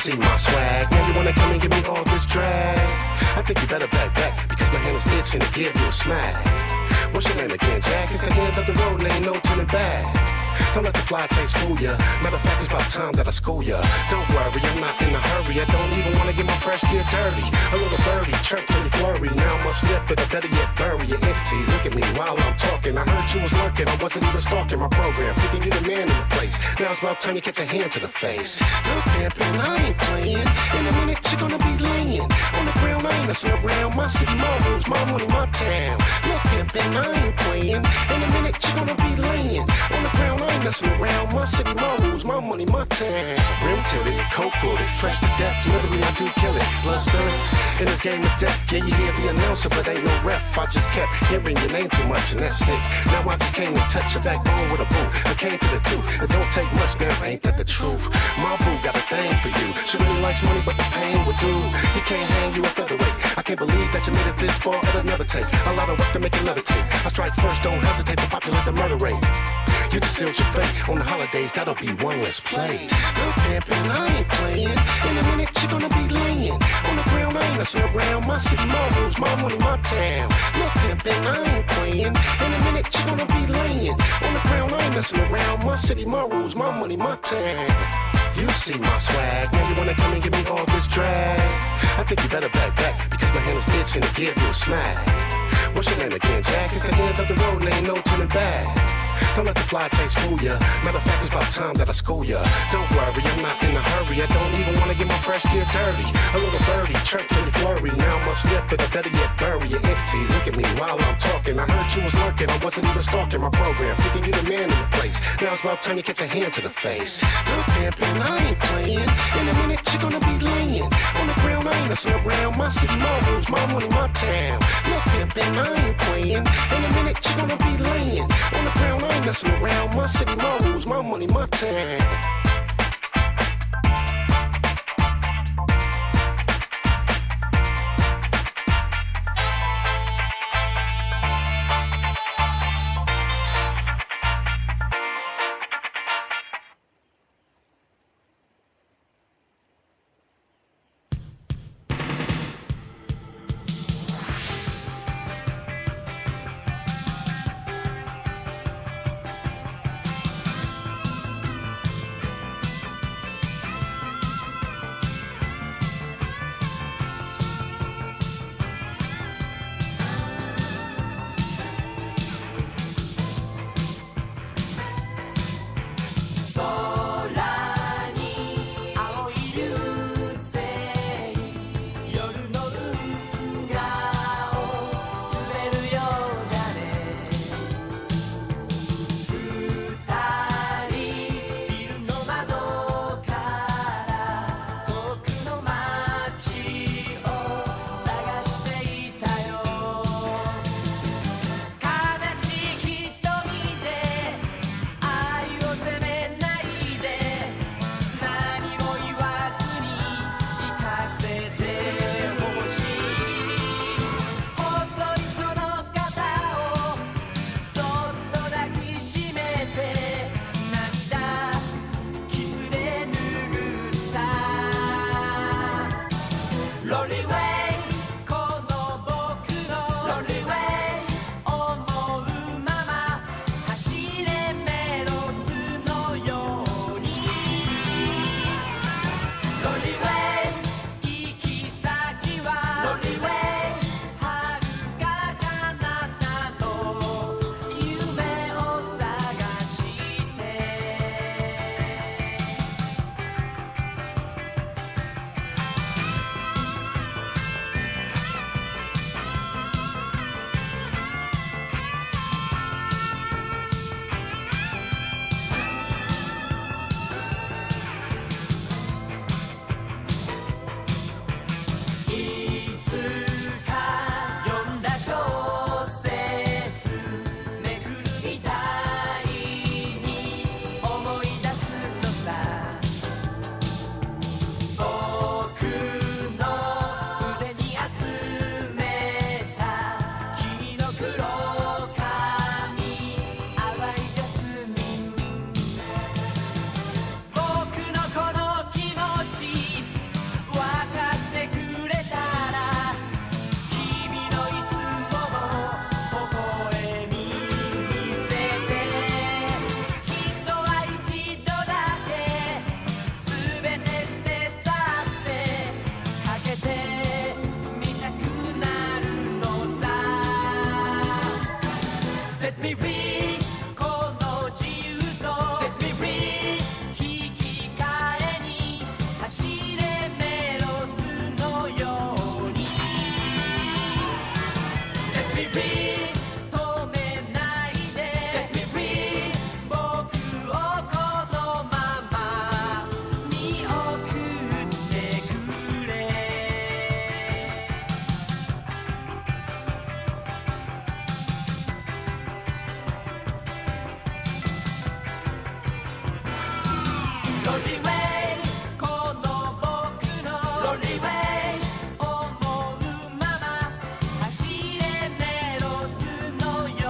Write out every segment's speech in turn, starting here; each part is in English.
See my swag, now you wanna come and give me all this drag. I think you better back, because my hand is itching to give you a smack. What's your name again, Jack? It's the end of the road, ain't no turning back. Don't let the fly taste fool ya. Matter of fact, it's about time that I school ya. Don't worry, I'm not in a hurry. I don't even wanna get my fresh gear dirty. A little birdie, chirp till you flurry. Now I'm a snip it, or better yet bury your entity. Look at me while I'm talking. I heard you was lurking, I wasn't even stalking my program. Thinking you the man in the place. Now it's about time you catch a hand to the face. Look, pimpin', I ain't playing. In a minute, you're gonna be laying on the ground. I ain't messing around. My city, my rules, my money, my town. Look, pimpin', I ain't playing. In a minute, you're gonna be laying on the ground. I ain't messing around. My city, my rules, my money, my town. Rim tilted, coke coated, fresh to death. Literally, I do kill it. Blood stirred in this game of death. Yeah, you hear the announcer, but ain't no ref. I just kept hearing your name too much, and that's it. Now I just came to touch your backbone with a boot. I came to the tooth. It don't take much now, ain't that the truth? My boo got a thing for you. She really likes money, but the pain would do. He can't hang you a featherweight. I can't believe that you made it this far. It'll never take a lot of work to make it levitate. I strike first, don't hesitate to populate the murder rate. You just sealed your fate. On the holidays, that'll be one less play. Look, pimpin', I ain't playing. In a minute, you're gonna be laying on the ground. I ain't messing around. My city, my rules, my money, my town. Look, pimpin', I ain't playing. In a minute, you're gonna be laying on the ground. I ain't messing around. My city, my rules, my money, my town. You see my swag, now you wanna come and give me all this drag. I think you better back, because my hand is itching to give you a smack. What's your name again, Jack? It's the end of the road, ain't no turning back. Don't let the fly taste fool ya. Matter of fact, it's about time that I school ya. Don't worry, I'm not in a hurry. I don't even wanna get my fresh gear dirty. A little birdie, chirp till you flurry. Now I'm a snip it, or better yet bury your entity. Look at me while I'm talking. I heard you was lurking, I wasn't even stalking my program. Thinking you the man in the place. Now it's about time you catch a hand to the face. Look, pimpin', I ain't playing. In a minute, you're gonna be laying on the ground. I ain't messing around. My city, my rules, my money, my town. Look, pimpin', I ain't playing. In a minute, you're gonna be laying on the ground. I ain't messing around. My city, my rules, my money, my town. me free この自由と Set me free 引き換えに走れメロスのように Set me free 止めないで Set me free 僕をこのまま見送ってくれ Lonely way この僕の Lonely way 思うまま走れメロスのよ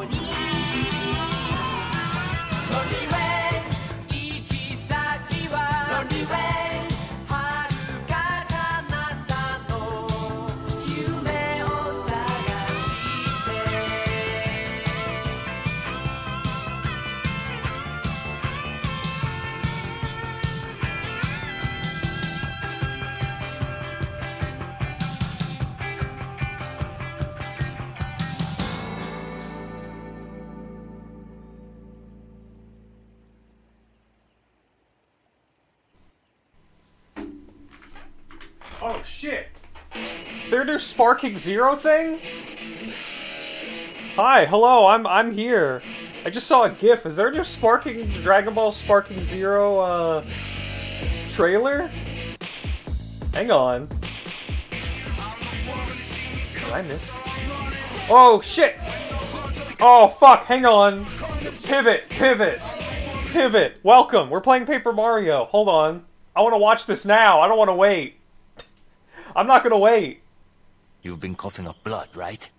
うに Lonely way 行き先は Lonely way 遥か彼方の夢を探してOh shit! Is there a new Sparking Zero thing? Hi, hello, I'm here. I just saw a GIF. Is there a new Sparking Dragon Ball Sparking Zero trailer? Hang on. Did I miss? Oh shit! Oh fuck, hang on. Pivot, pivot, pivot. Welcome. We're playing Paper Mario. Hold on. I want to watch this now. I don't want to wait. I'm not gonna wait. You've been coughing up blood, right?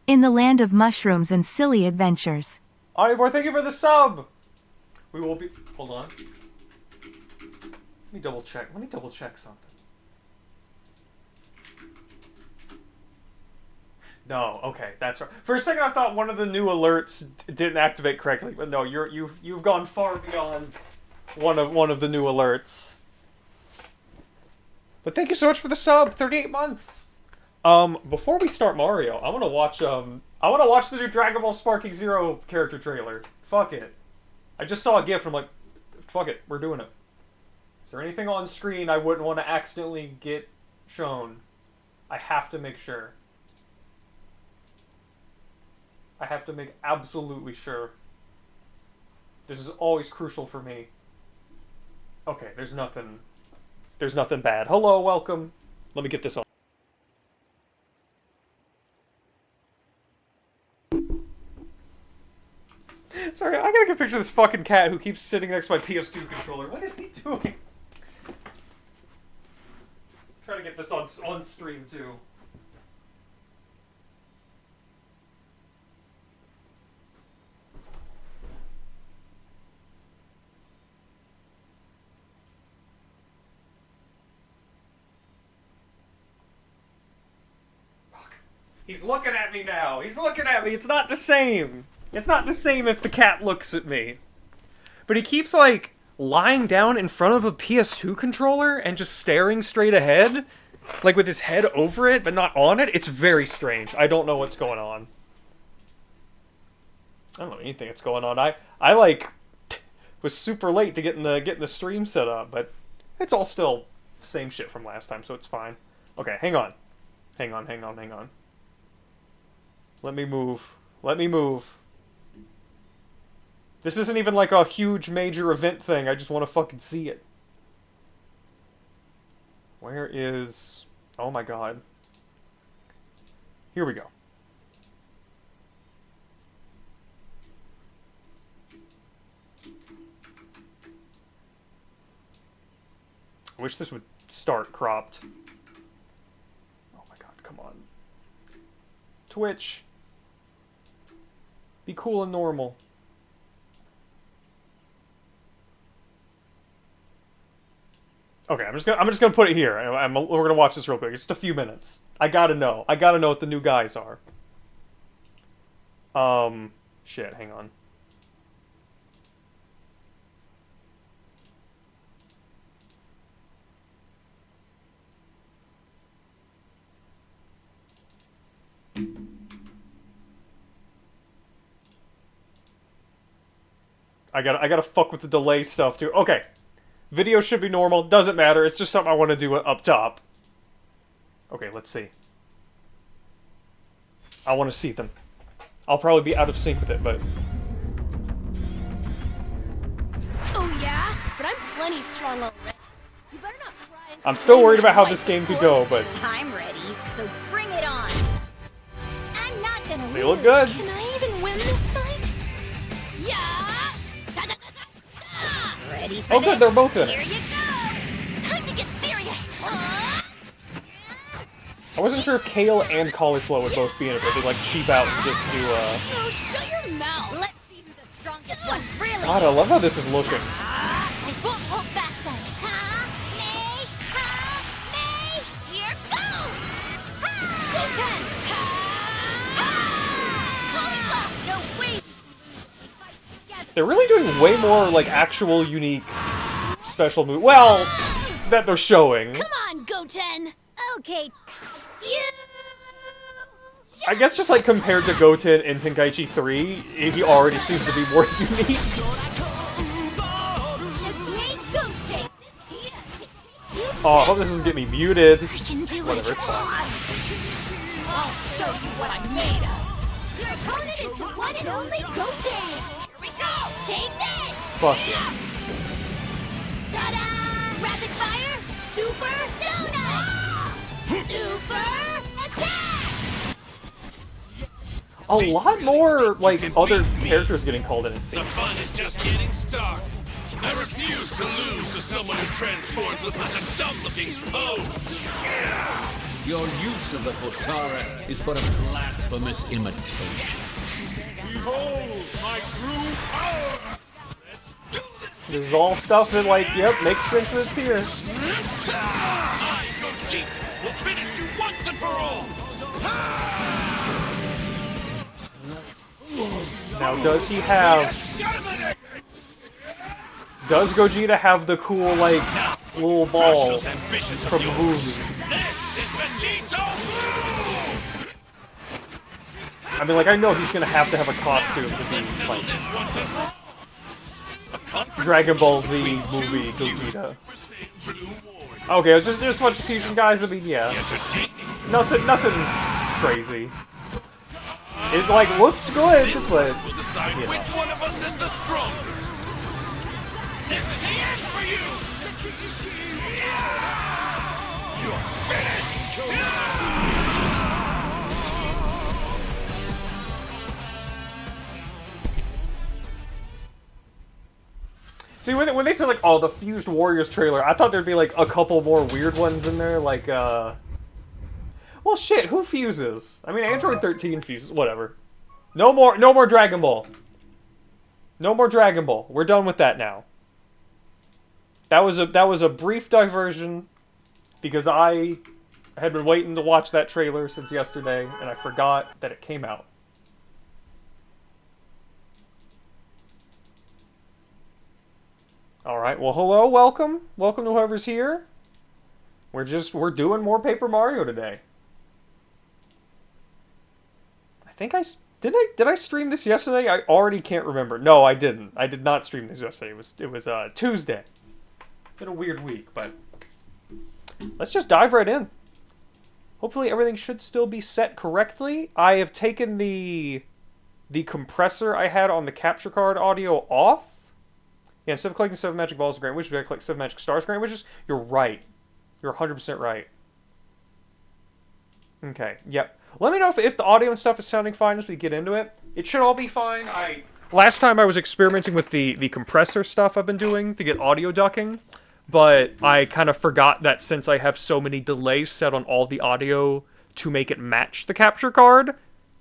In the land of mushrooms and silly adventures. Audibor, thank you for the sub! We will be... Hold on. Let me double check. Let me double check something. No, okay, that's right. For a second I thought one of the new alerts didn't activate correctly, but no, you've gone far beyond one of the new alerts. But thank you so much for the sub, 38 months. Before we start Mario, I want to watch the new Dragon Ball Sparking Zero character trailer. Fuck it. I just saw a GIF and I'm like, fuck it, we're doing it. Is there anything on screen I wouldn't want to accidentally get shown? I have to make sure. I have to make absolutely sure. This is always crucial for me. Okay, there's nothing bad. Hello, welcome. Let me get this on. Sorry, I gotta get a picture of this fucking cat who keeps sitting next to my PS2 controller. What is he doing? Try to get this on stream too. He's looking at me now. He's looking at me. It's not the same. It's not the same if the cat looks at me. But he keeps, like, lying down in front of a PS2 controller and just staring straight ahead. Like, with his head over it, but not on it. It's very strange. I don't know what's going on. I don't know anything that's going on. I like, was super late to getting the stream set up, but it's all still same shit from last time, so it's fine. Okay, hang on. Hang on. Let me move. Let me move. This isn't even like a huge major event thing. I just want to fucking see it. Where is... Oh my god. Here we go. I wish this would start cropped. Oh my god, come on. Twitch. Be cool and normal. Okay, I'm just gonna put it here. We're gonna watch this real quick. It's just a few minutes. I gotta know what the new guys are. Shit, hang on. I gotta fuck with the delay stuff too. Okay. Video should be normal. Doesn't matter. It's just something I want to do up top. Okay, let's see. I want to see them. I'll probably be out of sync with it, but... Oh yeah? But I'm plenty strong already. You better not try and I'm still worried about how this game could go, but... I'm ready, so bring it on. I'm not gonna They lose. look good. Can I even win this fight? Yeah! Da, da, da, da, da. Ready for Oh this? good, they're both in Here it. you go. Time to get serious. I wasn't sure if Kale and Cauliflower would both be in it, but they'd like cheap out and just do, No, shut your mouth! Let's see who the strongest one really God, I love how this is looking. I won't hold back then. Me, here goes! Go 10! Cauliflower, no way we can lose if we fight together. They're really doing way more, like, actual unique special move. Well, that they're showing. Come on, Go 10! Okay. I guess just, like, compared to Goten in Tenkaichi 3, he already seems to be more unique. Oh, I hope this doesn't get me muted. Can do Whatever, it! it's fine. I'll show you what I'm made of! Your opponent is the one and only Goten. Here we go. Take this. Fuck yeah. Ta-da! Rapid fire. Super donut. Super attack. A lot more, like, other characters getting called in, it The seems. fun is just getting started. I refuse to lose to someone who transforms with such a dumb-looking pose. Your use of the Potara is but a blasphemous imitation. Behold my true power! This is all stuff that, like, yep, makes sense that it's here. I, Gogeta, will finish you once and for all! Now, does he have... Does Gogeta have the cool, like, little ball Those ambitions of from the yours. movie? This is Vegito Blue! I mean, like, I know he's gonna have to have a costume to be, Settle like, this once and for all. A confrontation Dragon Ball Z between movie two Gogeta. Super Saiyan Blue warriors. Okay, it was just a bunch of fusion guys. I mean, yeah, Entertaining. nothing crazy. It like looks good, This but will decide you know. which one of us is the strongest. This is the end for you! You're finished! See, when they said like, oh, the Fused Warriors trailer, I thought there'd be like a couple more weird ones in there, like well, shit, who fuses? I mean, Android 13 fuses, whatever. No more Dragon Ball. No more Dragon Ball. We're done with that now. That was a brief diversion because I had been waiting to watch that trailer since yesterday, and I forgot that it came out. Alright, well, hello, welcome. Welcome to whoever's here. We're doing more Paper Mario today. I think did I stream this yesterday? I already can't remember. No, I didn't. I did not stream this yesterday. It was Tuesday. Been a weird week, but let's just dive right in. Hopefully everything should still be set correctly. I have taken the compressor I had on the capture card audio off. Yeah, instead of collecting 7 magic balls of Grand Wishes, we gotta collect 7 magic stars of Grand Wishes. You're right. You're 100% right. Okay, yep. Let me know if the audio and stuff is sounding fine as we get into it. It should all be fine. Last time I was experimenting with the compressor stuff I've been doing to get audio ducking, but I kind of forgot that since I have so many delays set on all the audio to make it match the capture card,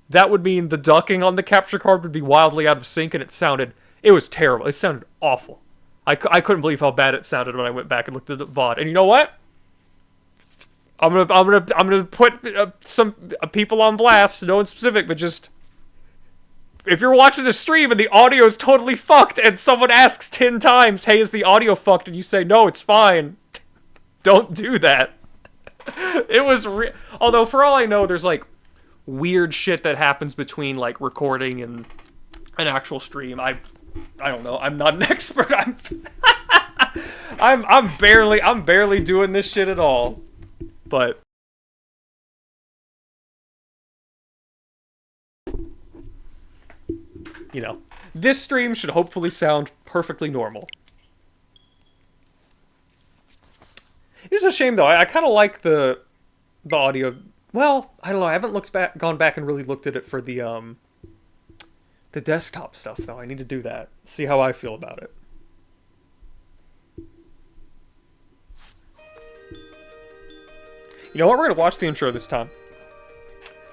that would mean the ducking on the capture card would be wildly out of sync, and it was terrible. It sounded awful. I couldn't believe how bad it sounded when I went back and looked at the VOD. And you know what? I'm gonna put some people on blast. No one specific, but just if you're watching the stream and the audio is totally fucked, and someone asks 10 times, "Hey, is the audio fucked?" and you say, "No, it's fine," don't do that. It was although for all I know, there's like weird shit that happens between like recording and an actual stream. I don't know. I'm not an expert. I'm barely doing this shit at all. But you know, this stream should hopefully sound perfectly normal. It's a shame though. I kind of like the audio. Well, I don't know. I haven't gone back and really looked at it for the desktop stuff though. I need to do that. See how I feel about it. You know what? We're gonna watch the intro this time.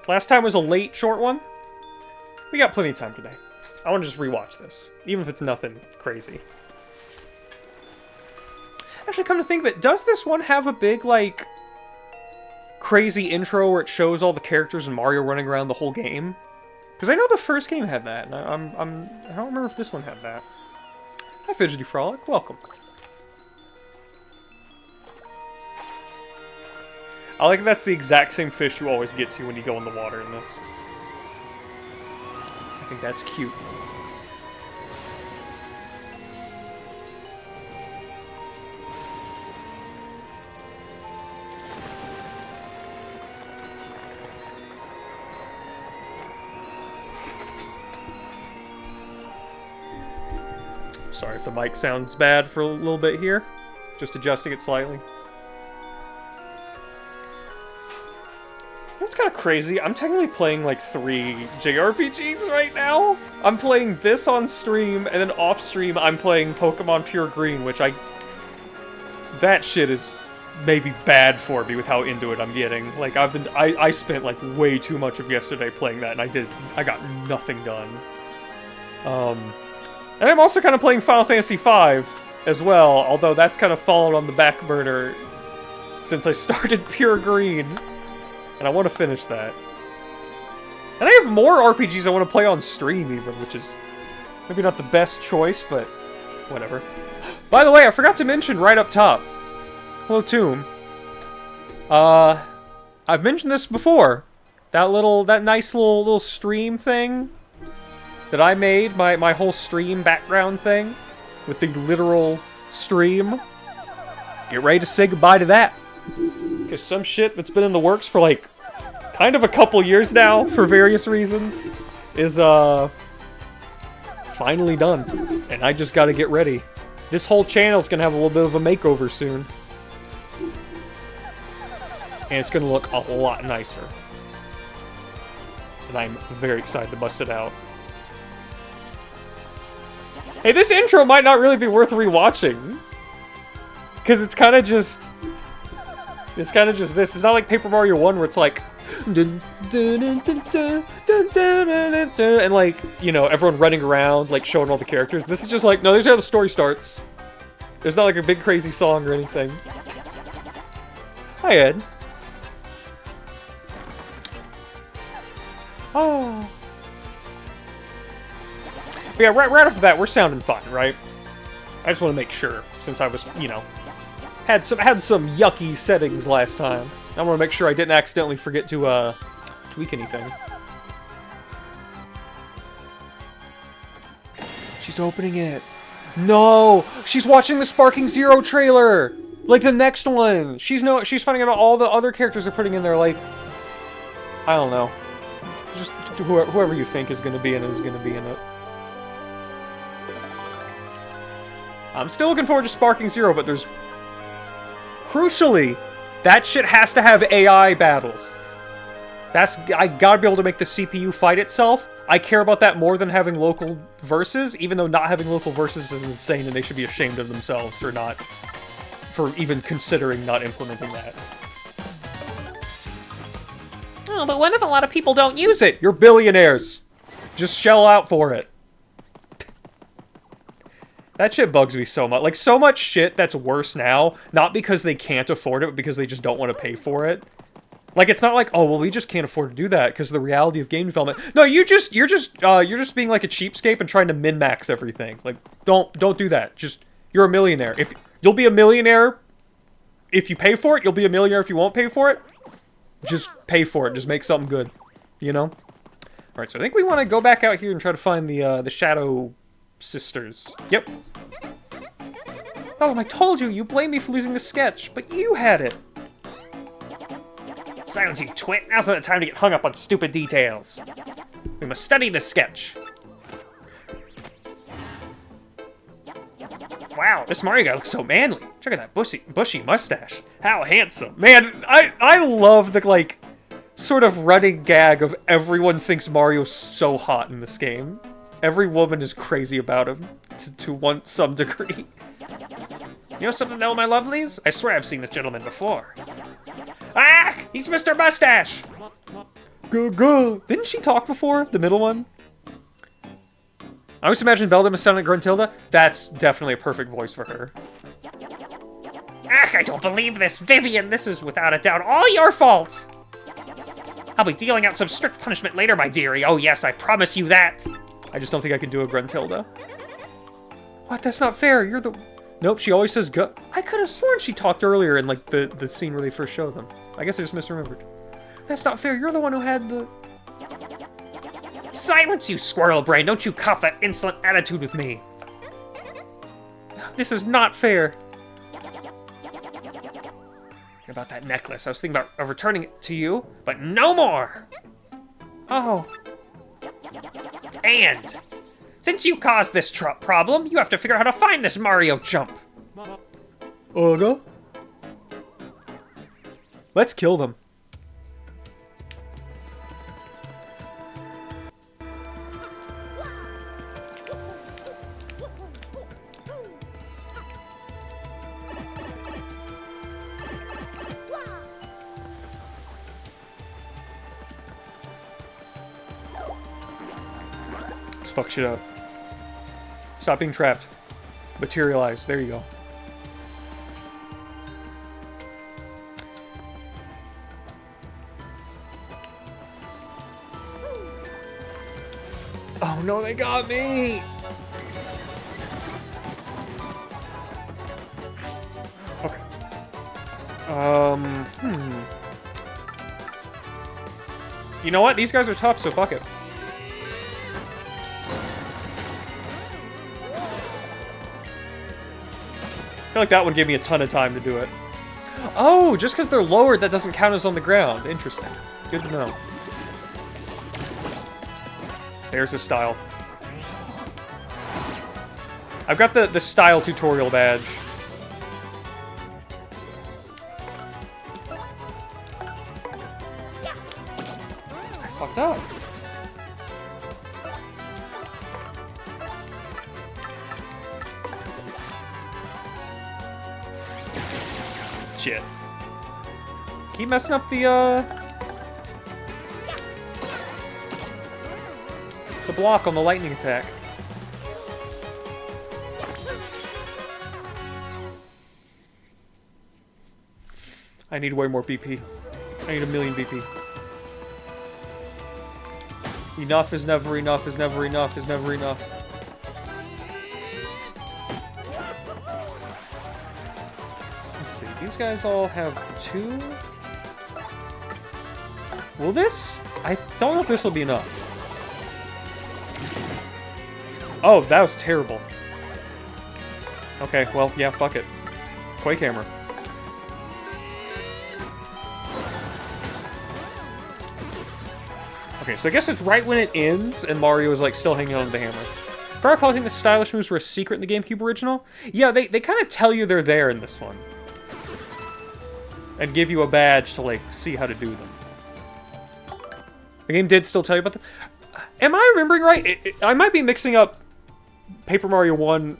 Last time was a late, short one. We got plenty of time today. I want to just rewatch this, even if it's nothing crazy. Actually, come to think of it, does this one have a big, like, crazy intro where it shows all the characters and Mario running around the whole game? Because I know the first game had that, and I don't remember if this one had that. Hi, Fidgety Frolic. Welcome. I like that's the exact same fish you always get to when you go in the water in this. I think that's cute. Sorry if the mic sounds bad for a little bit here. Just adjusting it slightly. It's kind of crazy. I'm technically playing like 3 JRPGs right now. I'm playing this on stream, and then off stream I'm playing Pokemon Pure Green, which that shit is maybe bad for me with how into it I'm getting. Like I spent like way too much of yesterday playing that, and I got nothing done. And I'm also kind of playing Final Fantasy V as well, although that's kind of fallen on the back burner since I started Pure Green. And I want to finish that. And I have more RPGs I want to play on stream even, which is maybe not the best choice, but whatever. By the way, I forgot to mention right up top. Hello, Tomb. I've mentioned this before. That nice little stream thing that I made, my whole stream background thing with the literal stream. Get ready to say goodbye to that. Because some shit that's been in the works for, like, kind of a couple years now, for various reasons, is, finally done. And I just gotta get ready. This whole channel's gonna have a little bit of a makeover soon. And it's gonna look a lot nicer. And I'm very excited to bust it out. Hey, this intro might not really be worth rewatching. Because it's kind of just... It's kind of just this. It's not like Paper Mario 1 where it's like... And like, you know, everyone running around, like, showing all the characters. This is just like, no, this is how the story starts. There's not like a big crazy song or anything. Hi, Ed. Oh. But yeah, right off the bat, we're sounding fine, right? I just want to make sure, since I was, you know... Had some yucky settings last time. I want to make sure I didn't accidentally forget to tweak anything. She's opening it. No, she's watching the Sparking Zero trailer, like the next one. She's finding out all the other characters they're putting in there. Like, I don't know. Just whoever you think is going to be in it is going to be in it. I'm still looking forward to Sparking Zero, but there's... Crucially, that shit has to have AI battles. I gotta be able to make the CPU fight itself. I care about that more than having local verses, even though not having local verses is insane and they should be ashamed of themselves for even considering not implementing that. Oh, but what if a lot of people don't use it? You're billionaires. Just shell out for it. That shit bugs me so much. Like, so much shit that's worse now, not because they can't afford it, but because they just don't want to pay for it. Like, it's not like, oh, well, we just can't afford to do that because of the reality of game development. No, you're just being like a cheapskate and trying to min-max everything. Like, don't do that. Just, you're a millionaire. If you'll be a millionaire if you pay for it, you'll be a millionaire if you won't pay for it. Just pay for it. Just make something good. You know? Alright, so I think we want to go back out here and try to find the shadow sisters. Yep. Oh, I told you, you blame me for losing the sketch, but you had it. Silence, you twit. Now's not the time to get hung up on stupid details. We must study this sketch. Wow, this Mario guy looks so manly. Check out that bushy mustache. How handsome. Man, I love the, like, sort of running gag of everyone thinks Mario's so hot in this game. Every woman is crazy about him, to some degree. You know something though, my lovelies? I swear I've seen this gentleman before. Ah! He's Mr. Mustache! Go. Didn't she talk before? The middle one? I always imagine Belda was sounding like Gruntilda. That's definitely a perfect voice for her. Ah, I don't believe this, Vivian! This is without a doubt all your fault! I'll be dealing out some strict punishment later, my dearie. Oh yes, I promise you that! I just don't think I can do a Gruntilda. What? That's not fair. You're the... Nope, she always says go. I could have sworn she talked earlier in, like, the scene where they first show them. I guess I just misremembered. That's not fair. You're the one who had the... Silence, you squirrel brain. Don't you cop that insolent attitude with me. This is not fair. About that necklace. I was thinking about returning it to you, but no more. Oh. And... since you caused this problem, you have to figure out how to find this Mario jump. Okay. Let's kill them. Let's fuck shit up. Stop being trapped. Materialize. There you go. Oh no, they got me! Okay. You know what? These guys are tough, so fuck it. I feel like that one gave me a ton of time to do it. Oh, just because they're lowered, that doesn't count as on the ground. Interesting. Good to know. There's a style. I've got the style tutorial badge. I fucked up. Shit. Keep messing up the block on the lightning attack. I need way more BP. I need 1,000,000 BP. Enough is never enough is never enough is never enough. Let's see, these guys all have 2? Will this? I don't know if this will be enough. Oh, that was terrible. Okay, well, yeah, fuck it. Quake Hammer. Okay, so I guess it's right when it ends, and Mario is, like, still hanging on to the hammer. If I recall, I think the stylish moves were a secret in the GameCube original. Yeah, they kind of tell you they're there in this one. And give you a badge to, like, see how to do them. The game did still tell you about them. Am I remembering right? I might be mixing up Paper Mario 1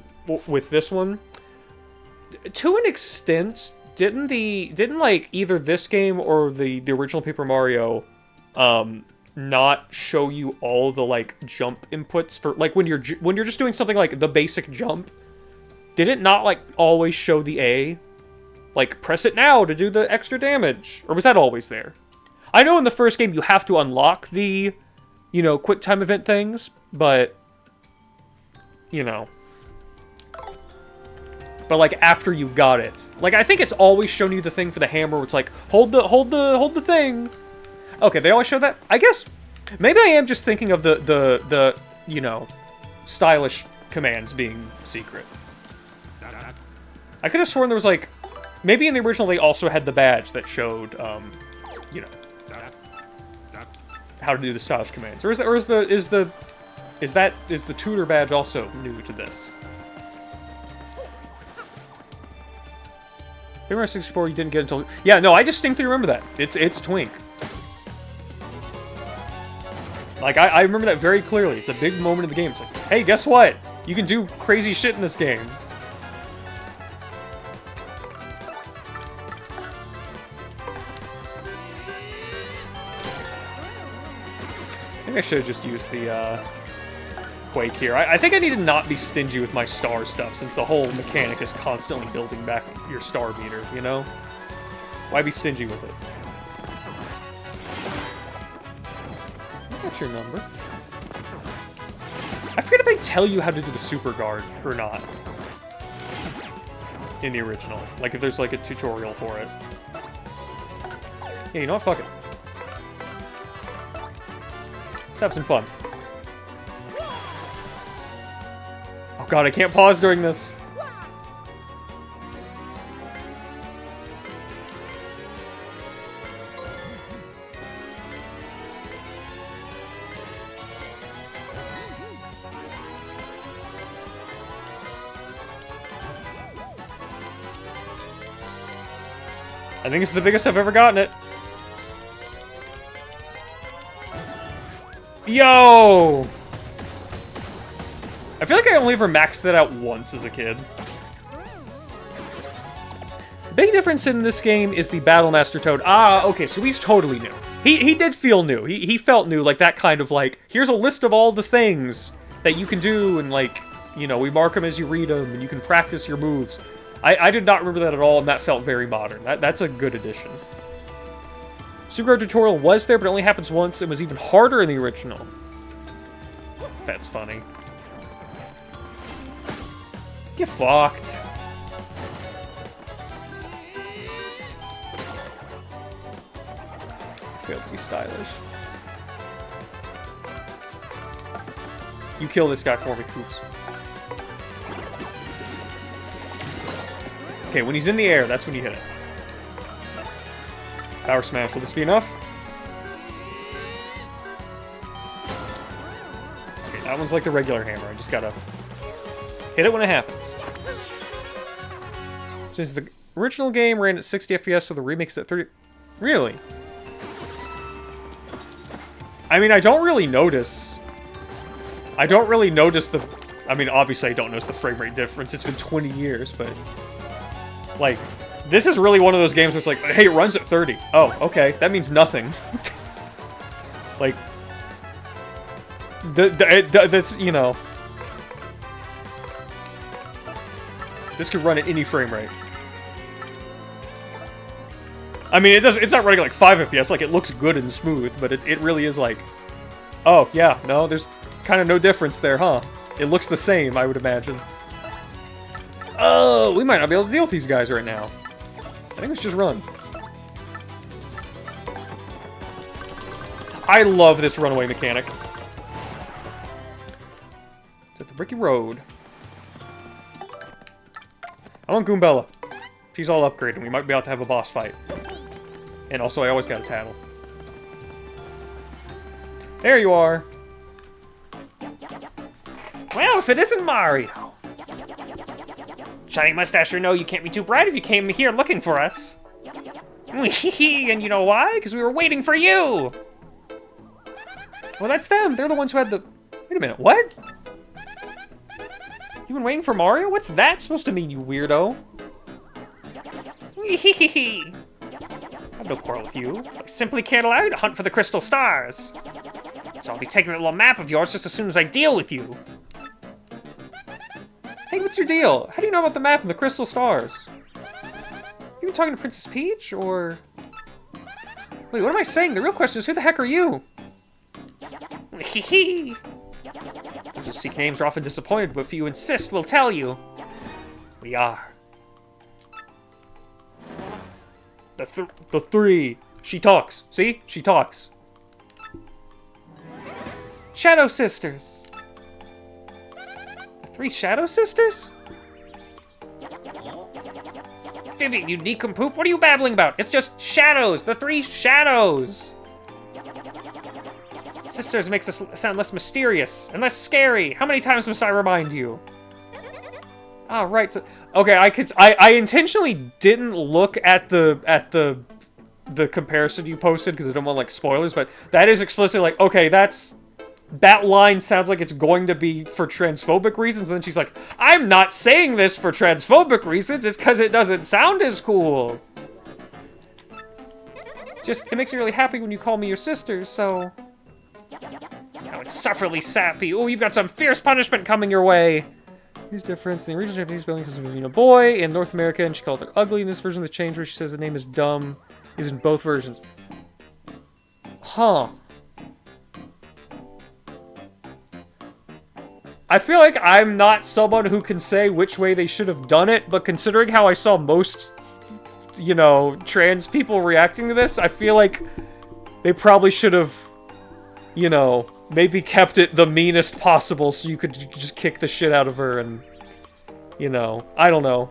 with this one. To an extent, didn't like either this game or the original Paper Mario not show you all the like jump inputs for like when you're just doing something like the basic jump? Did it not like always show the A? Like press it now to do the extra damage, or was that always there? I know in the first game you have to unlock the, you know, quick time event things, but you know. But like after you got it, like I think it's always shown you the thing for the hammer. Where it's like hold the thing. Okay, they always show that. I guess maybe I am just thinking of the you know, stylish commands being secret. I could have sworn there was like, maybe in the original they also had the badge that showed, you know, how to do the stylish commands. Or is the tutor badge also new to this? Paper 64 you didn't get until... Yeah, no, I distinctly remember that. It's Twink. Like, I remember that very clearly. It's a big moment in the game. It's like, hey, guess what? You can do crazy shit in this game. I think I should have just used the, Quake here. I think I need to not be stingy with my star stuff, since the whole mechanic is constantly building back your star meter, you know? Why be stingy with it? What's your number? I forget if they tell you how to do the super guard or not. In the original. Like, if there's, like, a tutorial for it. Yeah, you know what? Fuck it. Let's have some fun. Oh god, I can't pause during this. I think it's the biggest I've ever gotten it. Yo! I feel like I only ever maxed that out once as a kid. The big difference in this game is the Battle Master Toad. Ah, okay, so he's totally new. He did feel new. He felt new, like that kind of like, here's a list of all the things that you can do, and like, you know, we mark them as you read them, and you can practice your moves. I did not remember that at all, and that felt very modern. That's a good addition. Super tutorial was there, but it only happens once, and was even harder in the original. That's funny. Get fucked. Failed to be stylish. You kill this guy for me, Coops. Okay, when he's in the air, that's when you hit it. Power smash, will this be enough? Okay, that one's like the regular hammer. I just gotta hit it when it happens. Since the original game ran at 60 FPS, so the remake's at 30... Really? I mean, I don't really notice the... I mean, obviously I don't notice the frame rate difference. It's been 20 years, but... Like, this is really one of those games where it's like, hey, it runs at 30. Oh, okay, that means nothing. Like... That's, you know... This could run at any frame rate. I mean, it's not running like 5 FPS, like it looks good and smooth, but it really is like... Oh, yeah, no, there's kind of no difference there, huh? It looks the same, I would imagine. Oh, we might not be able to deal with these guys right now. I think let's just run. I love this runaway mechanic. It's at the Bricky Road. I want Goombella. She's all upgraded. We might be able to have a boss fight. And also, I always got a tattle. There you are. Well, if it isn't Mario. Shiny mustache or no, you can't be too bright if you came here looking for us. And you know why? Because we were waiting for you. Well, that's them. They're the ones who had the... Wait a minute, what? You been waiting for Mario? What's that supposed to mean, you weirdo? I have no quarrel with you. I simply can't allow you to hunt for the crystal stars. So I'll be taking that little map of yours just as soon as I deal with you. Hey, what's your deal? How do you know about the map and the crystal stars? You been talking to Princess Peach, or... Wait, what am I saying? The real question is, who the heck are you? Those who seek names are often disappointed, but if you insist, we'll tell you. We are. The three. She talks. See? She talks. Shadow Sisters. The Three Shadow Sisters? Vivian, you nincompoop. What are you babbling about? It's just shadows. The three shadows. Sisters makes us sound less mysterious and less scary. How many times must I remind you? Ah, right. So, okay, I intentionally didn't look at the comparison you posted because I don't want like spoilers, but that is explicitly like, okay, that line sounds like it's going to be for transphobic reasons. And then she's like, I'm not saying this for transphobic reasons. It's because it doesn't sound as cool. It makes me really happy when you call me your sister, so... Now it's sufferly sappy. Oh, you've got some fierce punishment coming your way. Here's the difference. In the original Japanese spelling, because of being a boy in North America, and she called her ugly. In this version, the change where she says the name is dumb is in both versions. Huh. I feel like I'm not someone who can say which way they should have done it, but considering how I saw most, you know, trans people reacting to this, I feel like they probably should have, you know, maybe kept it the meanest possible so you could just kick the shit out of her and, you know, I don't know.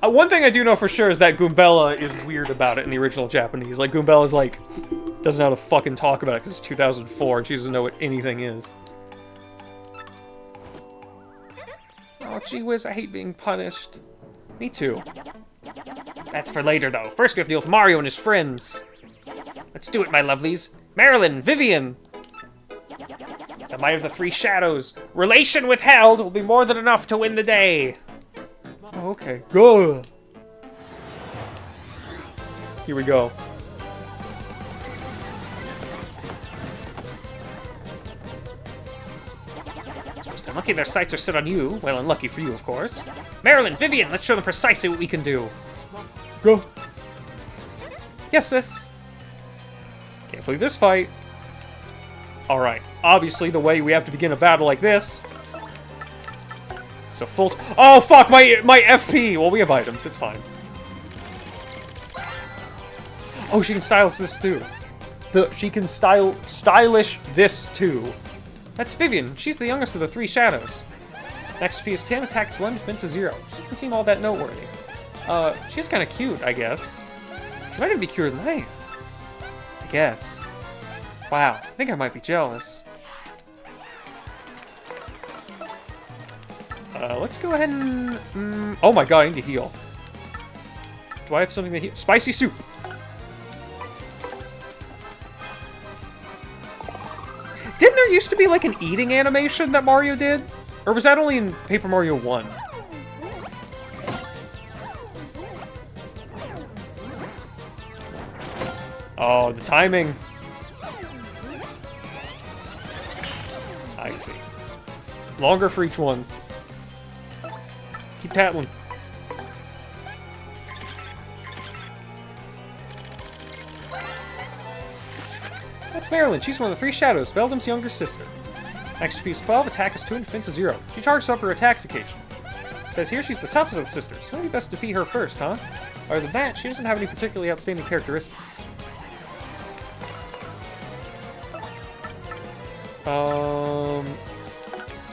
One thing I do know for sure is that Goombella is weird about it in the original Japanese. Like, Goombella's like, doesn't know how to fucking talk about it because it's 2004 and she doesn't know what anything is. Oh, gee whiz, I hate being punished. Me too. That's for later, though. First we have to deal with Mario and his friends. Let's do it, my lovelies. Marilyn, Vivian. The might of the three shadows. Relation withheld will be more than enough to win the day. Oh, okay. Go. Here we go. Just unlucky their sights are set on you. Well, unlucky for you, of course. Marilyn, Vivian, let's show them precisely what we can do. Go. Yes, sis. Can't flee this fight. Alright, obviously the way we have to begin a battle like this. It's a full... Oh, fuck, my FP! Well, we have items, it's fine. Oh, she can stylish this too. She can stylish this too. That's Vivian. She's the youngest of the three shadows. Next XP is 10, attacks 1, defense is 0. She doesn't seem all that noteworthy. She's kind of cute, I guess. She might even be cuter than I am. I guess. Wow, I think I might be jealous. Let's go ahead and... oh my god, I need to heal. Do I have something to heal? Spicy soup! Didn't there used to be like an eating animation that Mario did? Or was that only in Paper Mario 1? Oh, the timing. I see. Longer for each one. Keep tattling. That's Marilyn. She's one of the three shadows, Veldum's younger sister. XP is 12, attack is 2, and defense is 0. She charges up her attacks occasionally. Says here she's the toughest of the sisters, so maybe best to defeat her first, huh? Other than that, she doesn't have any particularly outstanding characteristics.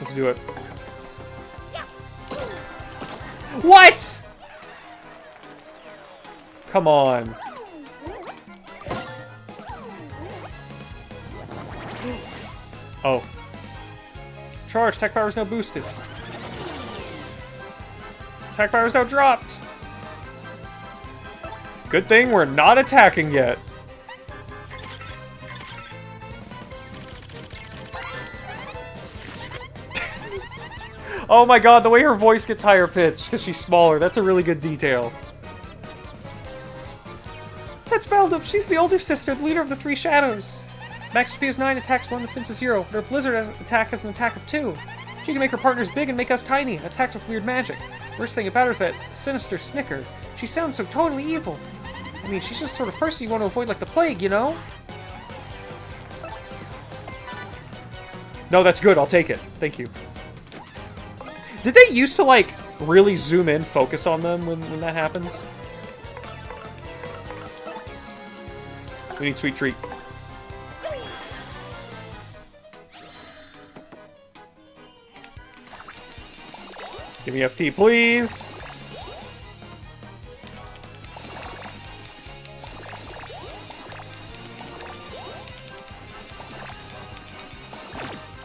Let's do it. What?! Come on. Oh. Charge, attack power is now boosted. Attack power is now dropped. Good thing we're not attacking yet. Oh my god, the way her voice gets higher pitched because she's smaller. That's a really good detail. That's Veldum. She's the older sister, the leader of the three shadows. Max XP is 9, attacks 1, defense is 0. Her Blizzard attack has an attack of 2. She can make her partners big and make us tiny, attacks with weird magic. Worst thing about her is that sinister snicker. She sounds so totally evil. I mean, she's just the sort of person you want to avoid like the plague, you know? No, that's good. I'll take it. Thank you. Did they used to, like, really zoom in, focus on them when that happens? We need Sweet Treat. Give me FP, please.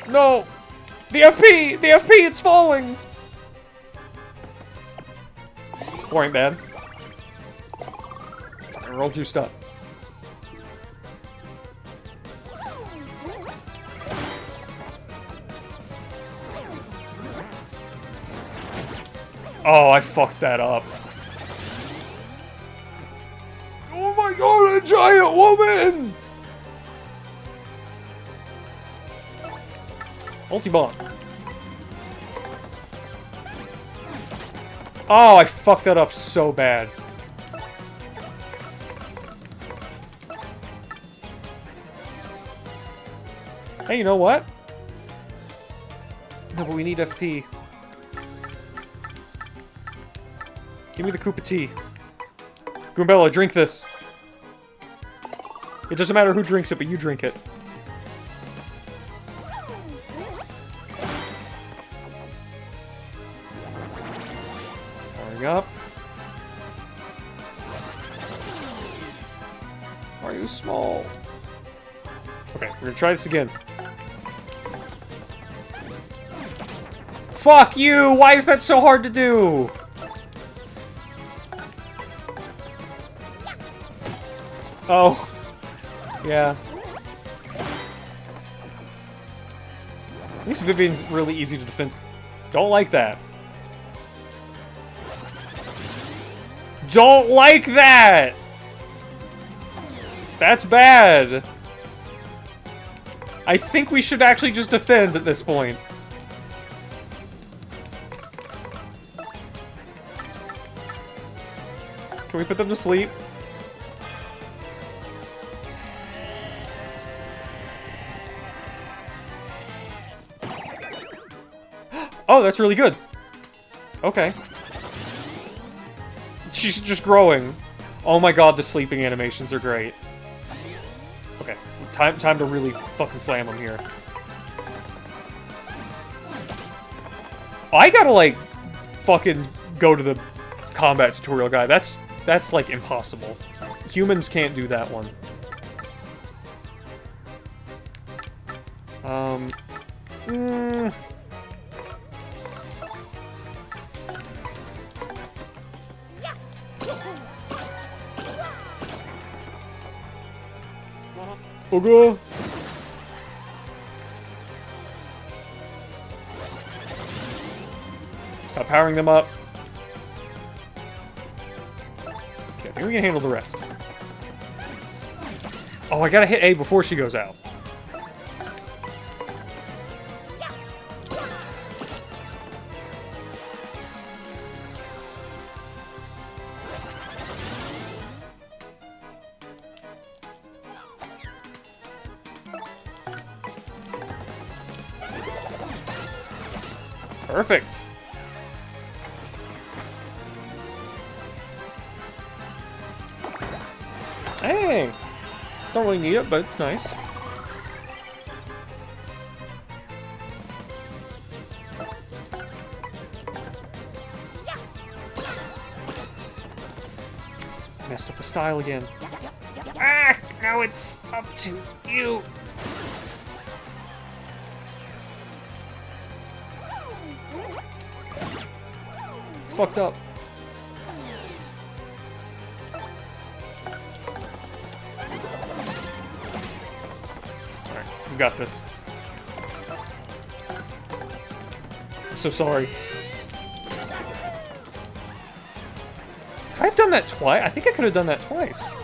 No! The FP! The FP! It's falling! Boring bad. We're all juiced up. Oh, I fucked that up. Oh my god, a giant woman! Multi-bomb. Oh, I fucked that up so bad. Hey, you know what? No, but we need FP. Give me the Koopa tea. Goombella, drink this. It doesn't matter who drinks it, but you drink it. Powering up. Are you small? Okay, we're gonna try this again. Fuck you! Why is that so hard to do? Oh. Yeah. At least Vivian's really easy to defend. Don't like that. Don't like that! That's bad. I think we should actually just defend at this point. Can we put them to sleep? Oh, that's really good. Okay. She's just growing. Oh my god, the sleeping animations are great. Okay, time to really fucking slam them here. I gotta, like, fucking go to the combat tutorial guide. That's like, impossible. Humans can't do that one. Okay. Stop powering them up. Okay, I think we can handle the rest. Oh, I gotta hit A before she goes out. Perfect. Hey! Don't really need it, but it's nice. Messed up the style again. Ah! Now it's up to you! Fucked up. Alright, we got this. I'm so sorry. I've done that twice. I think I could have done that twice.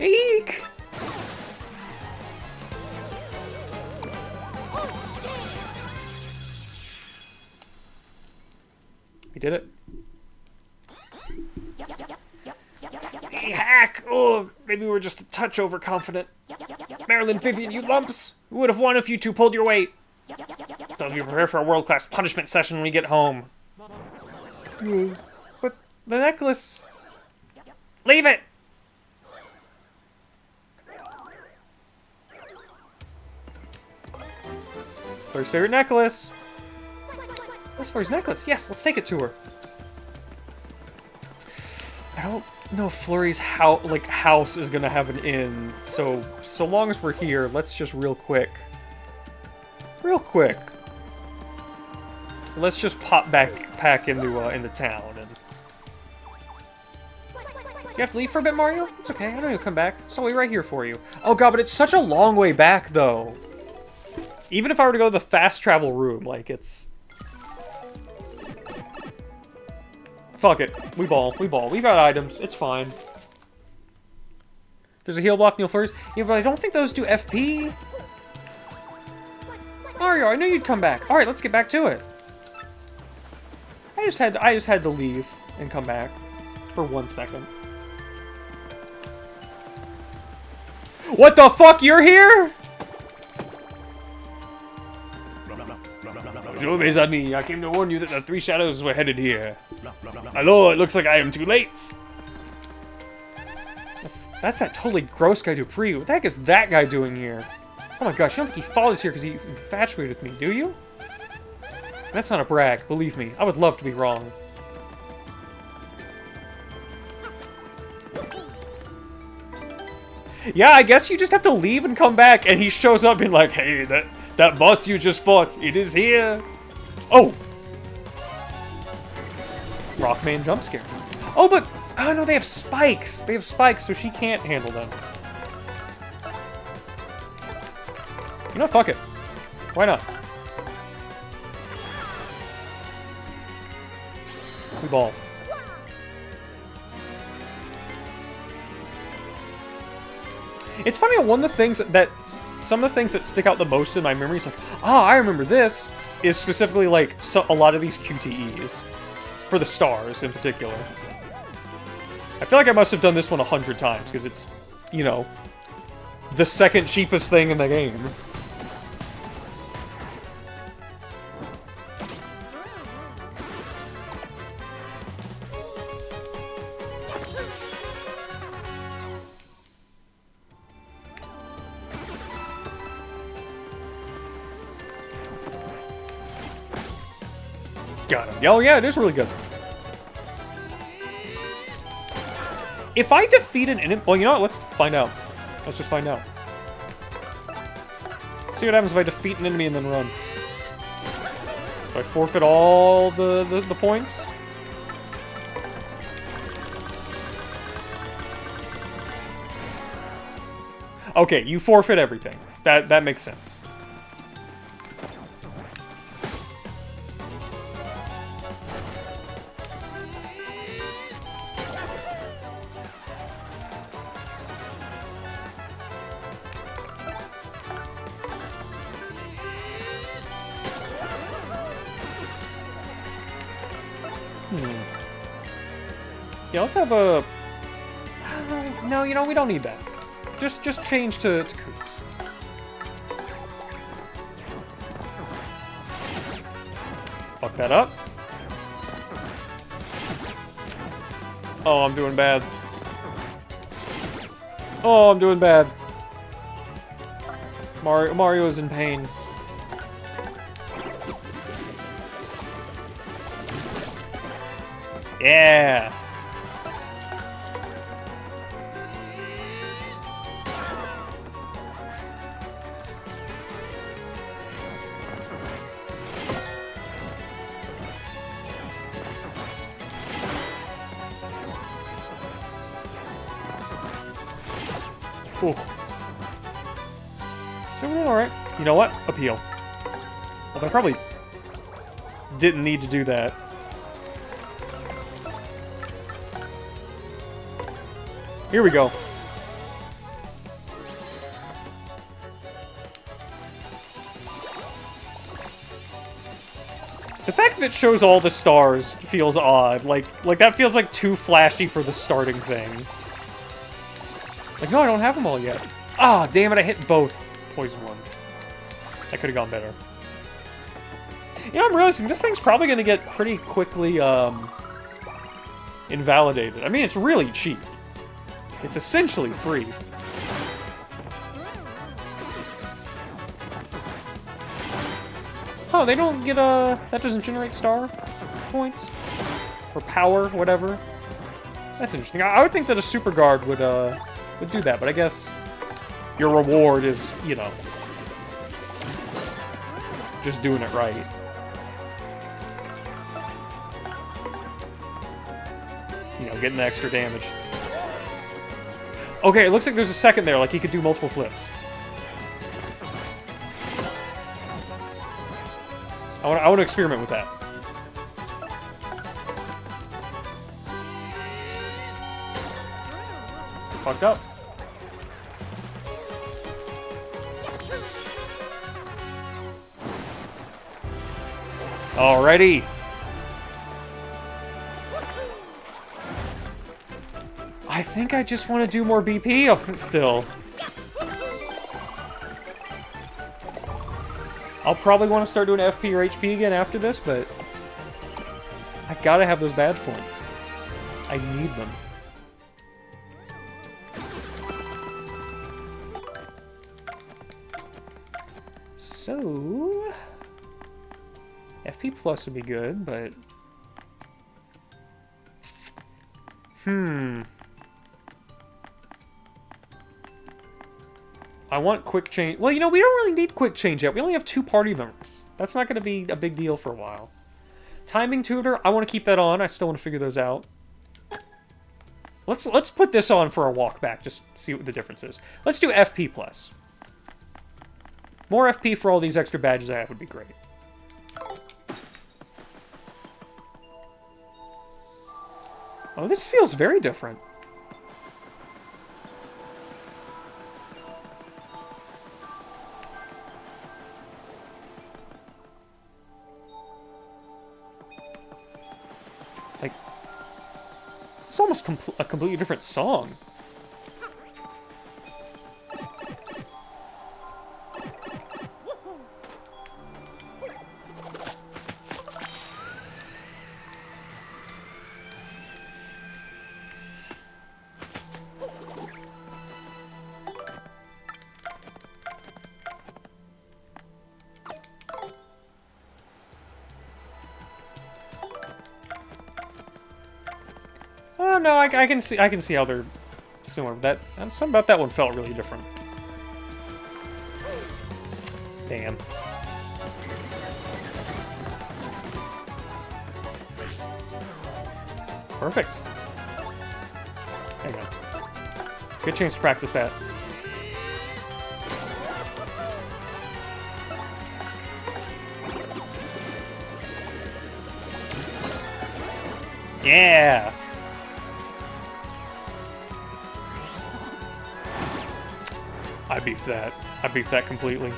Eek! We did it. Hey, hack! Oh, maybe we're just a touch overconfident. Marilyn, Vivian, you lumps! We would have won if you two pulled your weight. So if you prepare for a world-class punishment session when we get home. But the necklace... Leave it! Flurrie's favorite necklace. What's Flurrie's necklace? Yes, let's take it to her. I don't know if Flurrie's house is gonna have an inn. So long as we're here, let's just real quick. Let's just pop back into town. And you have to leave for a bit, Mario? It's okay. I know you'll come back. So I'll be right here for you. Oh god, but it's such a long way back, though. Even if I were to go to the fast travel room, like, it's... Fuck it. We ball. We got items. It's fine. There's a heal block, Neil Flurries. Yeah, but I don't think those do FP. Mario, I knew you'd come back. Alright, let's get back to it. I just had to leave and come back for 1 second. What the fuck? You're here? Bonjour, mes amis. I came to warn you that the three shadows were headed here. Hello, it looks like I am too late. That's that totally gross guy Dupree. What the heck is that guy doing here? Oh my gosh, you don't think he follows here because he's infatuated with me, do you? That's not a brag, believe me. I would love to be wrong. Yeah, I guess you just have to leave and come back, and he shows up being like, hey, that boss you just fought, it is here. Oh! Rockman jump scare. Oh, but... Oh, no, they have spikes. They have spikes, so she can't handle them. You know, fuck it. Why not? We ball. It's funny, one of the things that... Some of the things that stick out the most in my memory is like, I remember this, is specifically, like, a lot of these QTEs. For the stars, in particular. I feel like I must have done this one 100 times, because it's, you know, the second cheapest thing in the game. Got him. Oh yeah, it is really good. If I defeat an enemy... Well, you know what? Let's find out. Let's just find out. See what happens if I defeat an enemy and then run. Do I forfeit all the points? Okay, you forfeit everything. That makes sense. Yeah, let's have a... No, you know, we don't need that. Just change to Kooks. Fuck that up. Oh, I'm doing bad. Oh, I'm doing bad. Mario is in pain. Yeah. Cool. So we're doing alright. You know what? Appeal. Well, I probably didn't need to do that. Here we go. The fact that it shows all the stars feels odd. Like that feels like too flashy for the starting thing. Like, no, I don't have them all yet. Ah, damn it, I hit both poison ones. That could have gone better. You know, I'm realizing this thing's probably going to get pretty quickly, invalidated. I mean, it's really cheap. It's essentially free. Oh, they don't get that doesn't generate star points or power, whatever. That's interesting. I would think that a super guard would do that, but I guess your reward is, you know, just doing it right. You know, getting the extra damage. Okay, it looks like there's a second there, like he could do multiple flips. I want to experiment with that. Fucked up. Alrighty. I think I just want to do more BP still. I'll probably want to start doing FP or HP again after this, but I gotta have those badge points. I need them. So FP plus would be good, but I want quick change. Well, you know, we don't really need quick change yet. We only have 2 party members. That's not going to be a big deal for a while. Timing tutor, I want to keep that on. I still want to figure those out. Let's put this on for a walk back, just see what the difference is. Let's do FP plus. More FP for all these extra badges I have would be great. Oh, this feels very different. Like, it's almost a completely different song. No, I can see how they're similar. Something about that one felt really different. Damn. Perfect. Hang on. Good chance to practice that. Yeah. I beefed that. I beefed that completely.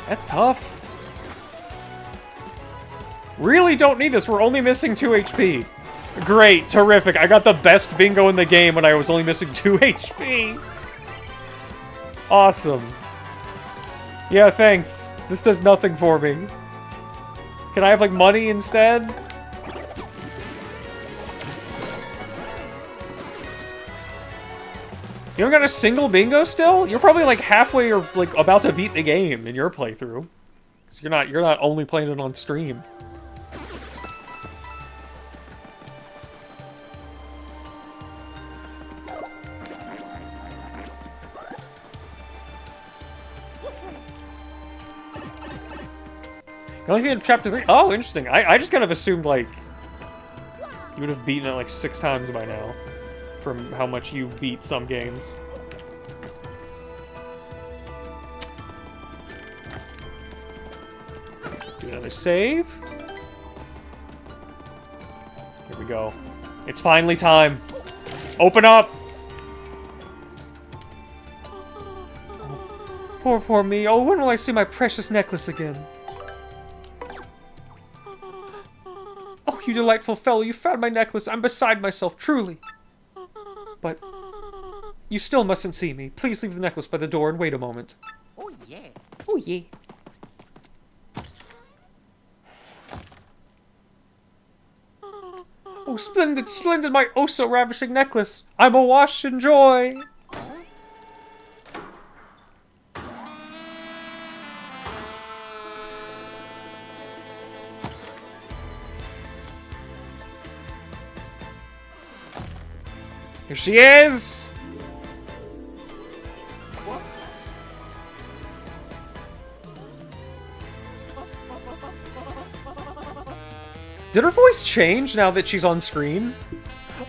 That's tough. Really don't need this. We're only missing 2 HP. Great. Terrific. I got the best bingo in the game when I was only missing 2 HP. Awesome. Yeah, thanks. This does nothing for me. Can I have, like, money instead? You haven't got a single bingo still? You're probably like halfway or like about to beat the game in your playthrough. So you're not only playing it on stream. The only thing in chapter 3. Oh, interesting. I just kind of assumed like you would have beaten it like 6 times by now. From how much you beat some games. Do another save. Here we go. It's finally time. Open up! Oh, poor me. Oh, when will I see my precious necklace again? Oh, you delightful fellow. You found my necklace. I'm beside myself, truly. But you still mustn't see me. Please leave the necklace by the door and wait a moment. Oh yeah. Oh yeah. Oh, splendid, splendid, my oh so ravishing necklace. I'm awash in joy. Here she is! Did her voice change now that she's on screen?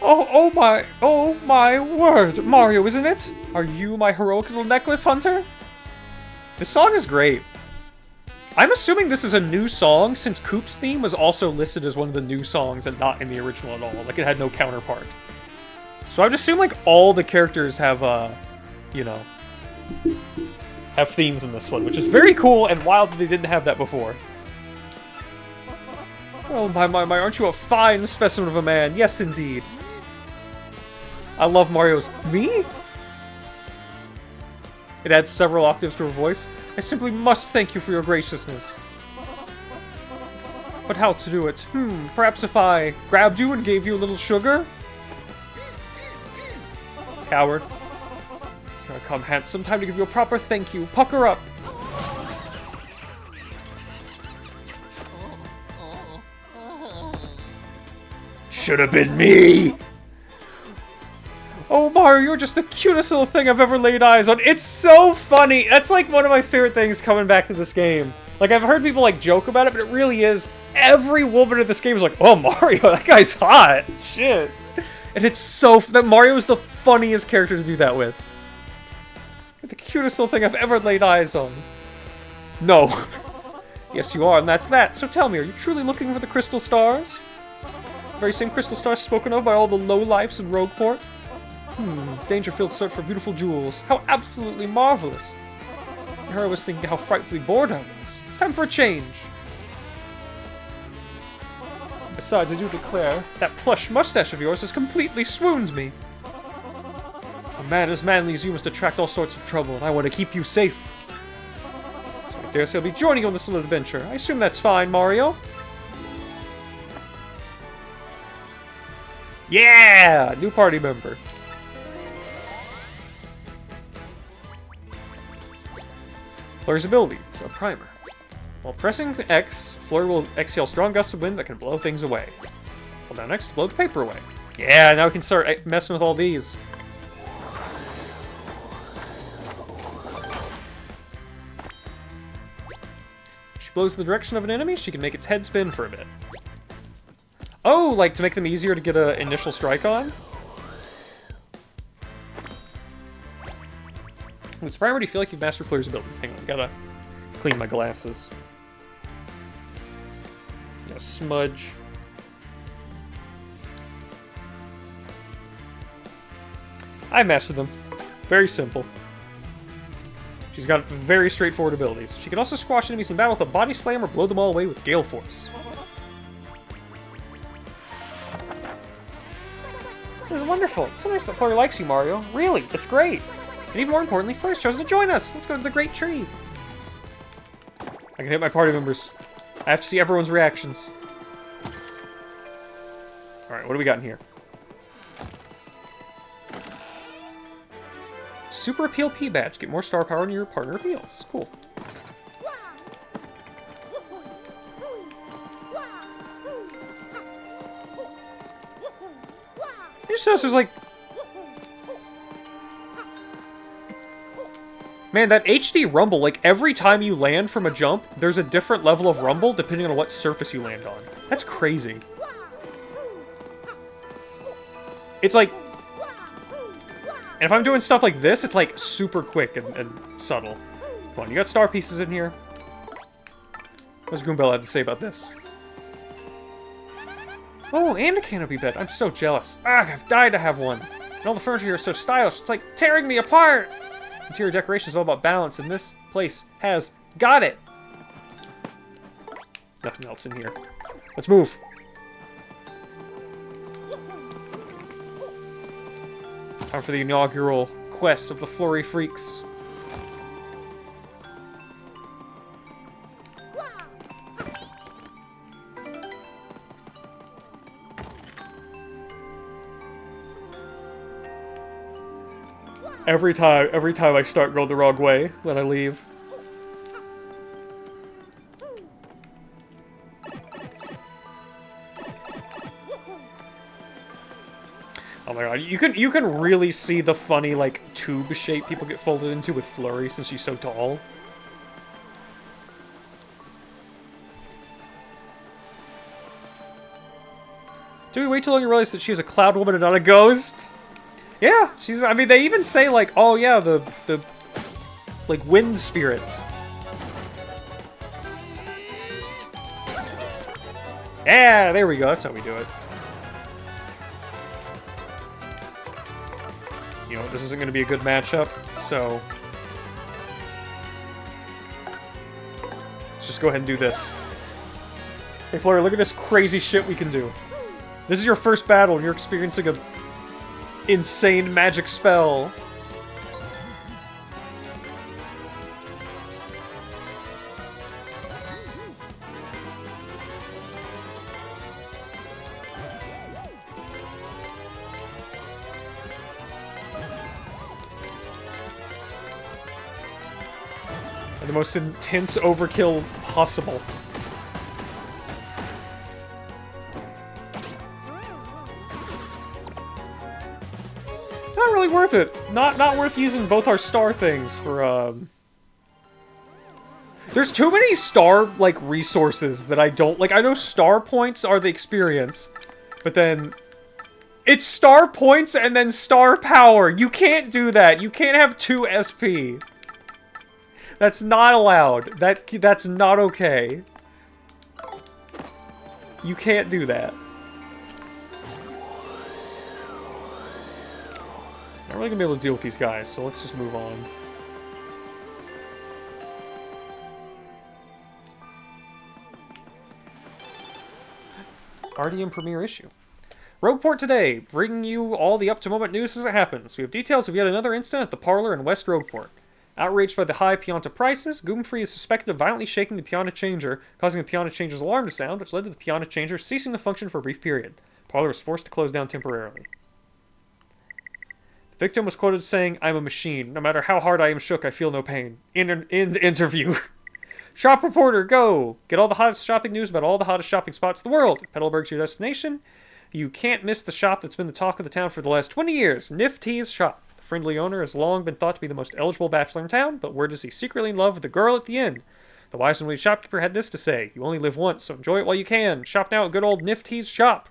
Oh my word, Mario, isn't it? Are you my heroic little necklace hunter? This song is great. I'm assuming this is a new song since Coop's theme was also listed as one of the new songs and not in the original at all. Like, it had no counterpart. So I would assume, like, all the characters have, you know, have themes in this one, which is very cool and wild that they didn't have that before. Oh my, aren't you a fine specimen of a man? Yes, indeed. I love Mario's me? It adds several octaves to her voice. I simply must thank you for your graciousness. But how to do it? Perhaps if I grabbed you and gave you a little sugar? Coward. Here I come, handsome. Time to give you a proper thank you. Pucker up. Should have been me! Oh, Mario, you're just the cutest little thing I've ever laid eyes on. It's so funny. That's like one of my favorite things coming back to this game. Like, I've heard people like joke about it, but it really is. Every woman in this game is like, oh, Mario, that guy's hot. Shit. And it's so... that Mario is the funniest character to do that with. You're the cutest little thing I've ever laid eyes on. No. Yes, you are, and that's that. So tell me, are you truly looking for the crystal stars? The very same crystal stars spoken of by all the lowlifes in Rogueport? Dangerfield search for beautiful jewels. How absolutely marvelous. Here I was thinking how frightfully bored I was. It's time for a change. Besides, I do declare, that plush mustache of yours has completely swooned me. A man as manly as you must attract all sorts of trouble, and I want to keep you safe. So I dare say I'll be joining you on this little adventure. I assume that's fine, Mario? Yeah! New party member. Flurrie's abilities, a primer. While pressing X, Flurrie will exhale strong gusts of wind that can blow things away. Hold down X to blow the paper away. Yeah, now we can start messing with all these. If she blows the direction of an enemy, she can make its head spin for a bit. Oh, like to make them easier to get an initial strike on? It's primer, do you feel like you've mastered Flurrie's abilities? Hang on, gotta clean my glasses. Gotta smudge. I mastered them. Very simple. She's got very straightforward abilities. She can also squash enemies in battle with a body slam or blow them all away with gale force. This is wonderful. It's so nice that Flurrie likes you, Mario. Really, it's great. And even more importantly, Flurrie's chosen to join us. Let's go to the Great Tree. I can hit my party members. I have to see everyone's reactions. Alright, what do we got in here? Super Appeal P Badge. Get more star power in your partner appeals. Cool. It just says there's like... Man, that HD rumble, like every time you land from a jump, there's a different level of rumble depending on what surface you land on. That's crazy. It's like... And if I'm doing stuff like this, it's like super quick and subtle. Come on, you got star pieces in here? What does Goombella have to say about this? Oh, and a canopy bed. I'm so jealous. Ugh, I've died to have one. And all the furniture here is so stylish. It's like tearing me apart. Interior decoration is all about balance, and this place has got it. Nothing else in here. Let's move. Time for the inaugural quest of the Flurrie Freaks. Every time I start going the wrong way when I leave. my god, you can really see the funny like tube shape people get folded into with Flurrie since she's so tall. Do we wait too long to realize that she's a cloud woman and not a ghost? Yeah, she's. I mean, they even say like, oh yeah, the like wind spirit. Yeah, there we go. That's how we do it. You know, this isn't going to be a good matchup, so let's just go ahead and do this. Hey, Flurrie, look at this crazy shit we can do. This is your first battle, and you're experiencing a insane magic spell. And the most intense overkill possible. Not really worth it. Not worth using both our star things for, There's too many star, like, resources that I don't... Like, I know star points are the experience, but then... It's star points and then star power! You can't do that! You can't have 2 SP! That's not allowed. That's not okay. You can't do that. Not really gonna be able to deal with these guys, so let's just move on. RDM premiere issue. Rogueport today, bringing you all the up-to-moment news as it happens. We have details of yet another incident at the parlor in West Rogueport. Outraged by the high Pianta prices, Goomfree is suspected of violently shaking the Pianta Changer, causing the Pianta Changer's alarm to sound, which led to the Pianta Changer ceasing to function for a brief period. The parlor was forced to close down temporarily. The victim was quoted saying, "I'm a machine. No matter how hard I am shook, I feel no pain." End interview. Shop reporter, go! Get all the hottest shopping news about all the hottest shopping spots in the world. If Petalburg's your destination, you can't miss the shop that's been the talk of the town for the last 20 years, Nifty's Shop. The friendly owner has long been thought to be the most eligible bachelor in town, but word is he's secretly in love with the girl at the inn. The wise and witty shopkeeper had this to say: "You only live once, so enjoy it while you can. Shop now at good old Nifty's Shop."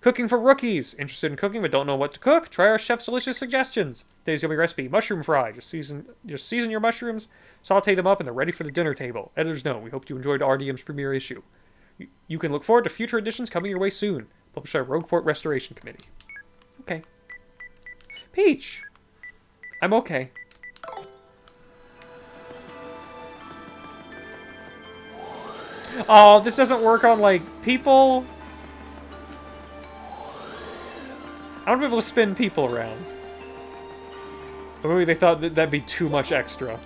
Cooking for rookies. Interested in cooking but don't know what to cook? Try our chef's delicious suggestions. Today's yummy recipe: mushroom fry. Just season your mushrooms, saute them up, and they're ready for the dinner table. Editors know, we hope you enjoyed RDM's premiere issue. You can look forward to future editions coming your way soon. Published by Rogueport Restoration Committee. Okay. Peach! I'm okay. Oh, this doesn't work on, like, people. I want to be able to spin people around. Or maybe they thought that'd be too much extra.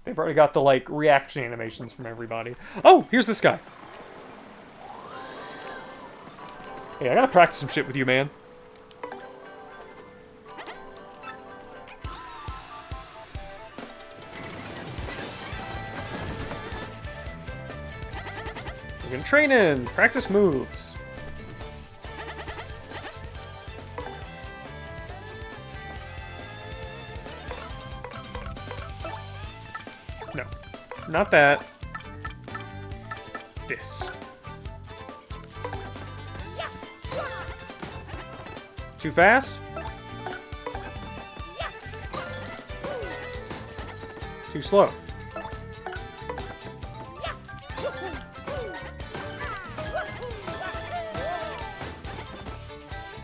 They've already got the, like, reaction animations from everybody. Oh, here's this guy. Hey, I gotta practice some shit with you, man. We're gonna train in, practice moves. No, not that. This. Too fast? Too slow.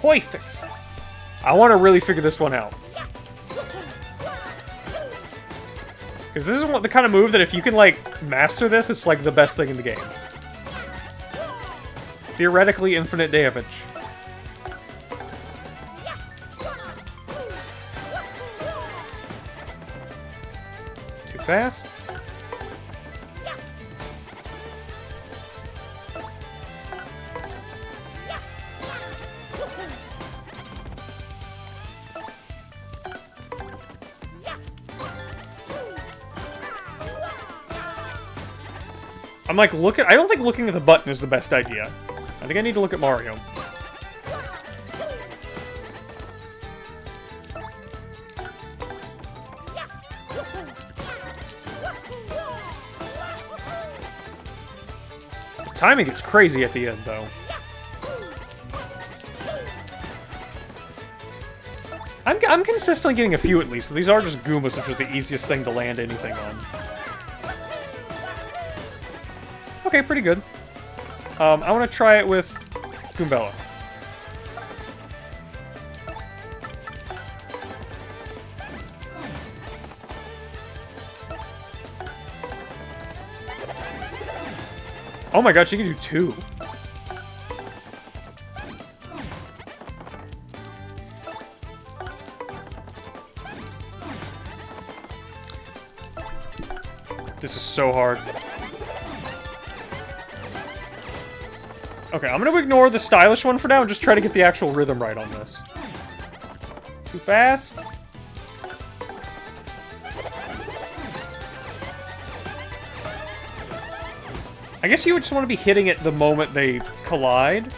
Perfect. I want to really figure this one out. Because this is the kind of move that if you can, like, master this, it's, like, the best thing in the game. Theoretically infinite damage. Too fast? I'm like, I don't think looking at the button is the best idea. I think I need to look at Mario. The timing gets crazy at the end, though. I'm consistently getting a few at least. These are just Goombas, which are the easiest thing to land anything on. Okay, pretty good. I want to try it with Goombella. Oh my god, she can do 2. This is so hard. Okay, I'm gonna ignore the stylish one for now and just try to get the actual rhythm right on this. Too fast? I guess you would just want to be hitting it the moment they collide.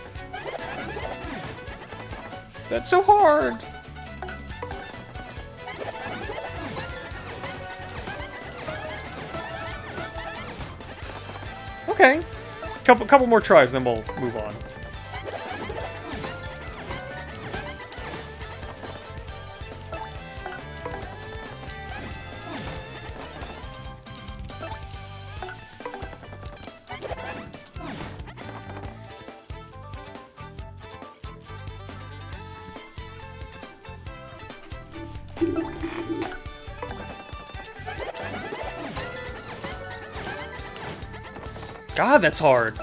That's so hard! Okay. Couple more tries, then we'll move on. God, that's hard.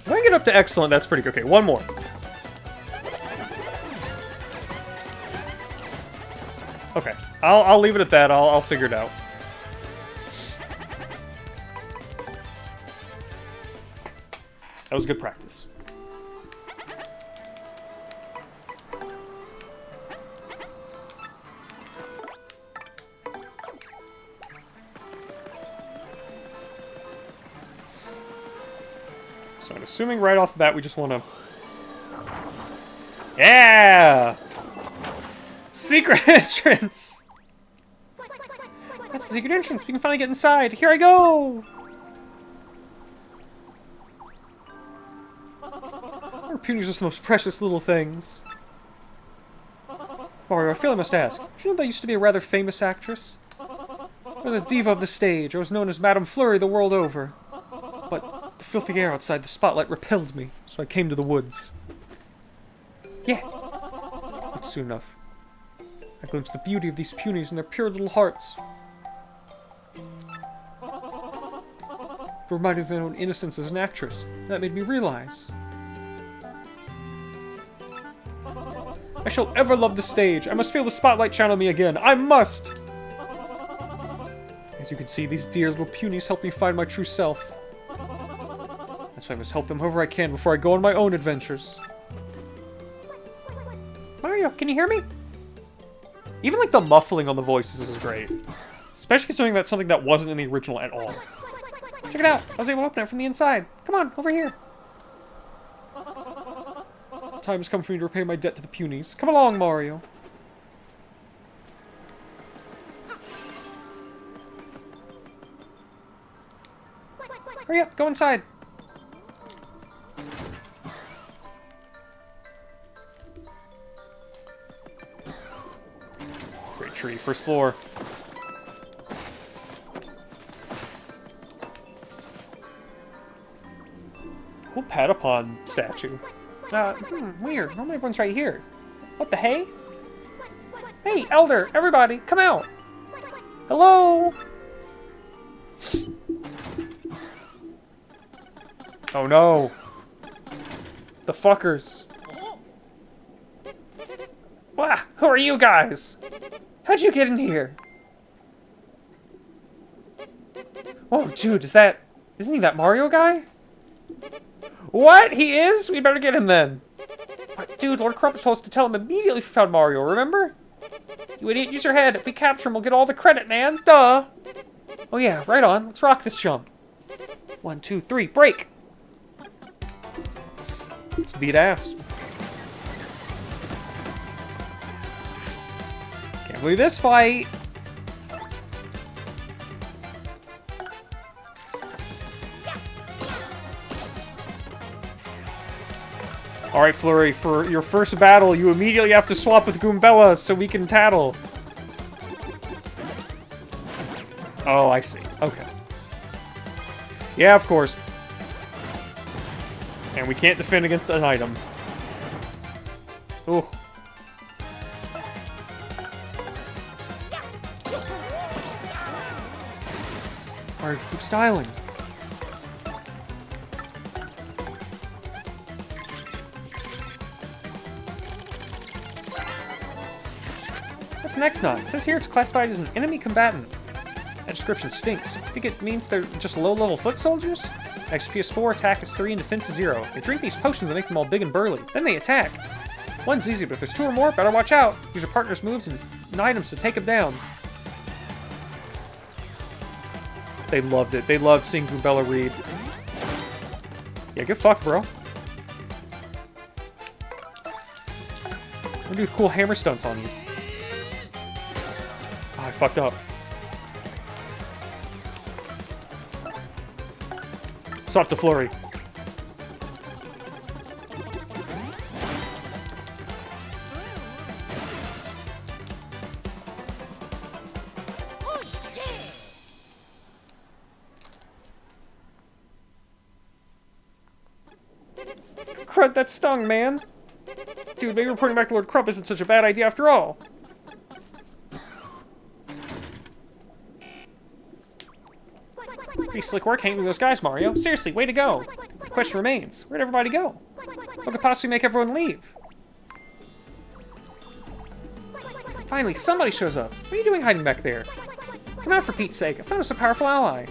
If I can get up to excellent, that's pretty good. Okay, one more. Okay, I'll leave it at that. I'll figure it out. That was good practice. So I'm assuming right off the bat we just want to... Yeah! Secret entrance! That's the secret entrance. We can finally get inside. Here I go! Our punies are just the most precious little things. Mario, I feel I must ask. Did you know that I used to be a rather famous actress? I was a diva of the stage. I was known as Madame Flurrie the world over. But the filthy air outside the spotlight repelled me, so I came to the woods. Yeah. But soon enough, I glimpsed the beauty of these punies and their pure little hearts. It reminded me of my own innocence as an actress. That made me realize. I shall ever love the stage. I must feel the spotlight channel me again. I must! As you can see, these dear little punies help me find my true self. That's why I must help them however I can before I go on my own adventures. Mario, can you hear me? Even like the muffling on the voices is great. Especially considering that's something that wasn't in the original at all. Check it out! I was able to open it from the inside. Come on, over here. Time has come for me to repay my debt to the punies. Come along, Mario. Hurry up, go inside. Great tree, first floor. Cool Patapon statue. Weird. Normally everyone's right here. What the hey? Hey, Elder! Everybody, come out! Hello! Oh no! The fuckers! Wah! Who are you guys? How'd you get in here? Oh, dude, isn't he that Mario guy? What? He is? We better get him then. Dude, Lord Crumpet told us to tell him immediately if we found Mario, remember? You idiot, use your head. If we capture him, we'll get all the credit, man. Duh. Oh yeah, right on. Let's rock this jump. 1, 2, 3, break! Let's beat ass. Can't believe this fight! Alright, Flurrie, for your first battle, you immediately have to swap with Goombella so we can tattle. Oh, I see. Okay. Yeah, of course. And we can't defend against an item. Ooh. Alright, keep styling. What's next not? It says here it's classified as an enemy combatant. That description stinks. I think it means they're just low-level foot soldiers? XP is 4, attack is 3, and defense is 0. They drink these potions that make them all big and burly. Then they attack. One's easy, but if there's 2 or more, better watch out. Use your partner's moves and items to take them down. They loved it. They loved seeing Goombella read. Yeah, get fucked, bro. I'm gonna do cool hammer stunts on you. Oh, I fucked up. Stop the Flurrie. Crud, that stung, man. Dude, maybe reporting back to Lord Crump isn't such a bad idea after all. Pretty slick work hanging with those guys, Mario. Seriously, way to go. The question remains, where'd everybody go? What could possibly make everyone leave? Finally, somebody shows up. What are you doing hiding back there? Come out for Pete's sake. I found us a powerful ally.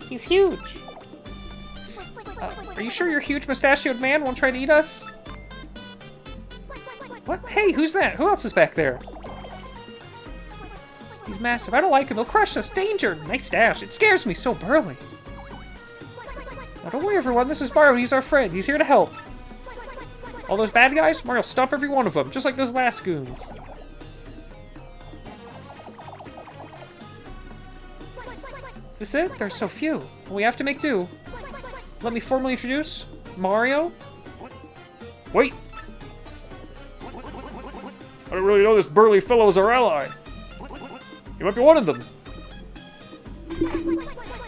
He's huge. Are you sure your huge mustachioed man won't try to eat us? What? Hey, who's that? Who else is back there? He's massive. I don't like him. He'll crush us. Danger! Nice dash. It scares me. So burly. Now, don't worry, everyone. This is Mario. He's our friend. He's here to help. All those bad guys? Mario, stop every one of them. Just like those last goons. Is this it? There's so few. We have to make do. Let me formally introduce Mario. Wait! I don't really know this burly fellow is our ally. He might be one of them.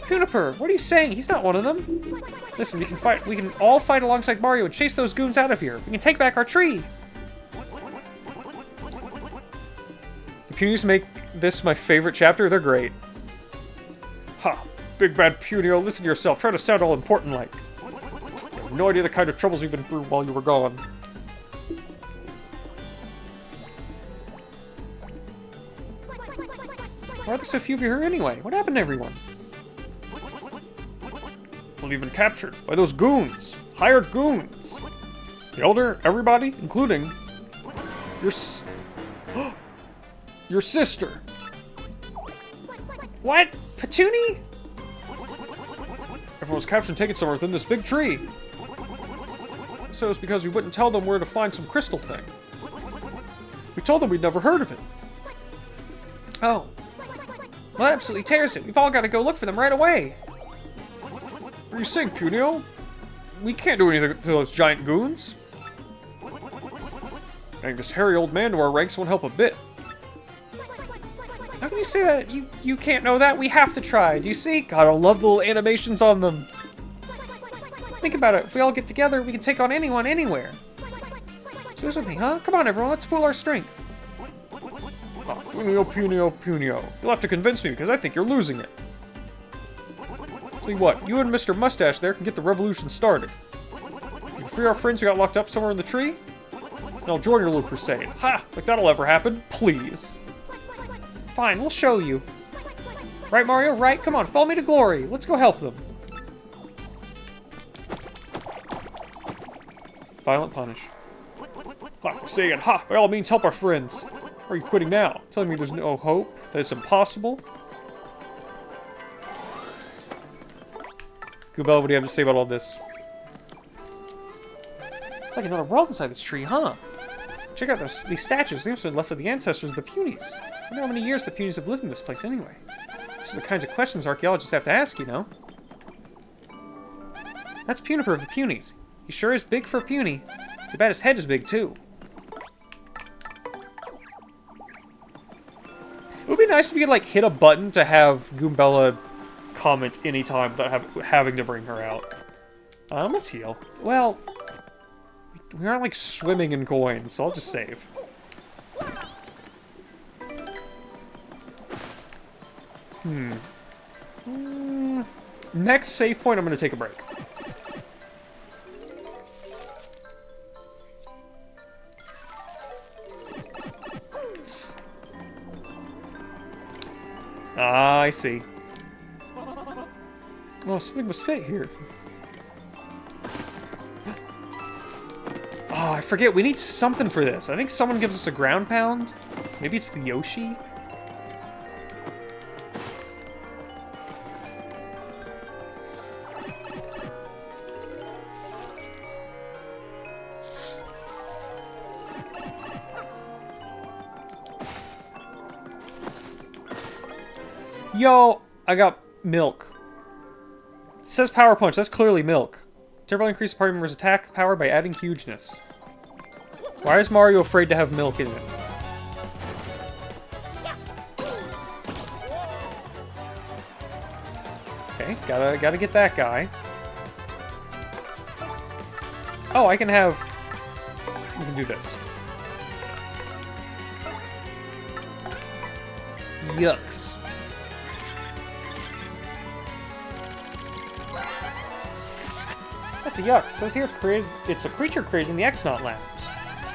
Juniper, what are you saying? He's not one of them. Listen, we can fight. We can all fight alongside Mario and chase those goons out of here. We can take back our tree. The Punios make this my favorite chapter. They're great. Ha! Big bad Punio, listen to yourself. Try to sound all important like. You have no idea the kind of troubles we've been through while you were gone. Why are there so few of you here anyway? What happened to everyone? Well, you've been captured by those goons. Hired goons. The Elder, everybody, including your sister. What? Petuni? Everyone was captured and taken somewhere within this big tree. So it's because we wouldn't tell them where to find some crystal thing. We told them we'd never heard of it. Oh. Well, that absolutely tears it. We've all got to go look for them right away. What are you saying, Punio? We can't do anything to those giant goons. Adding this hairy old man to our ranks won't help a bit. How can you say that? You can't know that? We have to try. Do you see? God, I love the little animations on them. Think about it. If we all get together, we can take on anyone, anywhere. Choose with me, huh? Come on, everyone. Let's pool our strength. Oh, Punio, Punio, Punio. You'll have to convince me because I think you're losing it. See what? You and Mr. Mustache there can get the revolution started. You can free our friends who got locked up somewhere in the tree, and I'll join your little crusade. Ha! Like that'll ever happen? Please. Fine, we'll show you. Right, Mario? Right? Come on, follow me to glory. Let's go help them. Violent punish. Ha, say it. Ha! By all means, help our friends. Or are you quitting now? Telling me there's no hope? That it's impossible? Goobel, what do you have to say about all this? It's like another world inside this tree, huh? Check out these statues. They must have been left with the ancestors of the Punies. I wonder how many years the Punies have lived in this place anyway. These are the kinds of questions archaeologists have to ask, you know? That's Puniper of the Punies. He sure is big for a Puny. Too bad his head is big, too. It would be nice if we could, like, hit a button to have Goombella comment anytime without having to bring her out. Let's heal. Well, we aren't, like, swimming in coins, so I'll just save. Next save point, I'm going to take a break. Ah, I see. Oh, something must fit here. Oh, I forget. We need something for this. I think someone gives us a ground pound. Maybe it's the Yoshi? Yo, I got milk. It says power punch. That's clearly milk. Temporarily increase the party member's attack power by adding hugeness. Why is Mario afraid to have milk in it? Okay, gotta get that guy. Oh, I can have... We can do this. Yucks. That's a yuck. It says here it's a creature created in the X-Naut Labs.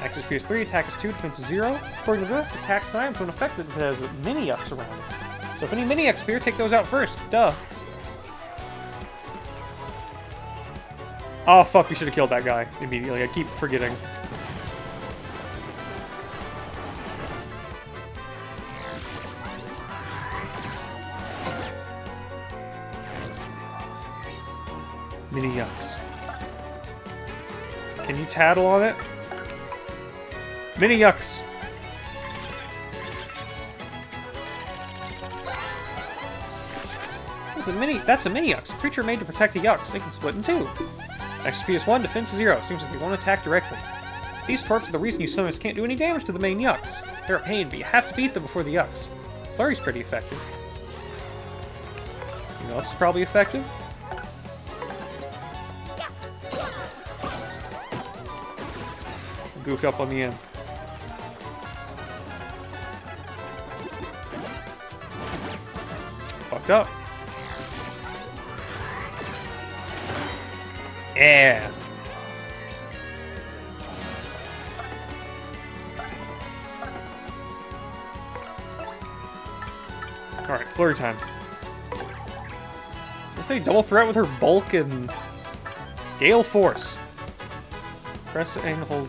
Action speed is 3, attack is 2, defense is 0. According to this, attack times when affected if it has mini yucks around it. So if any mini yucks appear, take those out first. Duh. Oh fuck, we should have killed that guy immediately. I keep forgetting. Mini yucks. Can you tattle on it? Mini yucks. That's a mini yucks. A creature made to protect the yucks. They can split in two. XP is 1, defense is 0. Seems like they won't attack directly. These torps are the reason you summons can't do any damage to the main yucks. They're a pain, but you have to beat them before the yucks. Flurrie's pretty effective. You know, it's probably effective. Goofed up on the end. Fucked up. Yeah. Alright, Flurrie time. Let's say double threat with her bulk and Gale Force. Press and hold.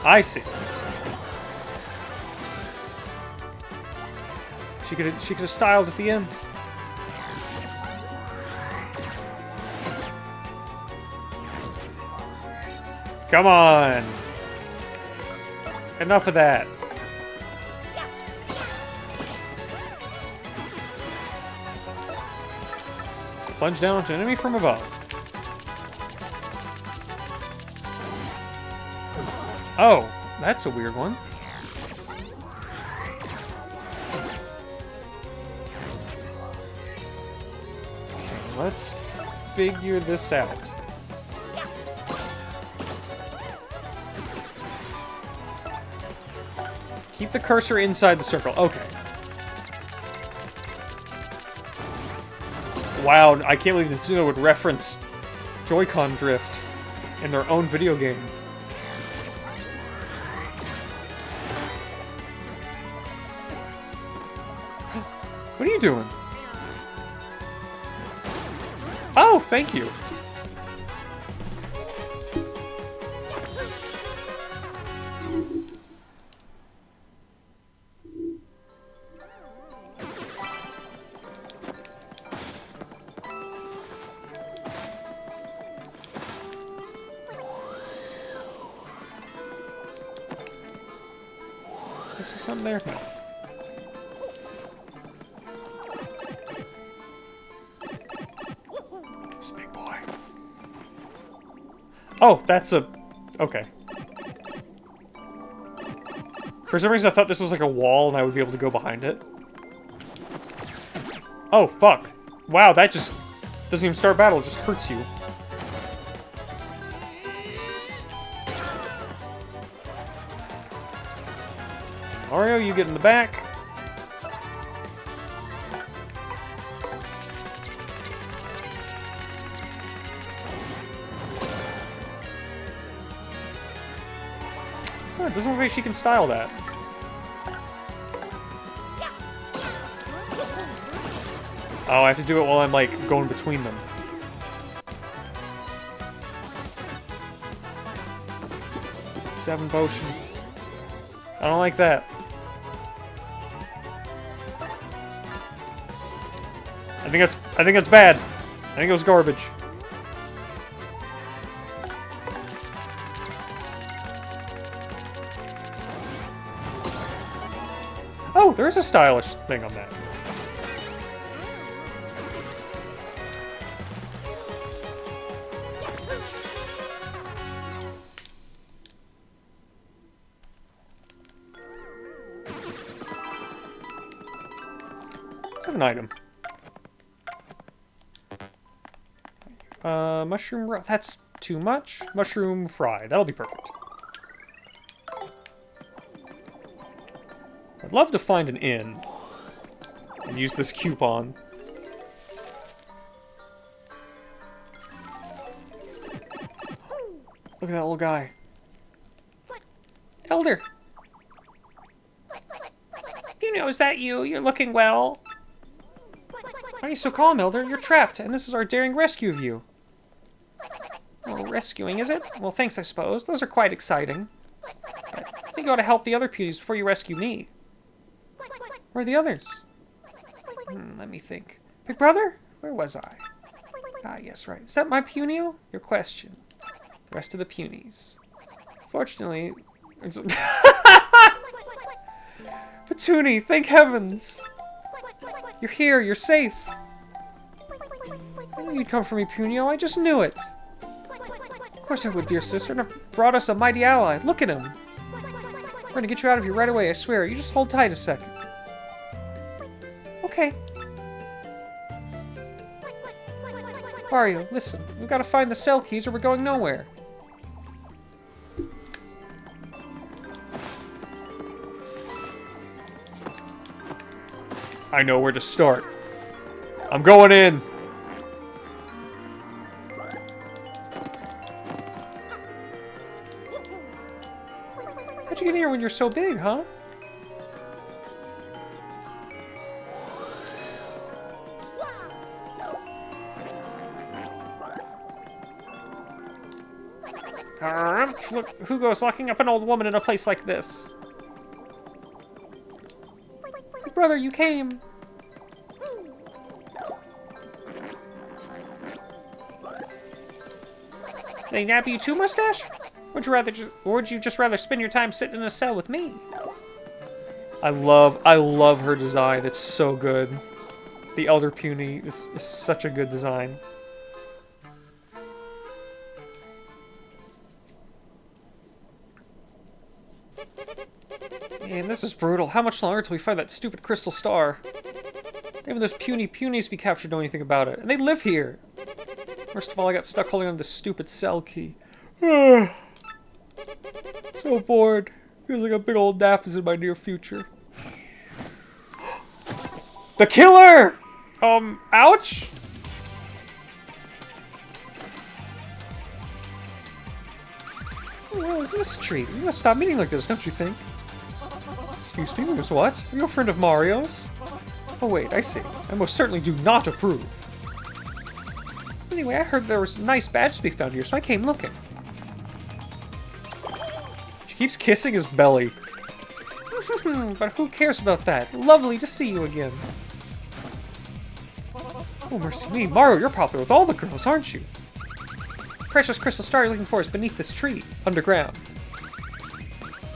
I see. She could have styled at the end. Come on. Enough of that. Plunge down onto an enemy from above. Oh, that's a weird one. Okay, let's figure this out. Keep the cursor inside the circle. Okay. Wow, I can't believe Nintendo would reference Joy-Con drift in their own video game. What are you doing? Oh, thank you. Is there something there? No. There's a big boy. Oh, that's a... Okay. For some reason I thought this was like a wall and I would be able to go behind it. Oh, fuck. Wow, that just doesn't even start battle, it just hurts you. Mario, you get in the back. Oh, it doesn't look like she can style that. Oh, I have to do it while I'm, like, going between them. Seven potion. I don't like that. I think that's bad. I think it was garbage. Oh, there is a stylish thing on that. Let's have an item. Mushroom... That's too much. Mushroom fry. That'll be perfect. I'd love to find an inn and use this coupon. Look at that little guy. Elder! You know, is that you? You're looking well. Why are you so calm, Elder? You're trapped, and this is our daring rescue of you. Oh, rescuing, is it? Well, thanks, I suppose. Those are quite exciting. But I think you ought to help the other punies before you rescue me. Where are the others? Let me think. Big brother? Where was I? Ah, yes, right. Is that my punio? Your question. The rest of the punies. Fortunately... Petuni, thank heavens! You're here, you're safe! I knew you'd come for me, Punio, I just knew it! Of course I would, dear sister, and I've brought us a mighty ally. Look at him! We're gonna get you out of here right away, I swear. You just hold tight a second. Okay. Mario, listen. We've got to find the cell keys or we're going nowhere. I know where to start. I'm going in. How'd you get in here when you're so big, huh? Look, who goes locking up an old woman in a place like this? Brother, you came. They nab you too, Mustache? Or would you just rather spend your time sitting in a cell with me? I love her design. It's so good. The Elder Puny is such a good design. Man, this is brutal. How much longer till we find that stupid crystal star? Even those puny punies we captured know anything about it. And they live here! First of all, I got stuck holding on to this stupid cell key. So bored. Feels like a big old nap is in my near future. The killer! Ouch! Well, isn't this a treat? We must stop meeting like this, don't you think? Excuse me, Miss what? Are you a friend of Mario's? Oh wait, I see. I most certainly do not approve. Anyway, I heard there was nice badges to be found here, so I came looking. She keeps kissing his belly. But who cares about that? Lovely to see you again. Oh, mercy me. Mario, you're popular with all the girls, aren't you? Precious crystal star you're looking for is beneath this tree, underground.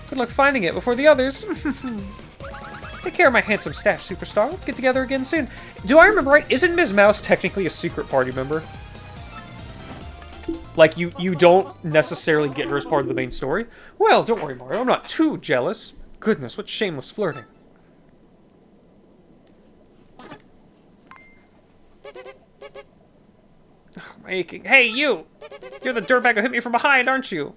Good luck finding it before the others. Take care of my handsome stash, superstar. Let's get together again soon. Do I remember right? Isn't Ms. Mouse technically a secret party member? Like, you don't necessarily get her as part of the main story? Well, don't worry, Mario. I'm not too jealous. Goodness, what shameless flirting. I'm aching. Hey, you! You're the dirtbag who hit me from behind, aren't you?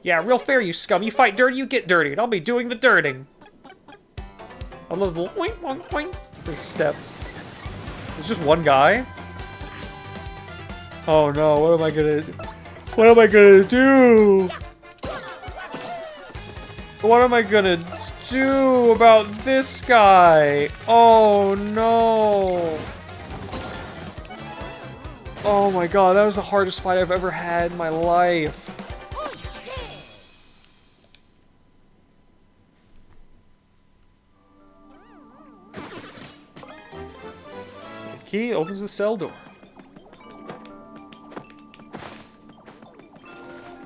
Yeah, real fair, you scum. You fight dirty, you get dirty, and I'll be doing the dirting. I love the oink, oink, oink. The steps. There's just one guy? Oh no, what am I gonna do? What am I gonna do? What am I gonna do about this guy? Oh no. Oh my god, that was the hardest fight I've ever had in my life. The key opens the cell door.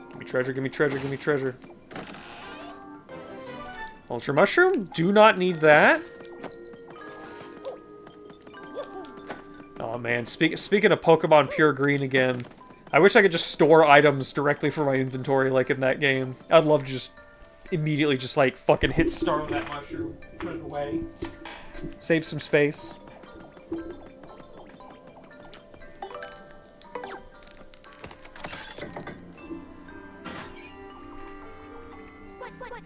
Give me treasure, give me treasure, give me treasure. Ultra Mushroom? Do not need that. Oh man, speaking of Pokemon Pure Green again, I wish I could just store items directly from my inventory like in that game. I'd love to just immediately just like fucking hit start on that mushroom, put it away, save some space.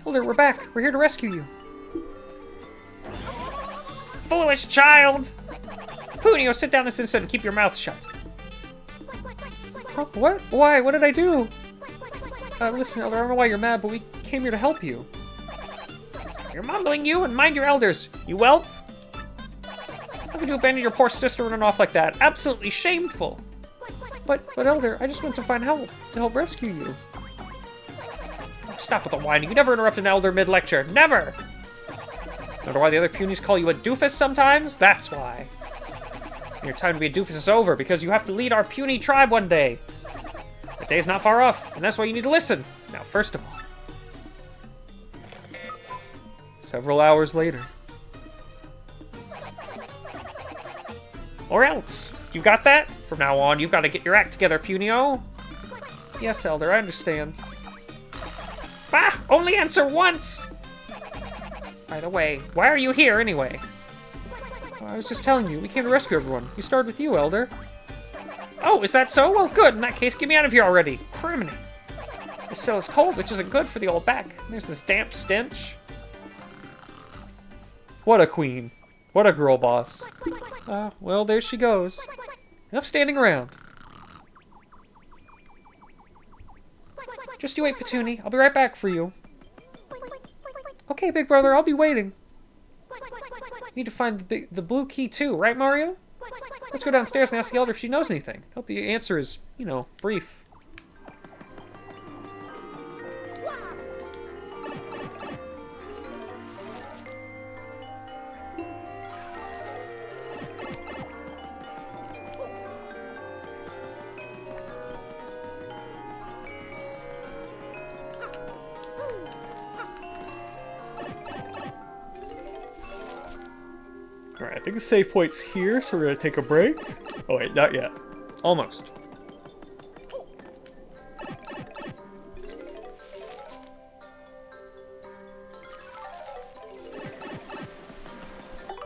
Elder, we're back. We're here to rescue you. Foolish child! Punio, sit down this instant and keep your mouth shut. Huh, what? Why? What did I do? Listen, Elder, I don't know why you're mad, but we came here to help you. You're mumbling, you, and mind your elders, you whelp! How could you abandon your poor sister and run off like that? Absolutely shameful! But Elder, I just went to find help, to help rescue you. Stop with the whining. You never interrupt an elder mid-lecture. Never! Wonder why the other punies call you a doofus sometimes? That's why. Your time to be a doofus is over, because you have to lead our puny tribe one day. The day's not far off, and that's why you need to listen. Now, first of all. Several hours later. Or else. You got that? From now on, you've got to get your act together, Punio. Yes, Elder, I understand. Bah! Only answer once! By the way, why are you here anyway? I was just telling you, we came to rescue everyone. We started with you, Elder. Oh, is that so? Well, good. In that case, get me out of here already. Criminy. This cell is cold, which isn't good for the old back. There's this damp stench. What a queen. What a girl boss. Well, there she goes. Enough standing around. Just you wait, Petuni. I'll be right back for you. Okay, big brother, I'll be waiting. Need to find the blue key too, right, Mario? Let's go downstairs and ask the elder if she knows anything. Hope the answer is, you know, brief. Alright, I think the save point's here, so we're gonna take a break. Oh wait, not yet. Almost.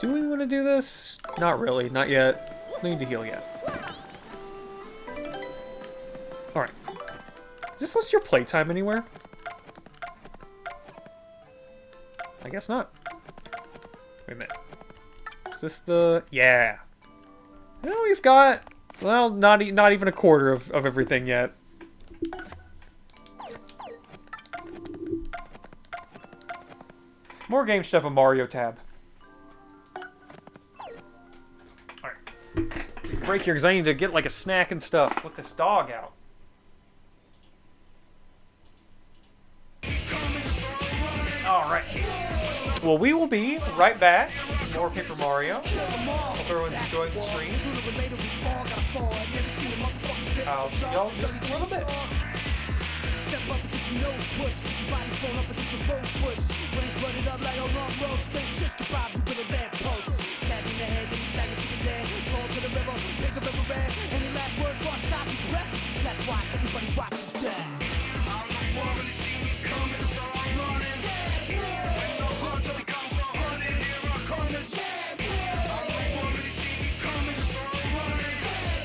Do we want to do this? Not really, not yet. No need to heal yet. Alright. Does this list your playtime anywhere? I guess not. Wait a minute. Is this the... Yeah. Well, we've got... Well, not even a quarter of everything yet. More games should have a Mario tab. break here because I need to get like a snack and stuff. Let this dog out. Alright. Well, we will be right back. More Paper Mario. Hope everyone's enjoying the stream. I'll see y'all in just a little bit. Step up and get your nose pushed, get your body thrown up against the rose bush. Brains flooded up like a long road, stay shish kebab you with a lamp post. Stab in the head, then you stagger to the dead. Fall to the river, make the river red. Any last words before I stop your breath? Death watch, everybody watch you dead. I'm the one when you see me coming, so I'm running. When no hearts are gone for hunting, here I come and I'm the one when you see me coming, so I'm running.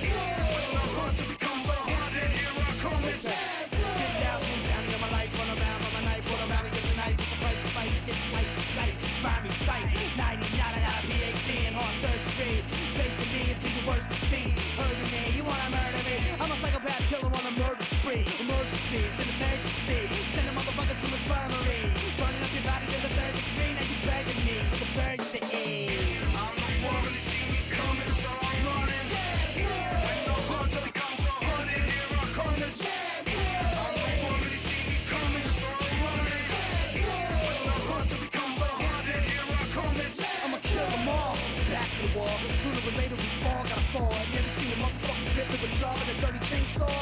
When no hearts are gone for hunting, here I come and find me sight. 99, I got a PhD in heart surgery. Facing me would be your worst defeat. Hurting me, you wanna murder me? I'm a psychopath killer on a murder spree. Emergency, it's an emergency. Send a motherfucker to infirmary. Burning up your body to the third degree. Now you begging me for the birds to eat. I'm the one when you see me coming, so I'm running. When no hearts are gone for hunting, here I come and I'm the one when you see me coming, so I'm running. When no hearts are gone for hunting, here I come and I'ma kill them all. Back to the wall. Sooner or later we all gotta fall. Have you ever seen a motherfucking rip with a jaw and a dirty chainsaw?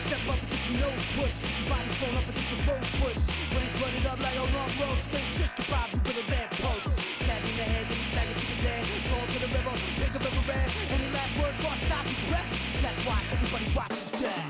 Step up and get your nose pushed, get your body thrown up against the rose bush. Brains flooded up like a long road, stay shish kebab you with a lamp post. Stab in the head, then you stagger to the dead. Fall to the river, make the river red. Any last words before I stop your breath? Death watch, everybody watch you dead.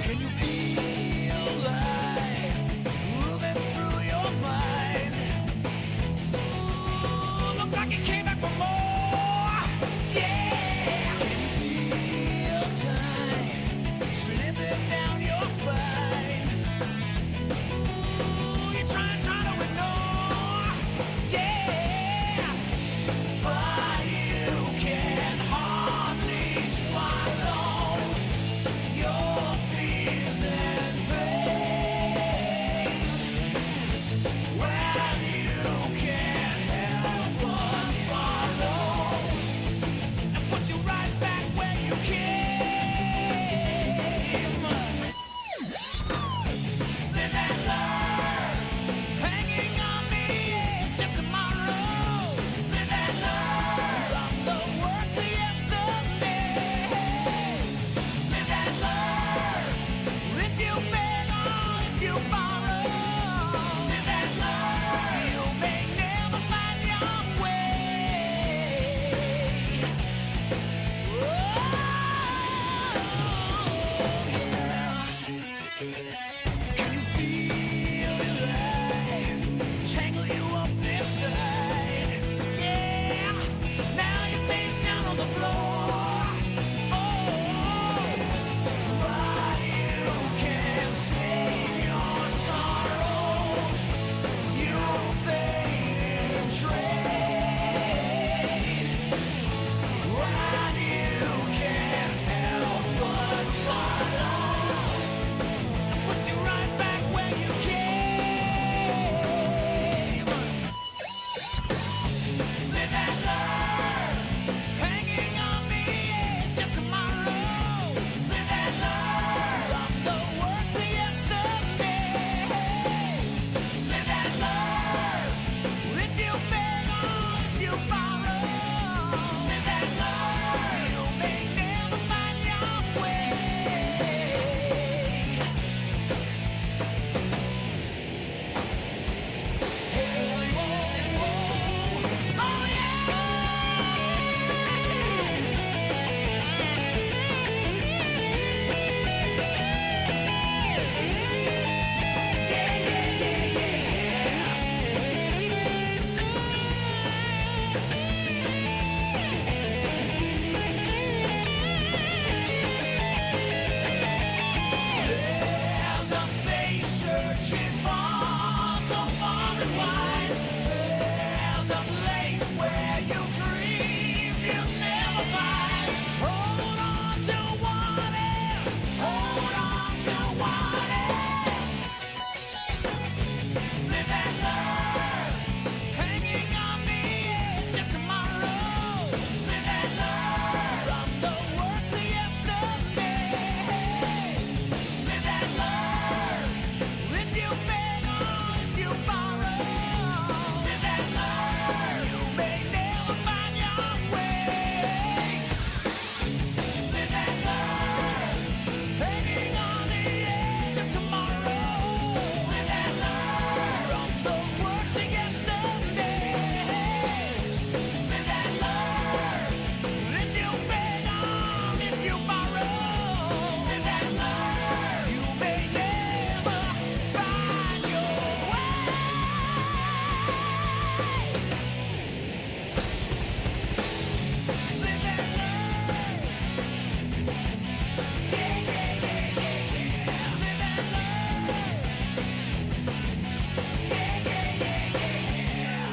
Can you feel life moving through your mind? Ooh, look like you came back for more. Yeah. Can you feel time slipping down your spine? Ooh, you're trying to ignore. Yeah. But you can hardly swallow your fears and pain when you can't help but follow and puts you right back where you came. Live and learn, hanging on the edge of tomorrow. Live and learn from the words of yesterday. Live and learn, if you beg or if you borrow. Live and learn, you may never find your way. Oh, yeah. Can you feel your life tangle you up inside? Yeah, now you're face down on the floor. Oh, but you can't save your sorrow. You paid in trade when you can't help but follow. Puts you right back where you came. Live and learn, hanging on the edge of tomorrow. Live and learn from the words of yesterday. Live and learn, if you beg or if you borrow. Live and learn, you may never find your way. There's a face searching far, so far and wide. There's a place where you dream you'll never find. Hold on to what if, hold on to what if. Live and learn, hanging on the edge of tomorrow. Live and learn from the words of yesterday. Live and learn, if you beg or if you borrow. Live and learn, you may never find your way. Live and learn, hanging on the edge of tomorrow. Live and learn from the words of yesterday. Live and learn, if you beg or if you borrow. Live and learn, you may never find your way. Live and learn. Yeah, yeah, yeah, yeah, yeah. Live and learn. Yeah, yeah, yeah, yeah, yeah.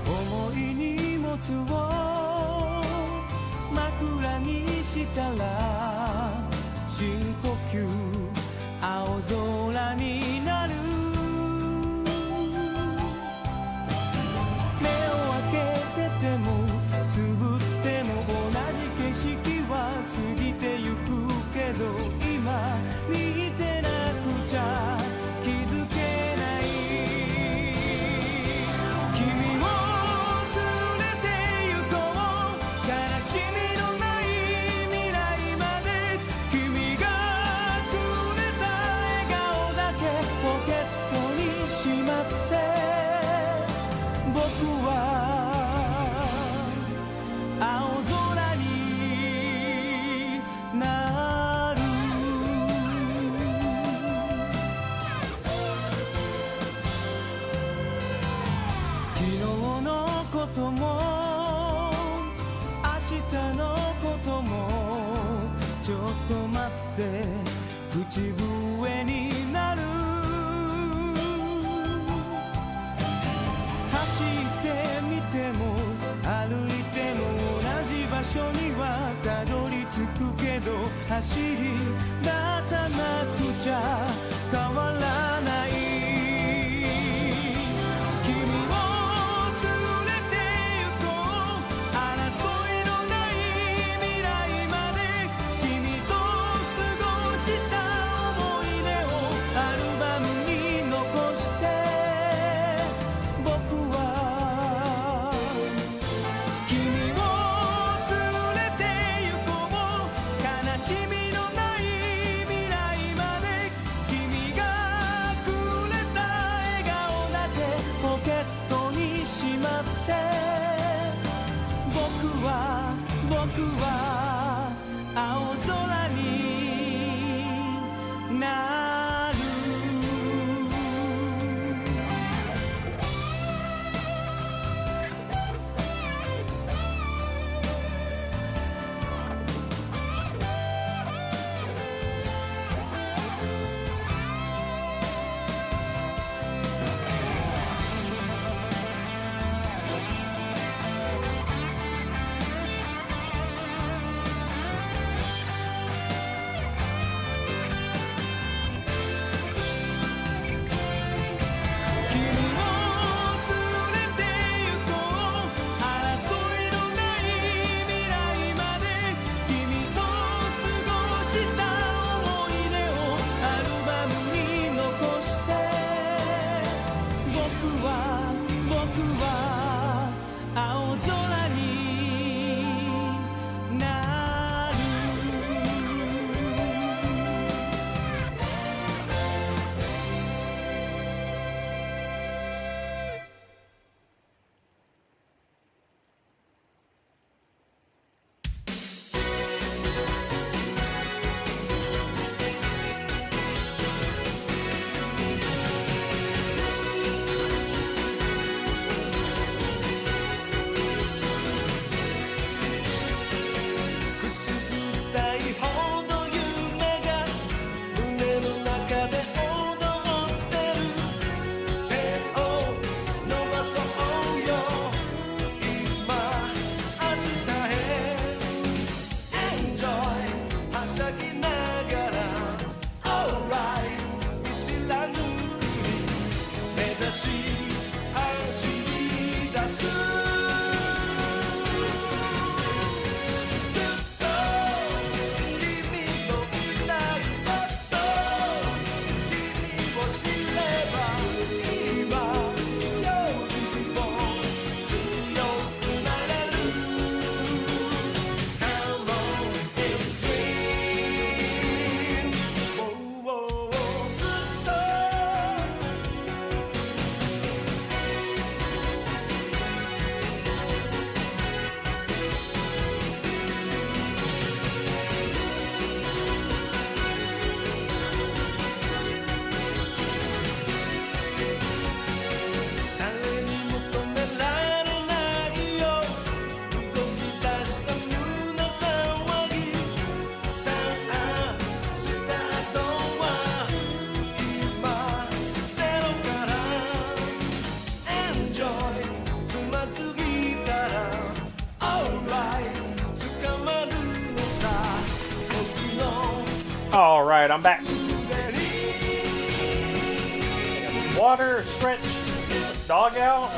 重い荷物を枕にしたら深呼吸青空になる目を開けててもつぶっても同じ景色は過ぎてゆくけど今見てなくちゃ気づけことも明日のこともちょっと待って口笛になる走ってみても歩いても同じ場所にはたどり着くけど走り出さなくちゃ変わらない君を連れて行こう争いのない未来まで君と過ごした思い出をアルバムに残して僕は君を連れて行こう悲しみのない未来まで君がくれた笑顔だけポケットにしまって僕は青空になる君を連れて行こう争いのない未来まで君と過ごした思い出をアルバムに残して僕は青空になるくすぐったいほど夢が胸の中で踊ってる手を伸ばそうよ今明日へ Enjoy はしゃぎながら Alright 見知らぬ国目指し走り出すずっと君といたいこと君を知れば今よりも強くなれる Come on and dream ずっと誰に求められないよ動き出した胸騒ぎさあスタートは今ゼロから Enjoy つまずいたら Alright 捕まるのさ僕の Alright, I'm back. 腕に Water, stretch, dog out.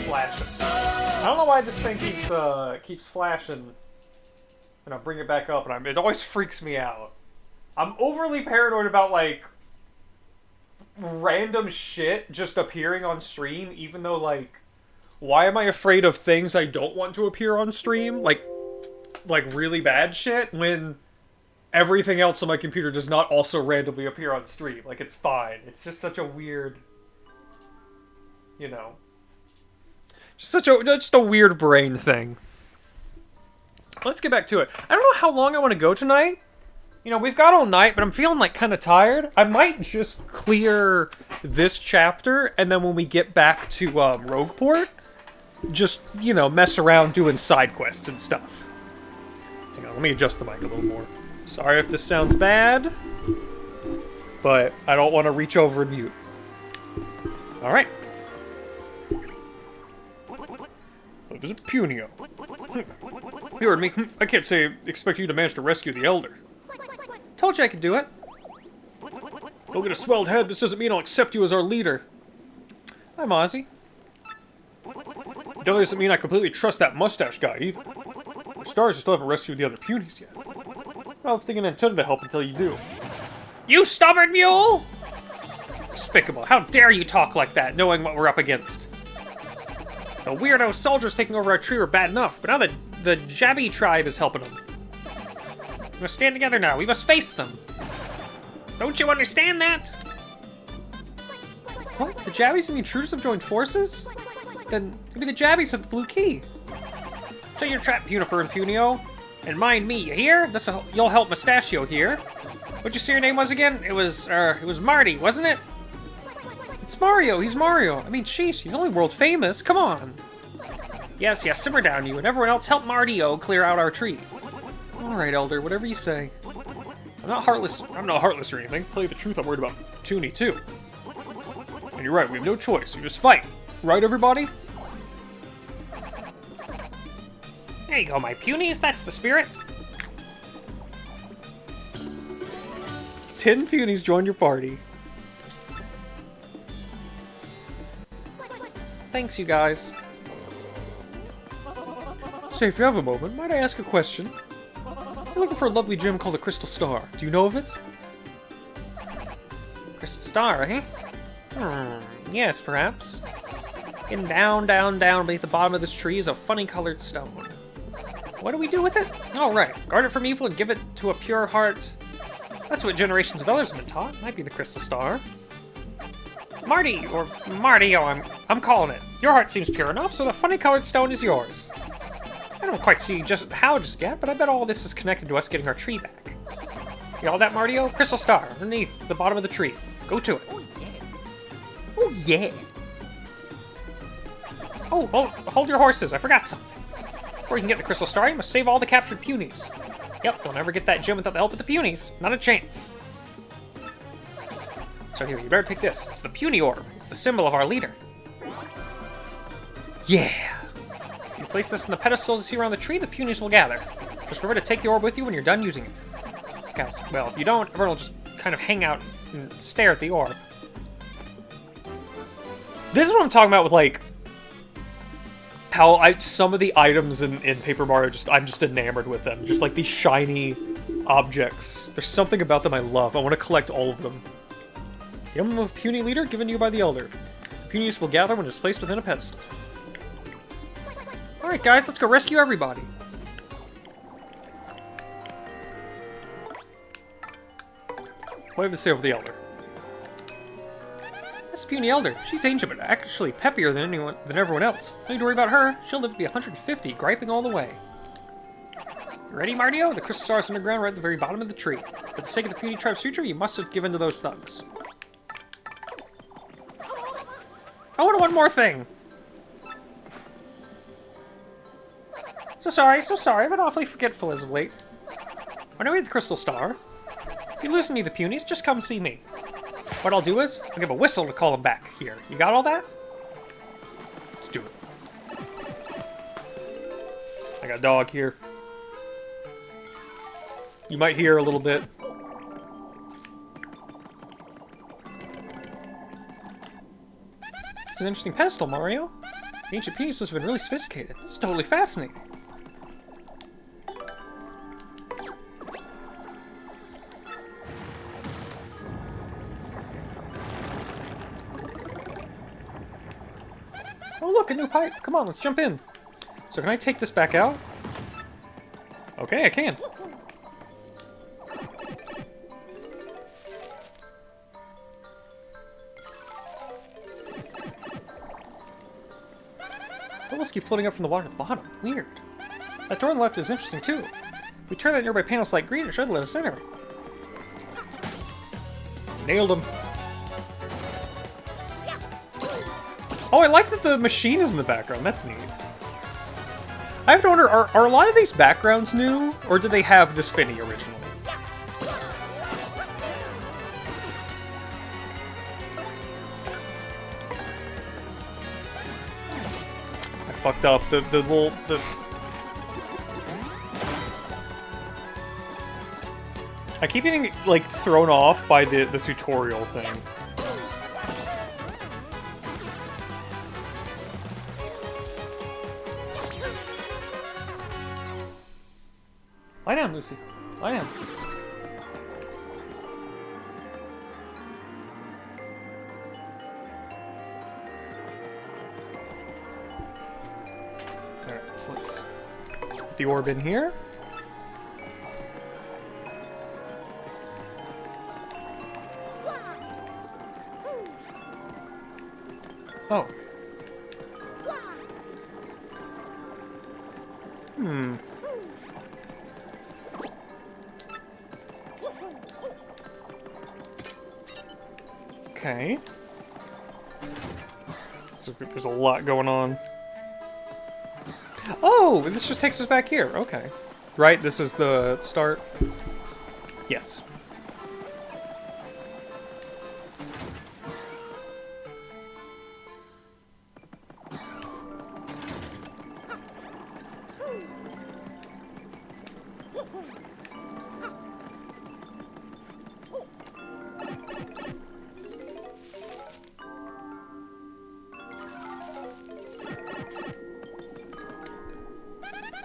Flashing. I don't know why this thing keeps flashing. And I bring it back up, and it always freaks me out. I'm overly paranoid about like random shit just appearing on stream, even though like, why am I afraid of things I don't want to appear on stream? Like really bad shit when everything else on my computer does not also randomly appear on stream. Like, it's fine. It's just such a weird, you know, just a weird brain thing. Let's get back to it. I don't know how long I want to go tonight. You know, we've got all night, but I'm feeling like kind of tired. I might just clear this chapter, and then when we get back to Rogueport, just, you know, mess around doing side quests and stuff. Hang on, let me adjust the mic a little more. Sorry if this sounds bad, but I don't want to reach over and mute. Alright. Oh, there's a Punio. You heard me. I can't say expect you to manage to rescue the Elder. Told you I could do it. Don't get a swelled head. This doesn't mean I'll accept you as our leader. I'm Ozzy. It doesn't mean I completely trust that mustache guy either. The stars still haven't rescued the other punies yet. I was thinking I intended to help until you do. You stubborn mule! Despicable. How dare you talk like that, knowing what we're up against? The weirdo soldiers taking over our tree were bad enough, but now the Jabby tribe is helping them. We must stand together now. We must face them. Don't you understand that? What? The Jabbies and the Intruders have joined forces? Then maybe the Jabbies have the blue key. Shut your trap, Puniper and Punio. And mind me, you hear? You'll help Mustachio here. What'd you say your name was again? It was Marty, wasn't it? It's Mario. He's Mario. I mean, sheesh, he's only world famous. Come on. Yes, simmer down, you and everyone else. Help Marty-o clear out our tree. All right, Elder, whatever you say. I'm not heartless or anything. To tell you the truth, I'm worried about Toonie, too. And you're right, we have no choice. We just fight. Right, everybody? There you go, my punies. That's the spirit. 10 punies joined your party. Thanks, you guys. Say, if you have a moment, might I ask a question? I'm looking for a lovely gem called the Crystal Star. Do you know of it? Crystal Star, eh? Yes, perhaps. And down beneath the bottom of this tree is a funny-colored stone. What do we do with it? Oh, right. Guard it from evil and give it to a pure heart. That's what generations of elders have been taught. Might be the Crystal Star. Marty, or Marty-o, I'm calling it. Your heart seems pure enough, so the funny-colored stone is yours. I don't quite see just how just yet, but I bet all this is connected to us getting our tree back. You all that, Marty-o? Crystal Star, underneath the bottom of the tree. Go to it. Oh, yeah. Oh, hold your horses. I forgot something. Before you can get the Crystal Star, you must save all the captured punies. Yep, don't ever get that gem without the help of the punies. Not a chance. So here, you better take this. It's the puny orb. It's the symbol of our leader. Yeah. If you place this in the pedestals you see around the tree, the punies will gather. Just remember to take the orb with you when you're done using it. Because, well, if you don't, everyone will just kind of hang out and stare at the orb. This is what I'm talking about with, like, how some of the items in Paper Mario, I'm just enamored with them. Just like these shiny objects. There's something about them I love. I want to collect all of them. The emblem of a puny leader given to you by the Elder. The punies will gather when it's placed within a pedestal. Alright guys, let's go rescue everybody. What do I have to say over the Elder? That's Puny Elder. She's ancient, but actually peppier than everyone else. No need to worry about her. She'll live to be 150, griping all the way. You ready, Marty-o? The Crystal Star is underground right at the very bottom of the tree. For the sake of the Puny tribe's future, you must have given to those thugs. I want one more thing. So sorry. I've been awfully forgetful as of late. When I need the Crystal Star, if you lose any of the punies, just come see me. What I'll do is, I'll give a whistle to call them back. Here, you got all that? Let's do it. I got a dog here. You might hear a little bit. It's an interesting pedestal, Mario. The ancient punies must have been really sophisticated. It's totally fascinating. Oh look, a new pipe. Come on, let's jump in. So can I take this back out? Okay, I can. Bubbles keep floating up from the water at the bottom. Weird. That door on the left is interesting too. If we turn that nearby panel slight green, it should let us enter. Nailed him. Oh, I like that the machine is in the background. That's neat. I have to wonder, are a lot of these backgrounds new? Or do they have the spinny originally? I fucked up. The little... I keep getting, like, thrown off by the tutorial thing. Lie down, Lucy. Lie down. Alright, so let's put the orb in here. Oh. Hmm. Okay. So there's a lot going on. Oh, this just takes us back here. Okay. Right, this is the start? Yes.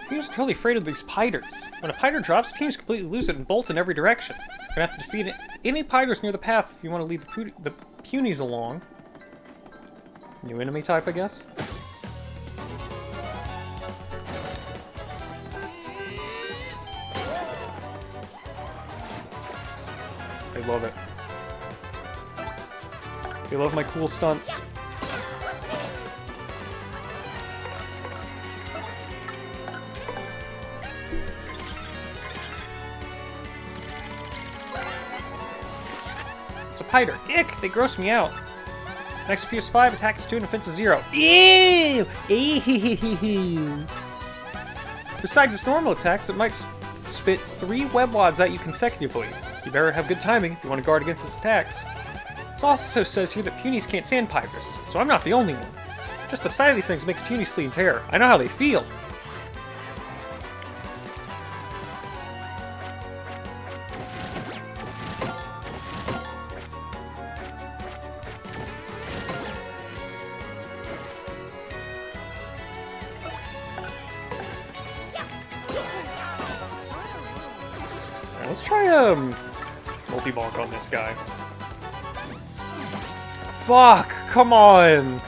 Peter's totally afraid of these piters. When a piter drops, Peter's completely lose it and bolt in every direction. You're gonna have to defeat any piters near the path if you want to lead the punies along. New enemy type, I guess? I love it. They love my cool stunts. Piter. Ick! They gross me out. Next PS5, attack is 2 and defense is 0. Ew! Ew! Besides its normal attacks, it might spit 3 web wads at you consecutively. You better have good timing if you want to guard against its attacks. It also says here that punies can't stand piters, so I'm not the only one. Just the sight of these things makes punies flee in terror. I know how they feel. Let's try multi-bonk on this guy. Fuck! Come on!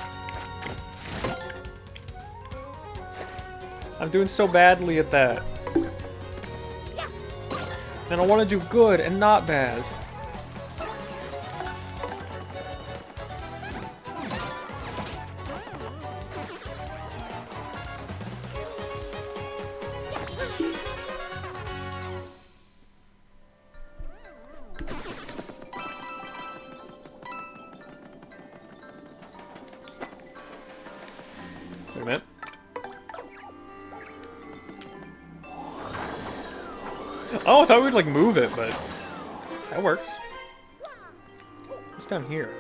I'm doing so badly at that. And I want to do good and not bad. Wait a minute. Oh, I thought we'd like move it, but that works. What's down here?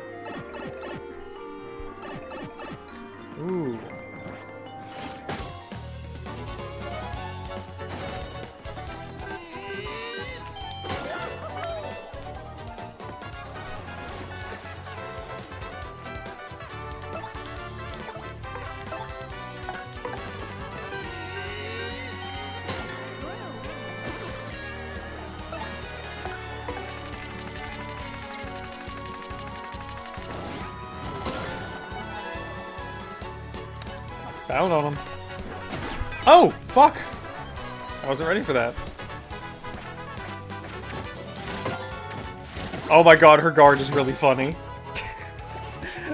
Ooh. Down on him. Oh, fuck! I wasn't ready for that. Oh my god, her guard is really funny.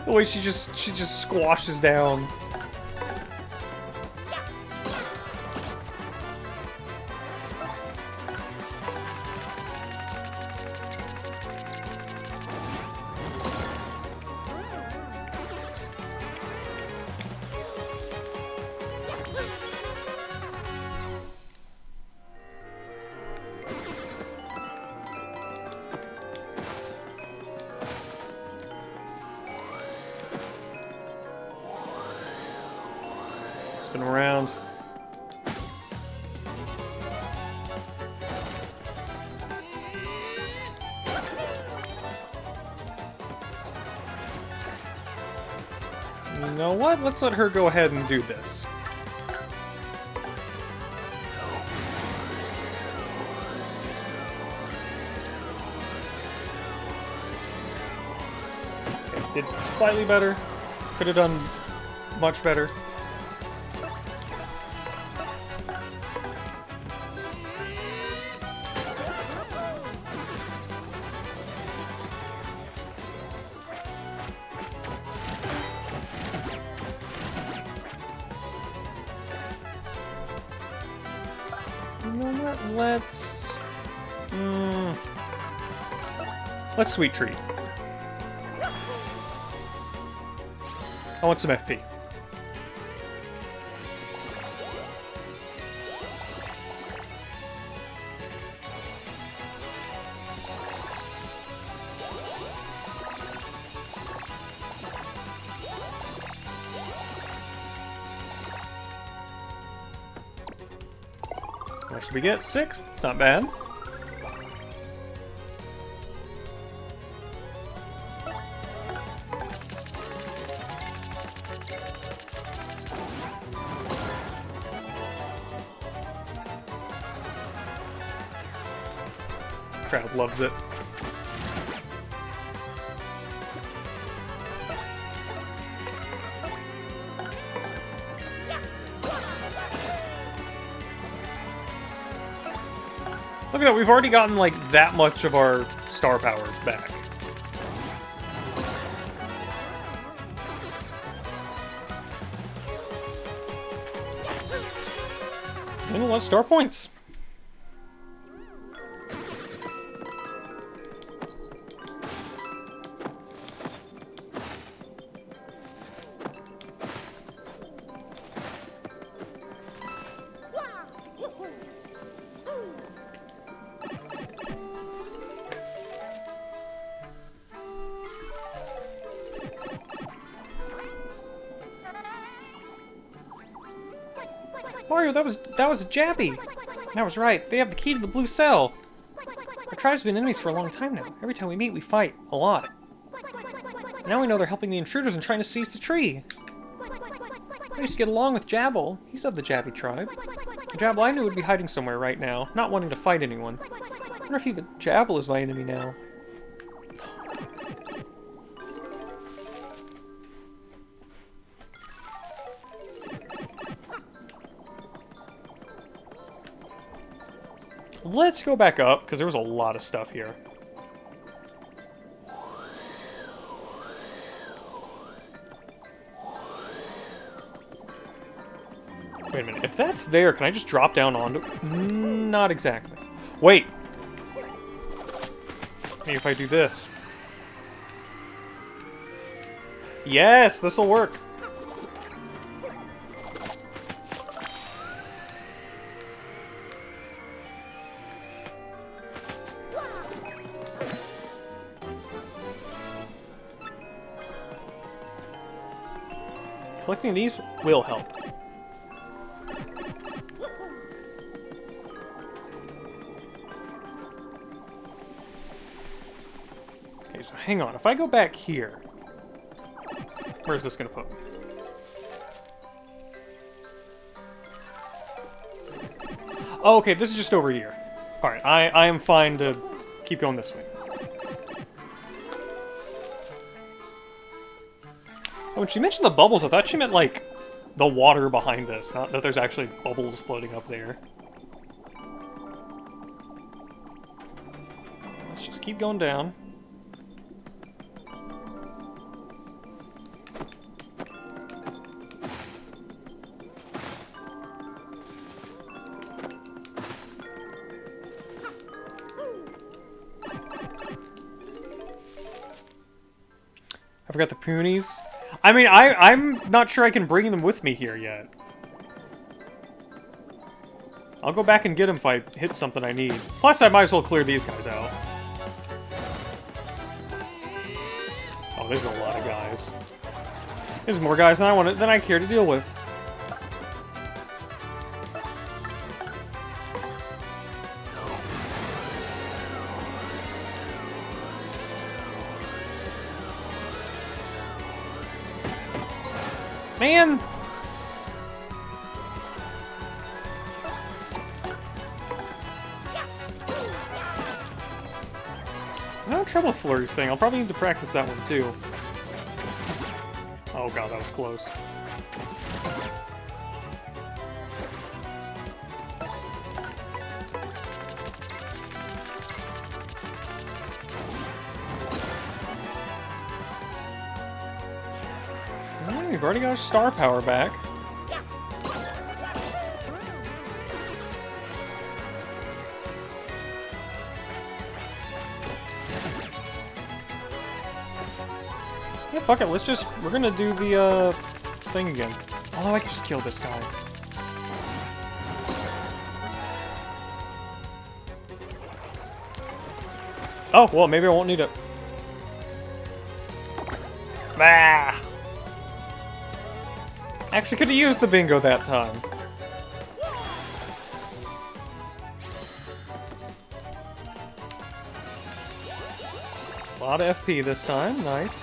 The way she just squashes down. Spin around. You know what? Let's let her go ahead and do this. Okay, did slightly better. Could have done much better. You know what? Let's Sweet Treat. I want some FP. What should we get? 6? It's not bad. Crowd loves it. Look at that, we've already gotten like that much of our star powers back. And a lot of star points. Mario, that was Jabby! And I was right, they have the key to the blue cell! Our tribe's been enemies for a long time now. Every time we meet, we fight. A lot. And now we know they're helping the intruders and trying to seize the tree! I used to get along with Jabble. He's of the Jabby tribe. The Jabble I knew would be hiding somewhere right now, not wanting to fight anyone. I wonder if even Jabble is my enemy now. Let's go back up, because there was a lot of stuff here. Wait a minute, if that's there, can I just drop down onto it? Not exactly. Wait! Maybe if I do this. Yes, this'll work! Collecting these will help. Okay, so hang on. If I go back here, where is this going to put me? Oh, okay, this is just over here. Alright, I am fine to keep going this way. When she mentioned the bubbles, I thought she meant, like, the water behind us, not that there's actually bubbles floating up there. Let's just keep going down. I forgot the Poonies. I mean, I'm not sure I can bring them with me here yet. I'll go back and get them if I hit something I need. Plus, I might as well clear these guys out. Oh, there's a lot of guys. There's more guys than I care to deal with. Man! I'm having trouble with Flurrie's thing. I'll probably need to practice that one too. Oh god, that was close. Oh, we've already got our star power back. Yeah, fuck it, we're gonna do the, thing again. Oh, I can just kill this guy. Oh, well, maybe I won't need it. Bah! Actually, could have used the bingo that time. A lot of FP this time, nice.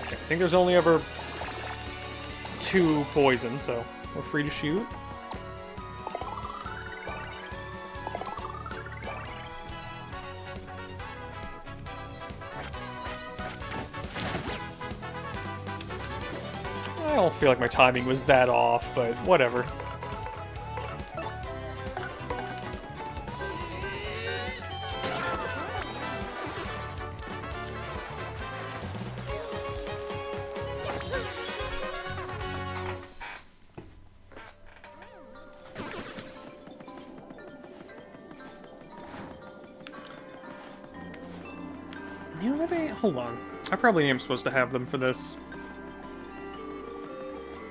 I think there's only ever 2 poison, so we're free to shoot. I don't feel like my timing was that off, but whatever. You know, maybe... Hold on. I probably am supposed to have them for this.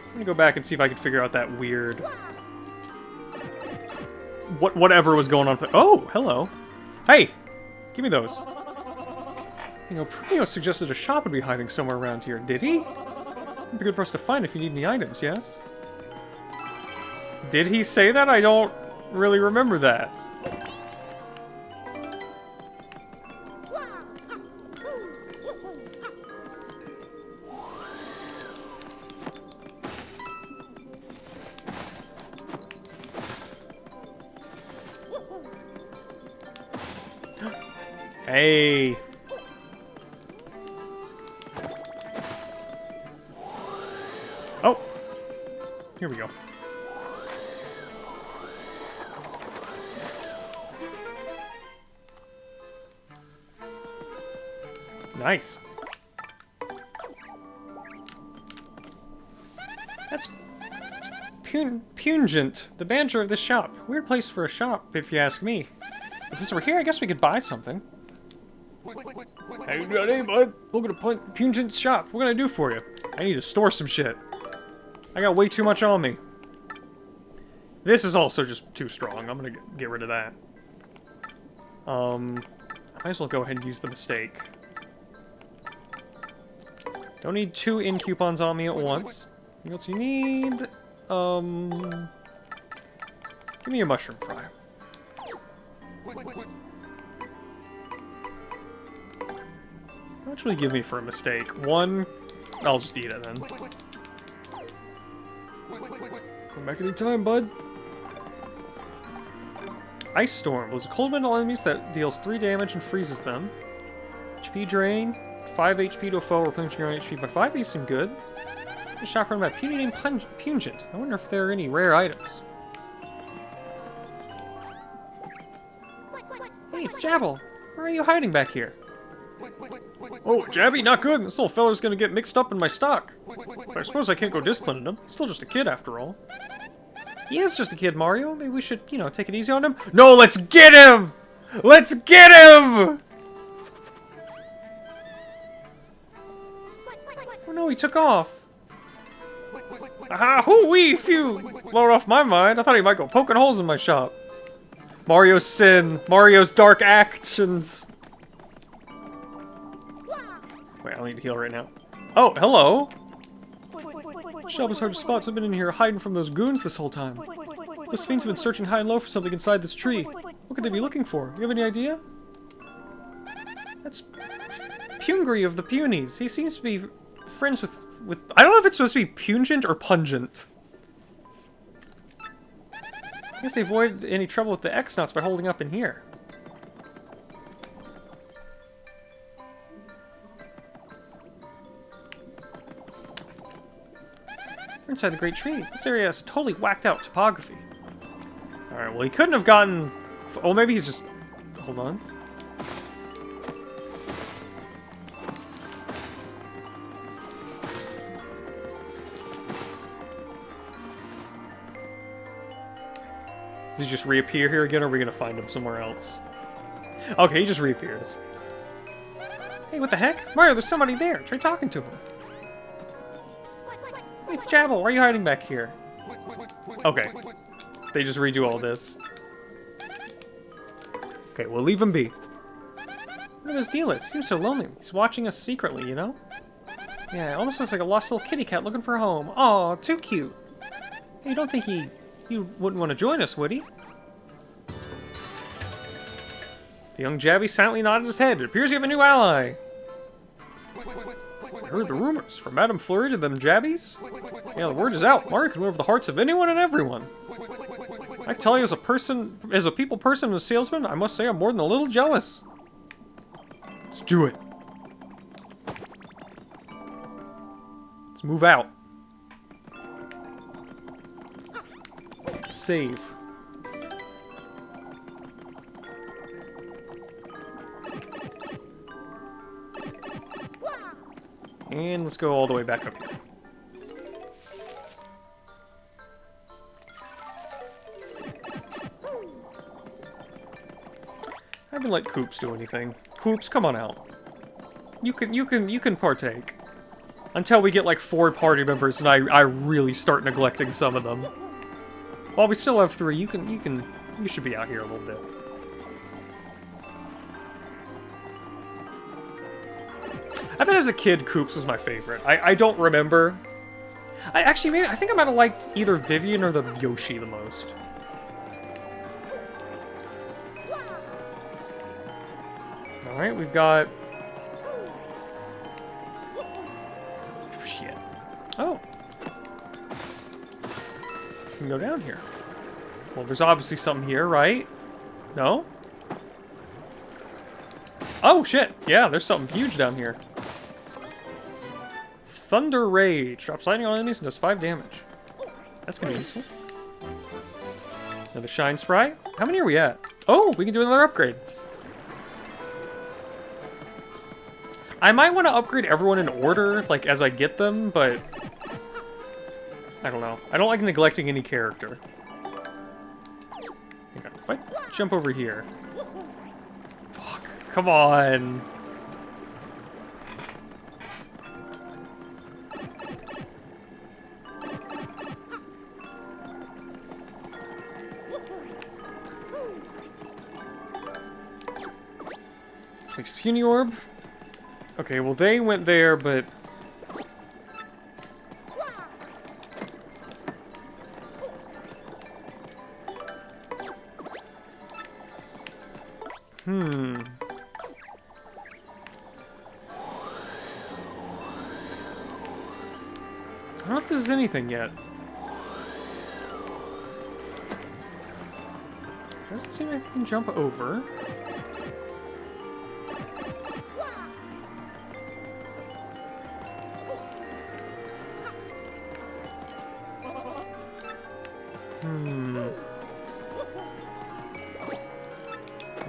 I'm gonna go back and see if I can figure out that weird... Whatever was going on. Oh, hello. Hey! Give me those. You know, Prunio suggested a shop would be hiding somewhere around here. Did he? It'd be good for us to find if you need any items, yes? Did he say that? I don't really remember that. Hey. Oh. Here we go. Nice. That's pungent, the banter of the shop. Weird place for a shop, if you ask me. But since we're here, I guess we could buy something. Hey, bud. Look at Pungent's shop. What can I do for you? I need to store some shit. I got way too much on me. This is also just too strong. I'm gonna get rid of that. I might as well go ahead and use the mistake. Don't need 2 in coupons on me at once. What else you need? Give me a mushroom fry. How much will you give me for a mistake? 1? I'll just eat it then. Come back anytime, bud. Ice Storm. Those are cold metal enemies that deals 3 damage and freezes them. HP drain. 5 HP to a foe, replenishing your own HP by 5. These seem good. A shop run by a puny named Pungent. I wonder if there are any rare items. Hey, it's Jabble. Where are you hiding back here? Oh, Jabby, not good. This little feller's gonna get mixed up in my stock. But I suppose I can't go disciplining him. He's still just a kid, after all. He is just a kid, Mario. Maybe we should, you know, take it easy on him. No, let's get him! Let's get him! Oh no, he took off. Aha, hoo-wee, phew! Lowered off my mind. I thought he might go poking holes in my shop. Mario's sin. Mario's dark actions. Wait, I don't need to heal right now. Oh, hello! Shop is hard to spot, so I've been in here hiding from those goons this whole time. Those fiends have been searching high and low for something inside this tree. What could they be looking for? Do you have any idea? That's Pungry of the Punies. He seems to be friends with... I don't know if it's supposed to be pungent or pungent. I guess they avoid any trouble with the X-Knots by holding up in here. We're inside the Great Tree. This area has totally whacked out topography. Alright, well he couldn't have gotten... Oh, maybe he's just... Hold on. Does he just reappear here again, or are we gonna find him somewhere else? Okay, he just reappears. Hey, what the heck? Mario, there's somebody there. Try talking to him. Hey, it's Jabble. Why are you hiding back here? Okay. They just redo all this. Okay, we'll leave him be. What his deal is? He seems so lonely. He's watching us secretly, you know? Yeah, it almost looks like a lost little kitty cat looking for a home. Aw, too cute. Hey, you don't think he wouldn't want to join us, would he? The young Jabby silently nodded his head. It appears you have a new ally. I heard the rumors. From Madame Flurrie to them Jabbies? Yeah, the word is out. Mario can move over the hearts of anyone and everyone. I tell you, as a people person and a salesman, I must say I'm more than a little jealous. Let's do it. Let's move out. Save. And let's go all the way back up here. I haven't let Koops do anything. Koops, come on out. You can partake. Until we get like 4 party members and I really start neglecting some of them. While we still have 3, you should be out here a little bit. I bet as a kid, Koops was my favorite. I don't remember. I think I might have liked either Vivian or the Yoshi the most. Alright, we've got... Shit. Oh. We can go down here. Well, there's obviously something here, right? No? Oh, shit. Yeah, there's something huge down here. Thunder Rage. Drops lightning on enemies and does 5 damage. That's gonna be useful. Another Shine Sprite. How many are we at? Oh, we can do another upgrade. I might want to upgrade everyone in order, like, as I get them, but... I don't know. I don't like neglecting any character. Okay, if I jump over here... Fuck, come on! Next Puny Orb. Okay, well they went there, but... I don't know if this is anything yet. Doesn't seem like I can jump over.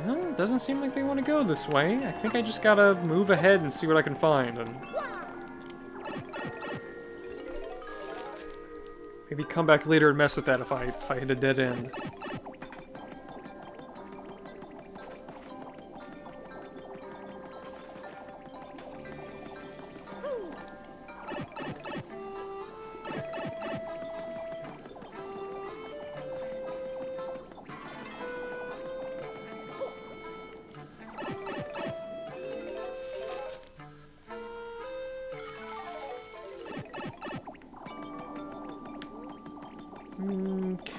No, it doesn't seem like they want to go this way. I think I just gotta move ahead and see what I can find, and... maybe come back later and mess with that if I hit a dead end. Okay.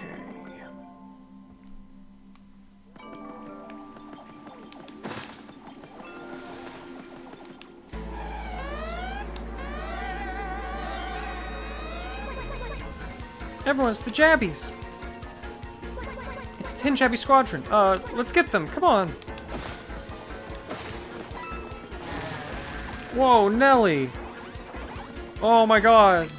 Everyone, it's the Jabbies. It's a 10 Jabby squadron. Let's get them. Come on. Whoa, Nelly. Oh my god.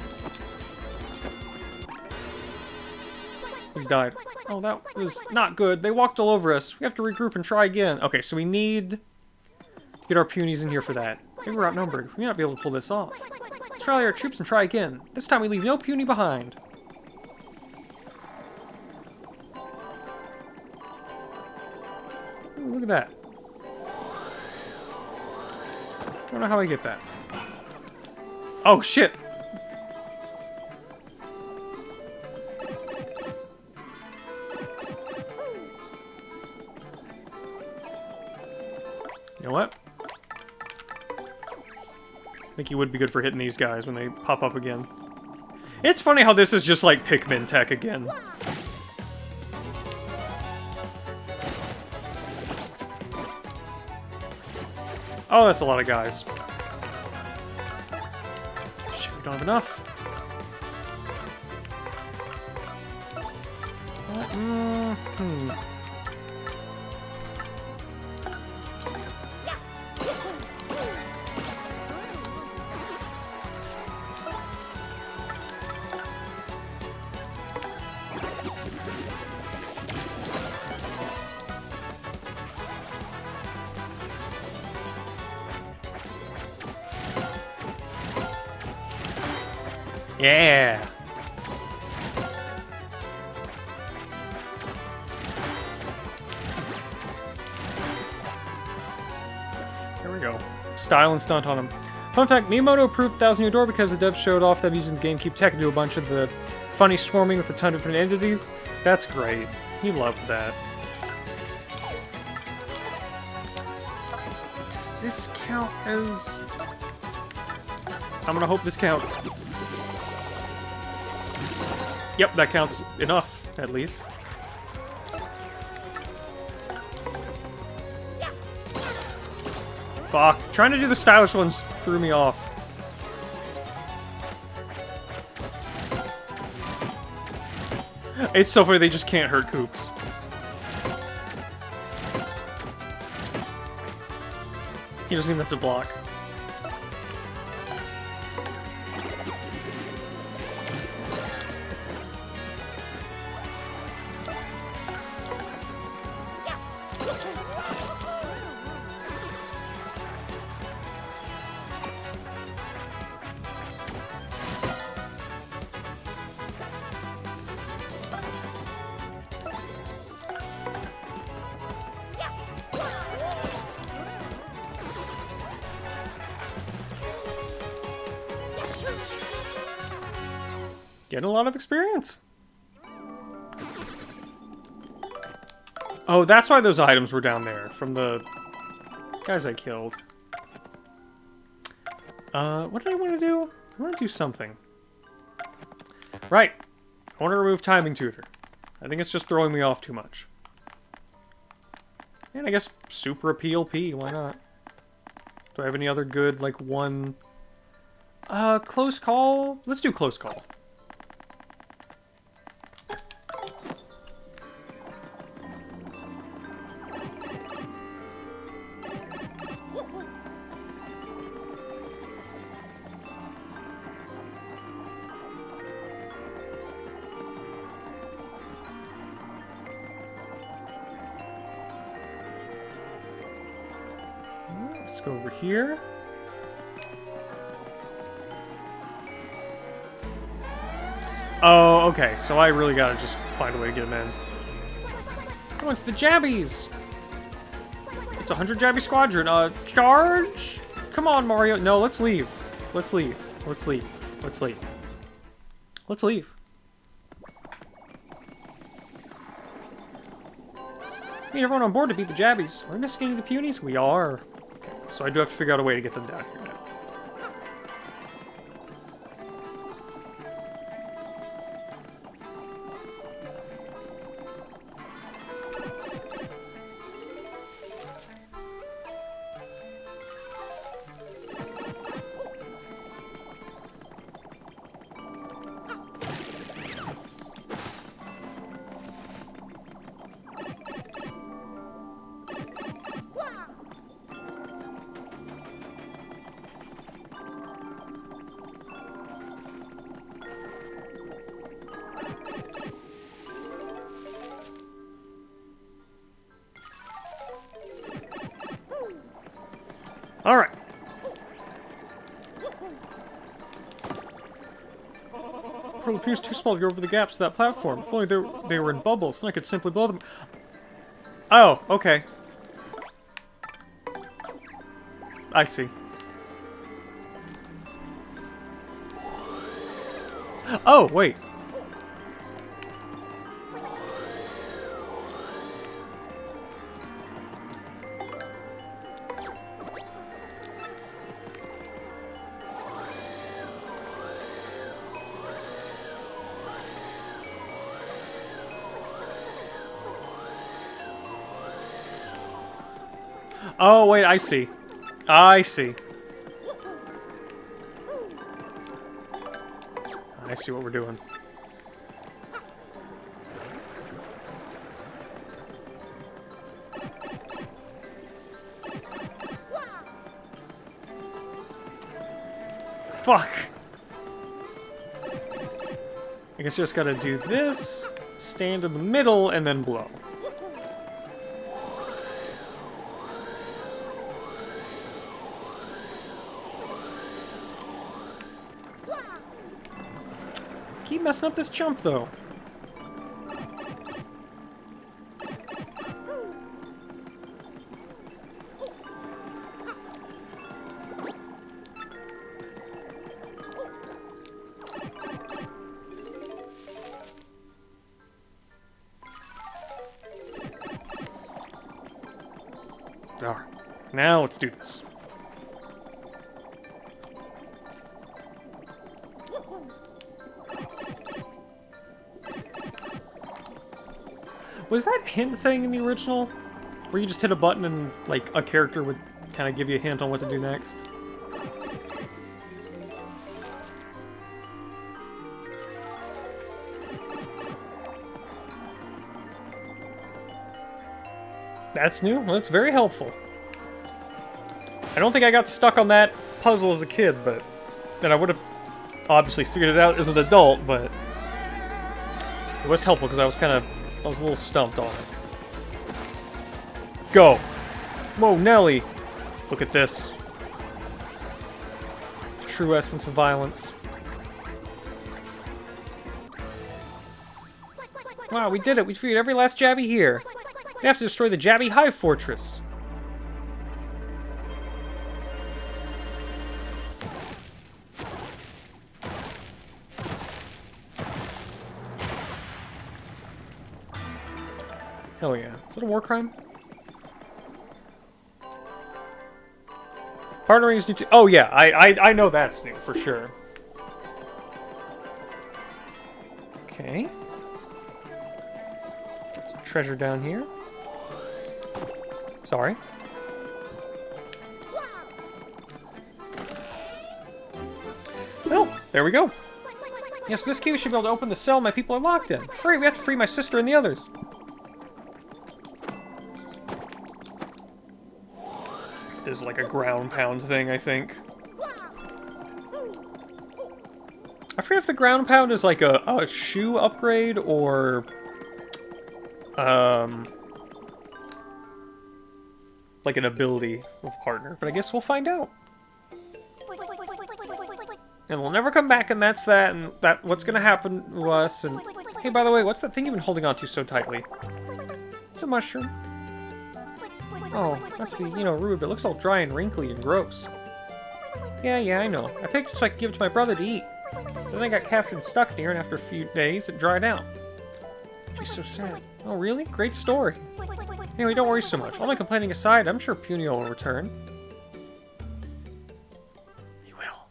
He's died. Oh, that was not good. They walked all over us. We have to regroup and try again. Okay, so we need to get our punies in here for that. Maybe we're outnumbered. We may not be able to pull this off. Let's rally our troops and try again. This time we leave no puny behind. Ooh, look at that. I don't know how I get that. Oh, shit! You know what? I think he would be good for hitting these guys when they pop up again. It's funny how this is just like Pikmin tech again. Oh, that's a lot of guys. Shit, we don't have enough. Yeah! There we go. Style and stunt on him. Fun fact, Miyamoto approved 1,000 Year Door because the devs showed off them using the GameCube tech to do a bunch of the funny swarming with a ton of different entities. That's great. He loved that. Does this count as... I'm gonna hope this counts. Yep, that counts enough, at least. Fuck. Trying to do the stylish ones threw me off. It's so funny they just can't hurt Koops. He doesn't even have to block. Getting a lot of experience. Oh, that's why those items were down there, from the guys I killed. What did I want to do? I want to do something. Right. I want to remove Timing Tutor. I think it's just throwing me off too much. And I guess Super Appeal P, why not? Do I have any other good, like, one... Close Call? Let's do Close Call. Let's go over here. Oh, okay. So I really gotta just find a way to get him in. Oh, it's the Jabbies! It's 100 Jabby Squadron. Charge? Come on, Mario. No, let's leave. Let's leave. Let's leave. Let's leave. Let's leave. Need everyone on board to beat the Jabbies. Are we missing any of the punies? We are. Okay, so I do have to figure out a way to get them down here now. Alright. It appears too small to go over the gaps of that platform. If only they were in bubbles, then I could simply blow them. Oh, okay. I see. Oh, wait. Oh, wait, I see. I see. I see what we're doing. Fuck! I guess you just gotta do this, stand in the middle, and then blow. Keep messing up this jump, though. Alright, now let's do this. Was that hint thing in the original? Where you just hit a button and, like, a character would kind of give you a hint on what to do next? That's new? Well, that's very helpful. I don't think I got stuck on that puzzle as a kid, but... then I would have obviously figured it out as an adult, but... it was helpful because I was a little stumped on it. Go! Whoa, Nelly! Look at this. True essence of violence. Wow, we did it! We defeated every last Jabby here! We have to destroy the Jabby Hive Fortress! Hell yeah. Is that a war crime? Partnering is new too. Oh yeah, I know that's new for sure. Okay. Some treasure down here. Sorry. Well, there we go. Yes, this key should be able to open the cell my people are locked in. Hurry, we have to free my sister and the others. This is like a ground pound thing, I think. I forget if the ground pound is like a shoe upgrade or like an ability of partner, but I guess we'll find out. And we'll never come back, and that's that, and that what's gonna happen to us. And hey, by the way, what's that thing you've been holding onto so tightly? It's a mushroom. Oh, not to be, rude, but it looks all dry and wrinkly and gross. Yeah, I know. I picked it so I could give it to my brother to eat. Then I got captured and stuck near, and after a few days, it dried out. She's so sad. Oh, really? Great story. Anyway, don't worry so much. All my complaining aside, I'm sure Punio will return. He will.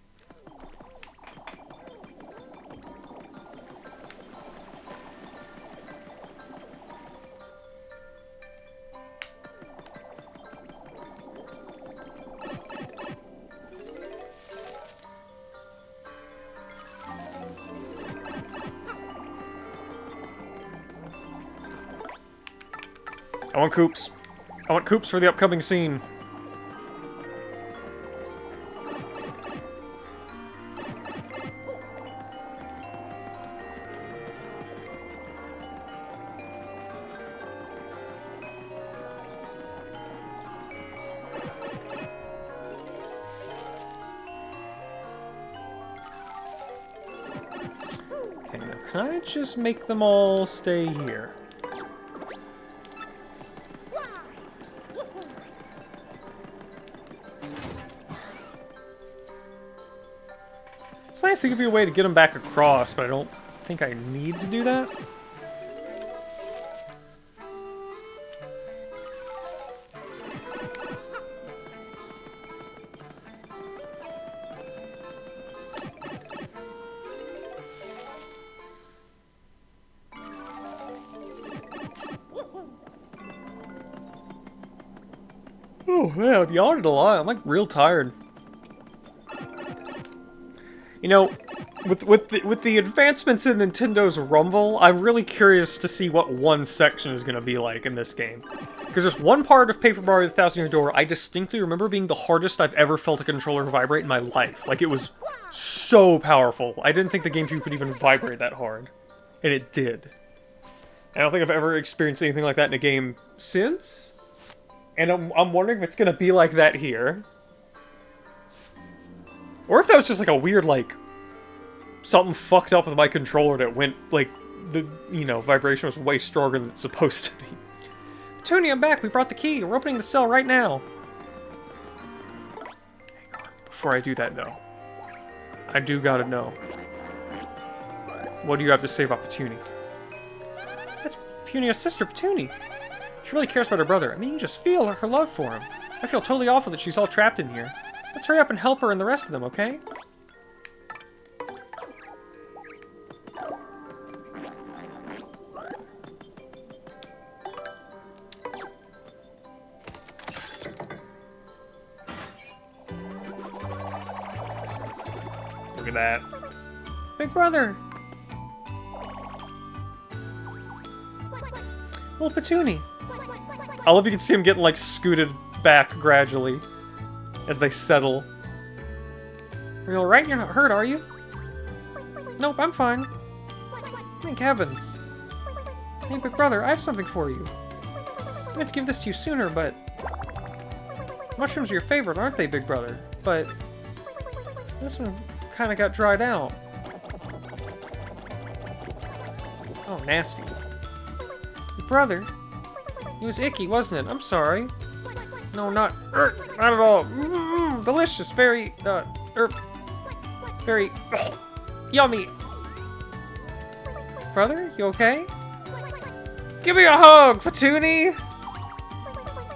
I want Koops. I want Koops for the upcoming scene. can I just make them all stay here? It's nice to give you a way to get them back across, but I don't think I need to do that. Oh man, I've yawned a lot. I'm like real tired. You know, with the advancements in Nintendo's Rumble, I'm really curious to see what one section is going to be like in this game. Because there's one part of Paper Mario: The Thousand Year Door I distinctly remember being the hardest I've ever felt a controller vibrate in my life. Like, it was so powerful. I didn't think the GameCube could even vibrate that hard. And it did. I don't think I've ever experienced anything like that in a game since. And I'm wondering if it's going to be like that here. Or if that was just like a weird, like, something fucked up with my controller that went, like, the, you know, vibration was way stronger than it's supposed to be. Tony, I'm back. We brought the key. We're opening the cell right now. Hang on. Before I do that, though, I do gotta know. What do you have to say about Petunia? That's Petunia's sister, Petunia. She really cares about her brother. I mean, you can just feel her love for him. I feel totally awful that she's all trapped in here. Let's hurry up and help her and the rest of them, okay? Look at that. Big brother! Little Petunia. I love you can see him getting, like, scooted back gradually as they settle. Are you alright? You're not hurt, are you? Nope, I'm fine. Thank heavens. Hey, big brother, I have something for you. I meant to give this to you sooner, but... Mushrooms are your favorite, aren't they, big brother? But... this one kind of got dried out. Oh, nasty. Big brother? It was icky, wasn't it? I'm sorry. No, not at all. Delicious, very, very, yummy. Brother, you okay? Give me a hug, Petunia!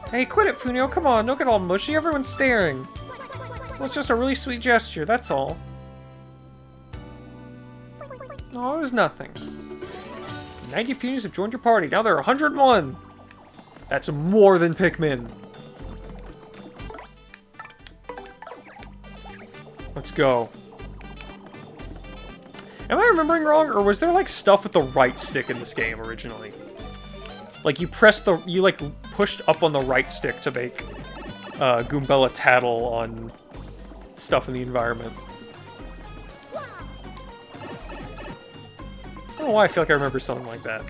Hey, quit it, Punio, come on, don't get all mushy, everyone's staring. Well, it's just a really sweet gesture, that's all. Oh, it was nothing. 90 Punies have joined your party, now there are 101! That's more than Pikmin. Let's go. Am I remembering wrong, or was there, like, stuff with the right stick in this game originally? Like, you like, pushed up on the right stick to make Goombella tattle on stuff in the environment. I don't know why I feel like I remember something like that.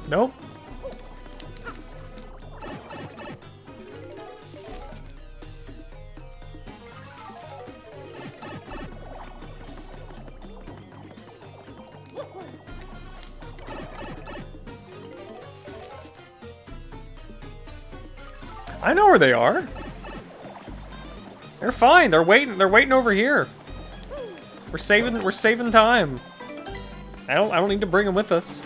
Nope. I know where they are. They're fine. They're waiting over here. We're saving time. I don't need to bring them with us.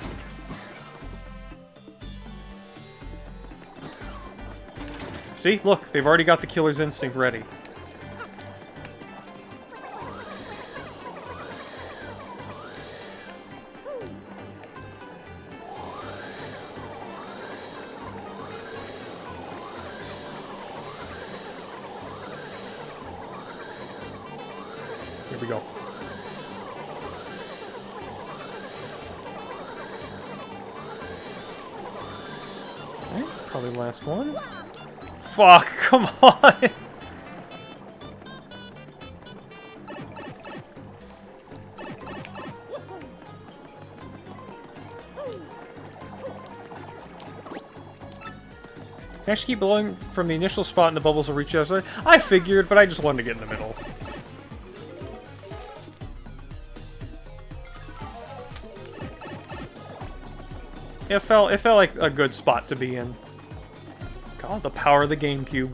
See? Look, they've already got the killer's instinct ready. Here we go. Okay, probably the last one. Fuck, come on! Can I just keep blowing from the initial spot and the bubbles will reach the other side? I figured, but I just wanted to get in the middle. It felt like a good spot to be in. God, the power of the GameCube.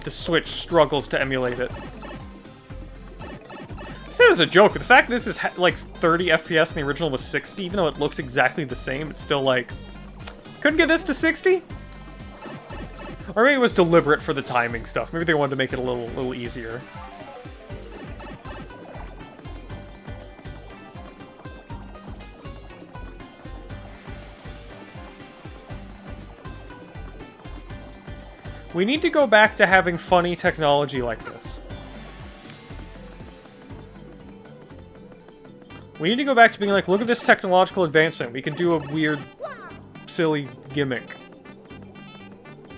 The Switch struggles to emulate it. I say this as a joke, but the fact that this is like 30 FPS and the original was 60, even though it looks exactly the same, it's still like... Couldn't get this to 60? Or maybe it was deliberate for the timing stuff. Maybe they wanted to make it a little easier. We need to go back to having funny technology like this. We need to go back to being like, look at this technological advancement. We can do a weird, silly gimmick.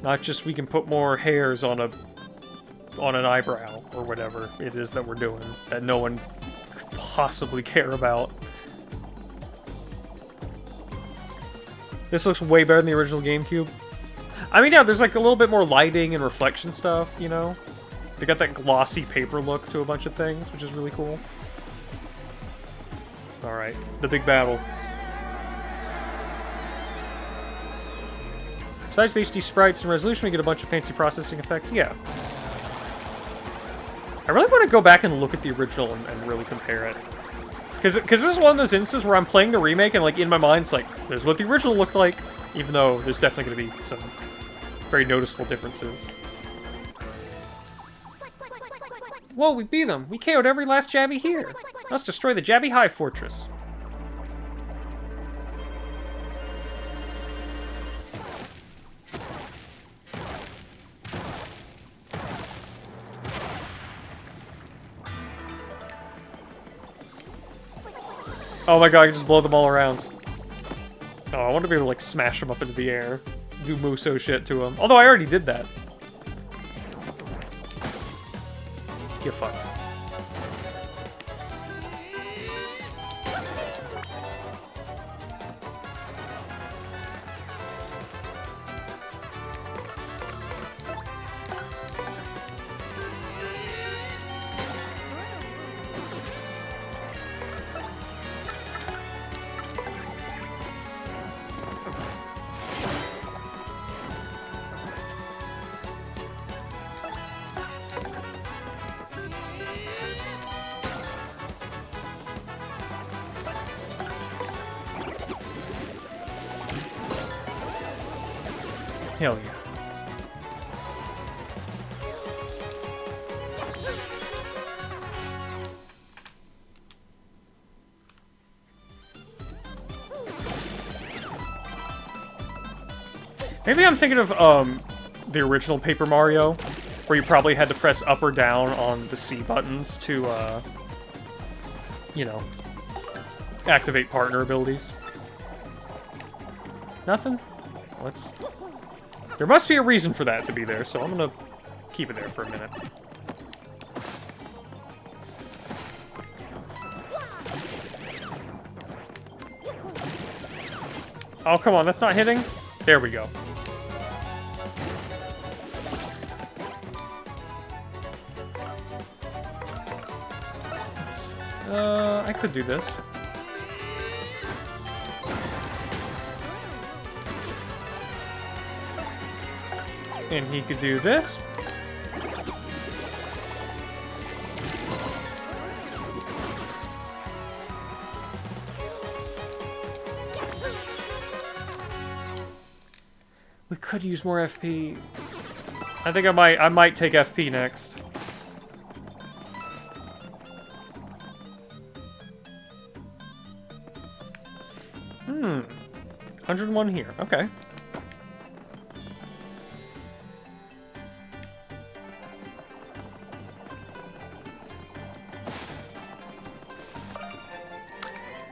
Not just we can put more hairs on an eyebrow or whatever it is that we're doing that no one could possibly care about. This looks way better than the original GameCube. I mean, yeah, there's like a little bit more lighting and reflection stuff, you know? They got that glossy paper look to a bunch of things, which is really cool. Alright, the big battle. Besides the HD sprites and resolution, we get a bunch of fancy processing effects. Yeah. I really want to go back and look at the original and really compare it. Because this is one of those instances where I'm playing the remake and, like, in my mind, it's like, there's what the original looked like, even though there's definitely going to be some very noticeable differences. Whoa, we beat them! We KO'd every last Jabby here! Let's destroy the Jabby High Fortress! Oh my god, I can just blow them all around. Oh, I want to be able to, like, smash them up into the air. Do Muso shit to them. Although I already did that. Get fucked. Hell yeah. Maybe I'm thinking of the original Paper Mario, where you probably had to press up or down on the C buttons to, you know, activate partner abilities. Nothing? Let's... There must be a reason for that to be there, so I'm gonna keep it there for a minute. Oh, come on, that's not hitting? There we go. I could do this. And he could do this. We could use more FP. I think I might take FP next. Hmm. 101 here. Okay.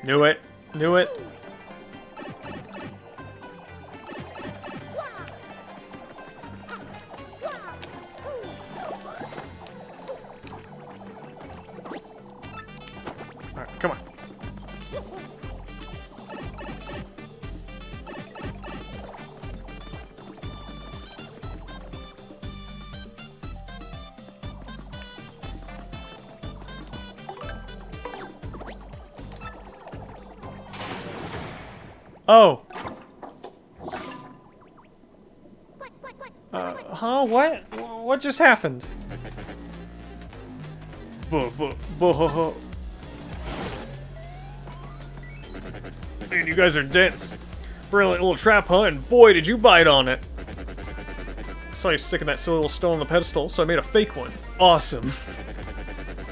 Knew it. Knew it. Alright, come on. Oh. Huh? What? What just happened? Man, you guys are dense. Brilliant little trap, huh? And boy, did you bite on it. I saw you sticking that silly little stone on the pedestal, so I made a fake one. Awesome.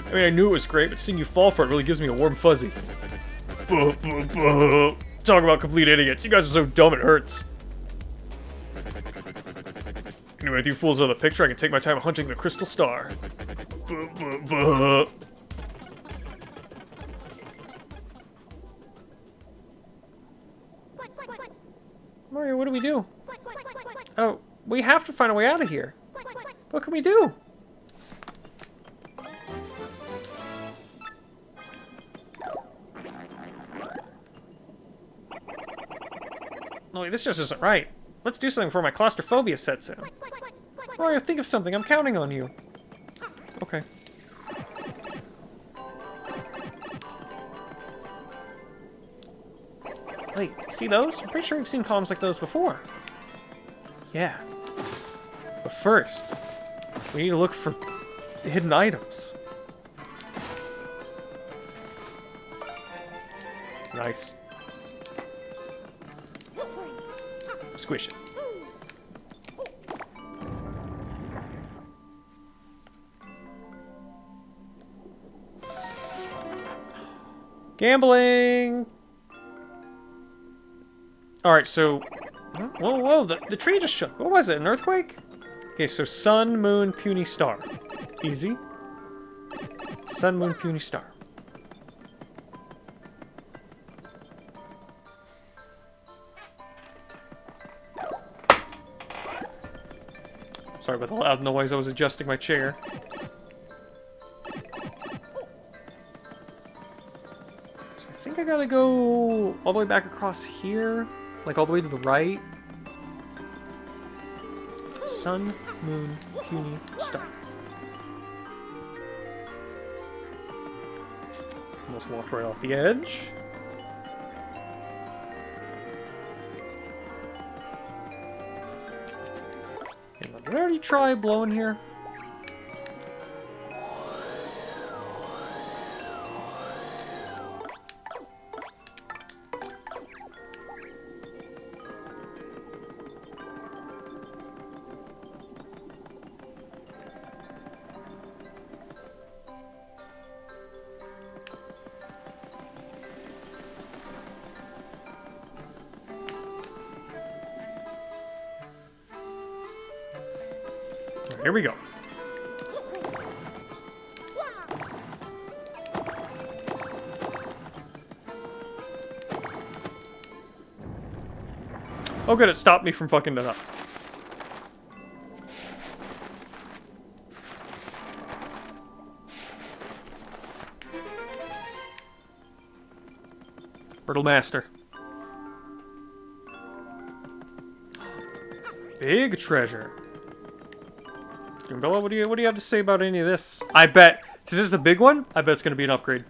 I mean, I knew it was great, but seeing you fall for it really gives me a warm fuzzy. Talk about complete idiots. You guys are so dumb it hurts. Anyway, with you fools out of the picture, I can take my time hunting the crystal star. Mario, what do we do? Oh, we have to find a way out of here. What can we do? No, wait, this just isn't right. Let's do something before my claustrophobia sets in. Mario, think of something. I'm counting on you. Okay. Wait, see those? I'm pretty sure we've seen columns like those before. Yeah. But first, we need to look for hidden items. Nice. Squish it. Gambling! Alright, so... Whoa, the tree just shook. What was it, an earthquake? Okay, so sun, moon, puny star. Easy. Sun, moon, puny star. Sorry about the loud noise, I was adjusting my chair. So I think I gotta go all the way back across here. Like all the way to the right. Sun, moon, puny, star. Almost walked right off the edge. Did I already try blowing here? Here we go. Oh good, it stopped me from fucking it up. Brittle Master. Big treasure. Bella, what do you have to say about any of this? I bet. Is this the big one? I bet it's gonna be an upgrade.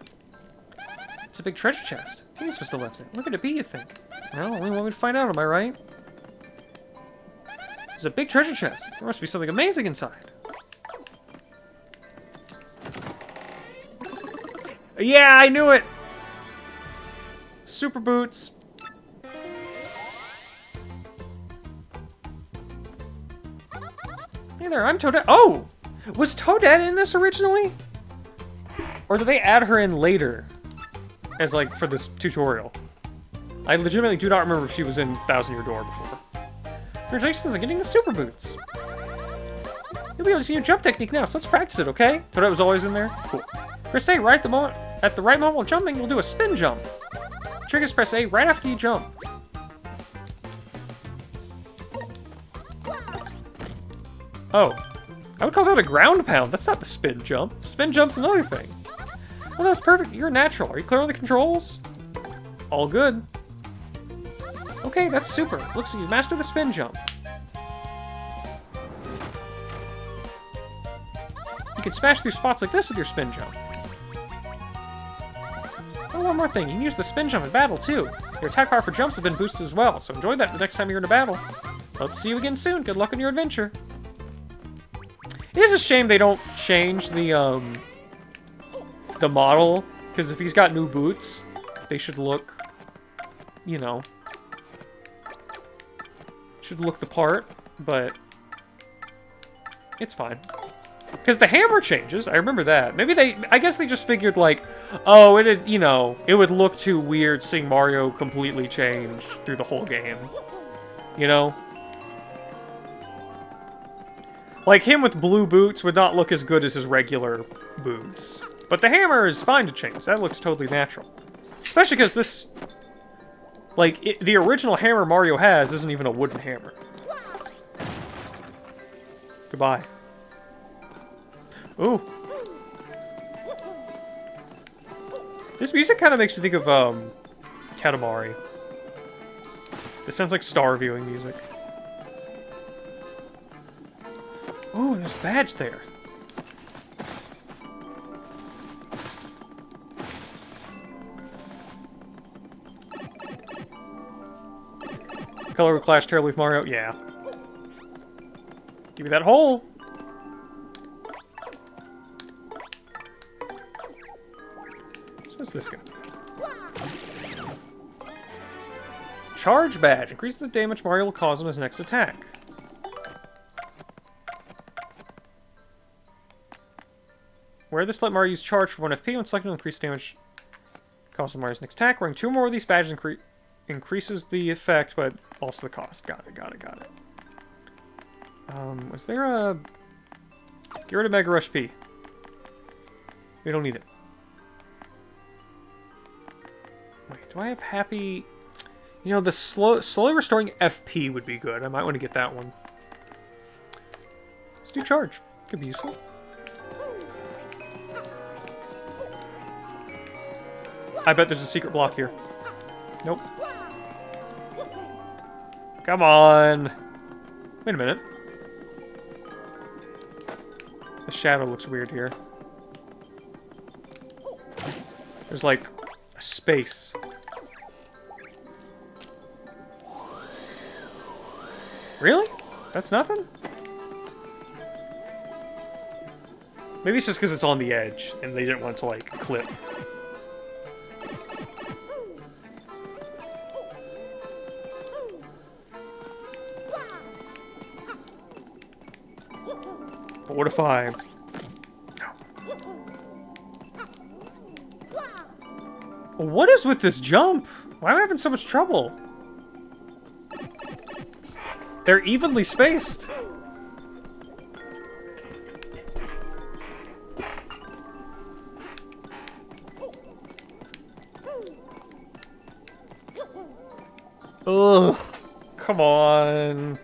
It's a big treasure chest. He's supposed to have left it. What could it be, you think? Well, only one way to find out, am I right? It's a big treasure chest. There must be something amazing inside. Yeah, I knew it! Super boots. Hey there, I'm Toadette. Oh! Was Toadette in this originally? Or did they add her in later? As, like, for this tutorial? I legitimately do not remember if she was in Thousand Year Door before. Congratulations on getting the super boots. You'll be able to see your jump technique now, so let's practice it, okay? Toadette was always in there? Cool. Press A right at the right moment while jumping, you'll do a spin jump. Triggers press A right after you jump. Oh. I would call that a ground pound. That's not the spin jump. Spin jump's another thing. Well, that was perfect. You're natural. Are you clear on the controls? All good. Okay, that's super. Looks like you mastered the spin jump. You can smash through spots like this with your spin jump. Oh one more thing. You can use the spin jump in battle, too. Your attack power for jumps has been boosted as well, so enjoy that the next time you're in a battle. Hope to see you again soon. Good luck on your adventure. It is a shame they don't change the model, because if he's got new boots, they should look, you know, should look the part, but it's fine. Because the hammer changes, I remember that. Maybe I guess they just figured, like, oh, you know, it would look too weird seeing Mario completely change through the whole game. You know? Like, him with blue boots would not look as good as his regular boots. But the hammer is fine to change. That looks totally natural. Especially because this... Like, the original hammer Mario has isn't even a wooden hammer. Goodbye. Ooh. This music kind of makes me think of, Katamari. This sounds like star viewing music. Ooh, there's a badge there. Color would clash terribly with Mario? Yeah. Give me that hole! So what's this guy? Charge badge. Increase the damage Mario will cause on his next attack. Wear this, let Mario use charge for 1 FP. When selected, increase damage caused on Mario's next attack. Wearing 2 more of these badges increases the effect, but also the cost. Got it. Was there a... Get rid of Mega Rush P. We don't need it. Wait, do I have Happy... You know, the slowly restoring FP would be good. I might want to get that one. Let's do charge. Could be useful. I bet there's a secret block here. Nope. Come on. Wait a minute. The shadow looks weird here. There's like a space. Really? That's nothing? Maybe it's just because it's on the edge and they didn't want to like clip. But what if I... No. What is with this jump? Why am I having so much trouble? They're evenly spaced. Ugh. Come on.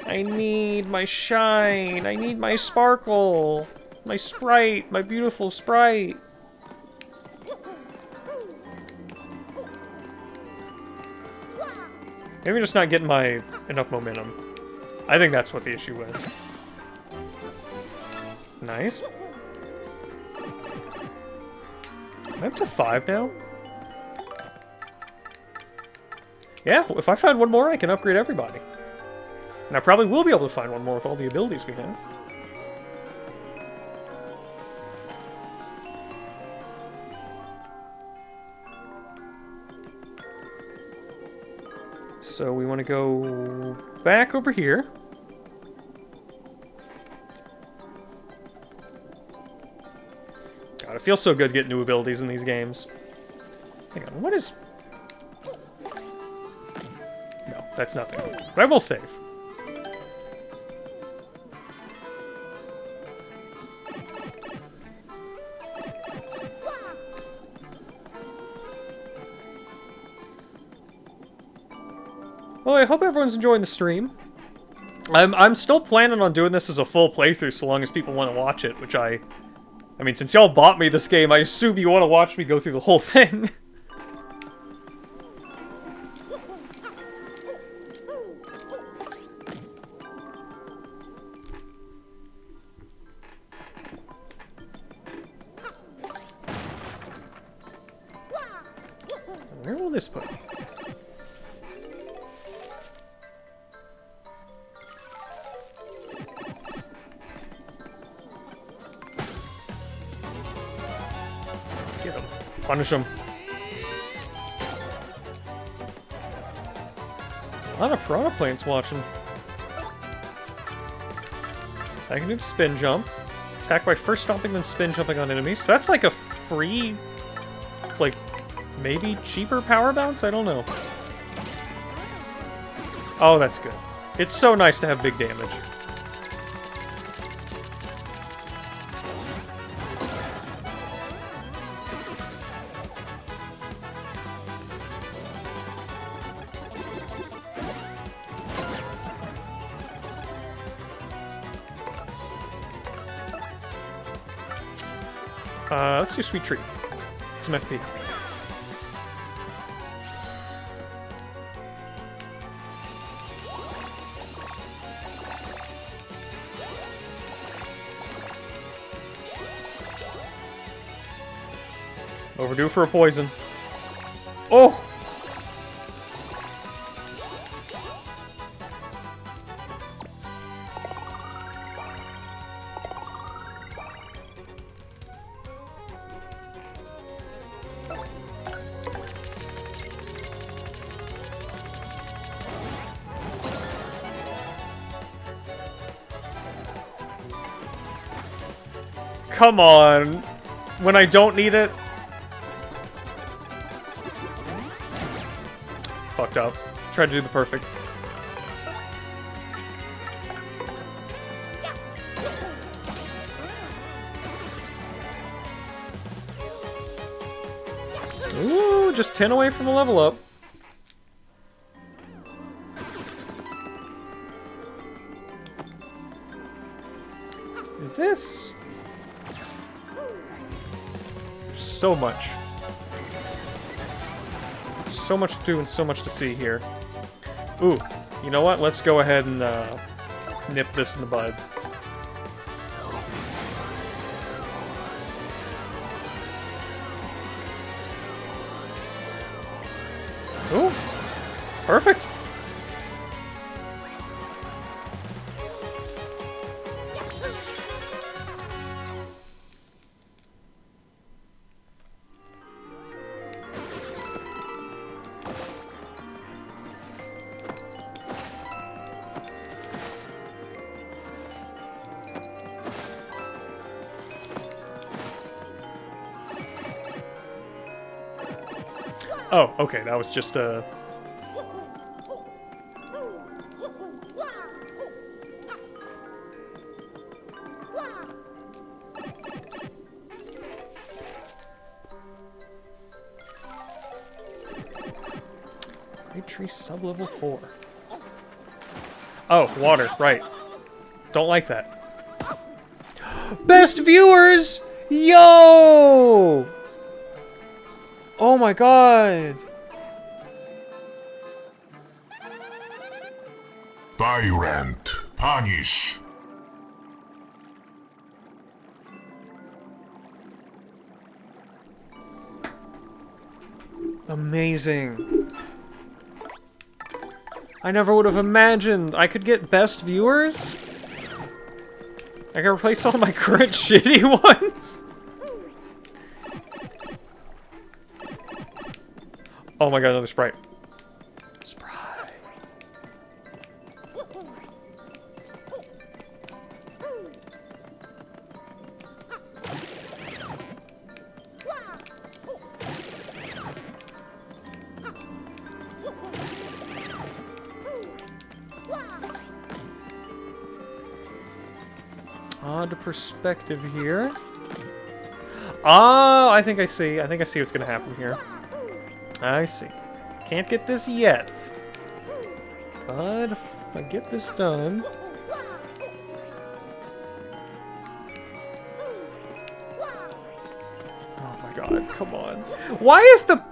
I need my shine. I need my sparkle. My sprite. My beautiful sprite. Maybe I'm just not getting enough momentum. I think that's what the issue was. Nice. Am I up to 5 now? Yeah, if I find one more, I can upgrade everybody. And I probably will be able to find one more with all the abilities we have. So we want to go back over here. God, it feels so good getting new abilities in these games. Hang on, what is... No, that's nothing. But I will save. Well, I hope everyone's enjoying the stream. I'm still planning on doing this as a full playthrough so long as people want to watch it, which I mean, since y'all bought me this game, I assume you want to watch me go through the whole thing. Where will this put me? Get him. Punish him. A lot of piranha plants watching. I can do the spin jump. Attack by first stomping, then spin jumping on enemies. So that's like a free, like, maybe cheaper power bounce? I don't know. Oh, that's good. It's so nice to have big damage. Let's do Sweet Treat. Some FP. Overdue for a poison. Oh! Come on. When I don't need it. Fucked up. Tried to do the perfect. Ooh, just 10 away from a level up. Is this... so much. So much to do and so much to see here. Ooh, you know what? Let's go ahead and nip this in the bud. Ooh, perfect. Oh, okay, that was just a... Great Tree sub-level 4. Oh, water, right. Don't like that. Best viewers! Yo! Oh my god! Tyrant, punish. Amazing. I never would have imagined I could get best viewers. I can replace all my current shitty ones. Oh my god, another sprite. Sprite. Odd perspective here. Oh, I think I see. I think I see what's gonna happen here. I see. Can't get this yet. But if I get this done... Oh my god, come on. Why is the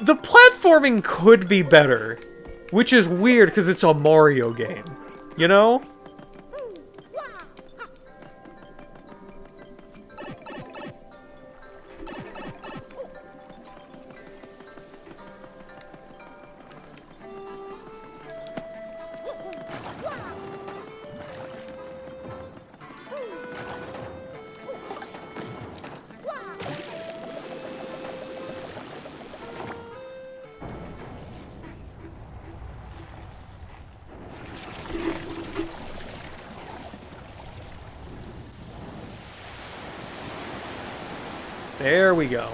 platforming could be better? Which is weird because it's a Mario game. You know? There we go.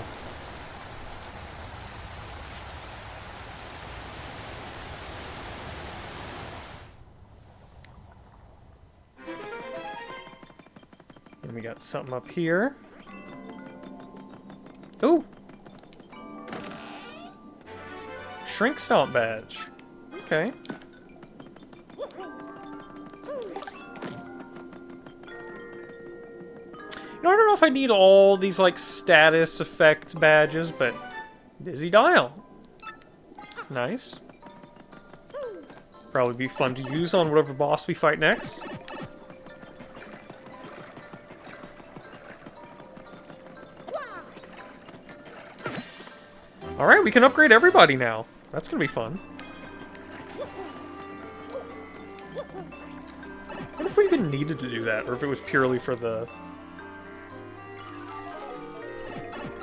And we got something up here. Ooh! Shrink Stomp badge. Okay. I don't know if I need all these, like, status effect badges, but Dizzy Dial. Nice. Probably be fun to use on whatever boss we fight next. Alright, we can upgrade everybody now. That's gonna be fun. What if we even needed to do that, or if it was purely for the...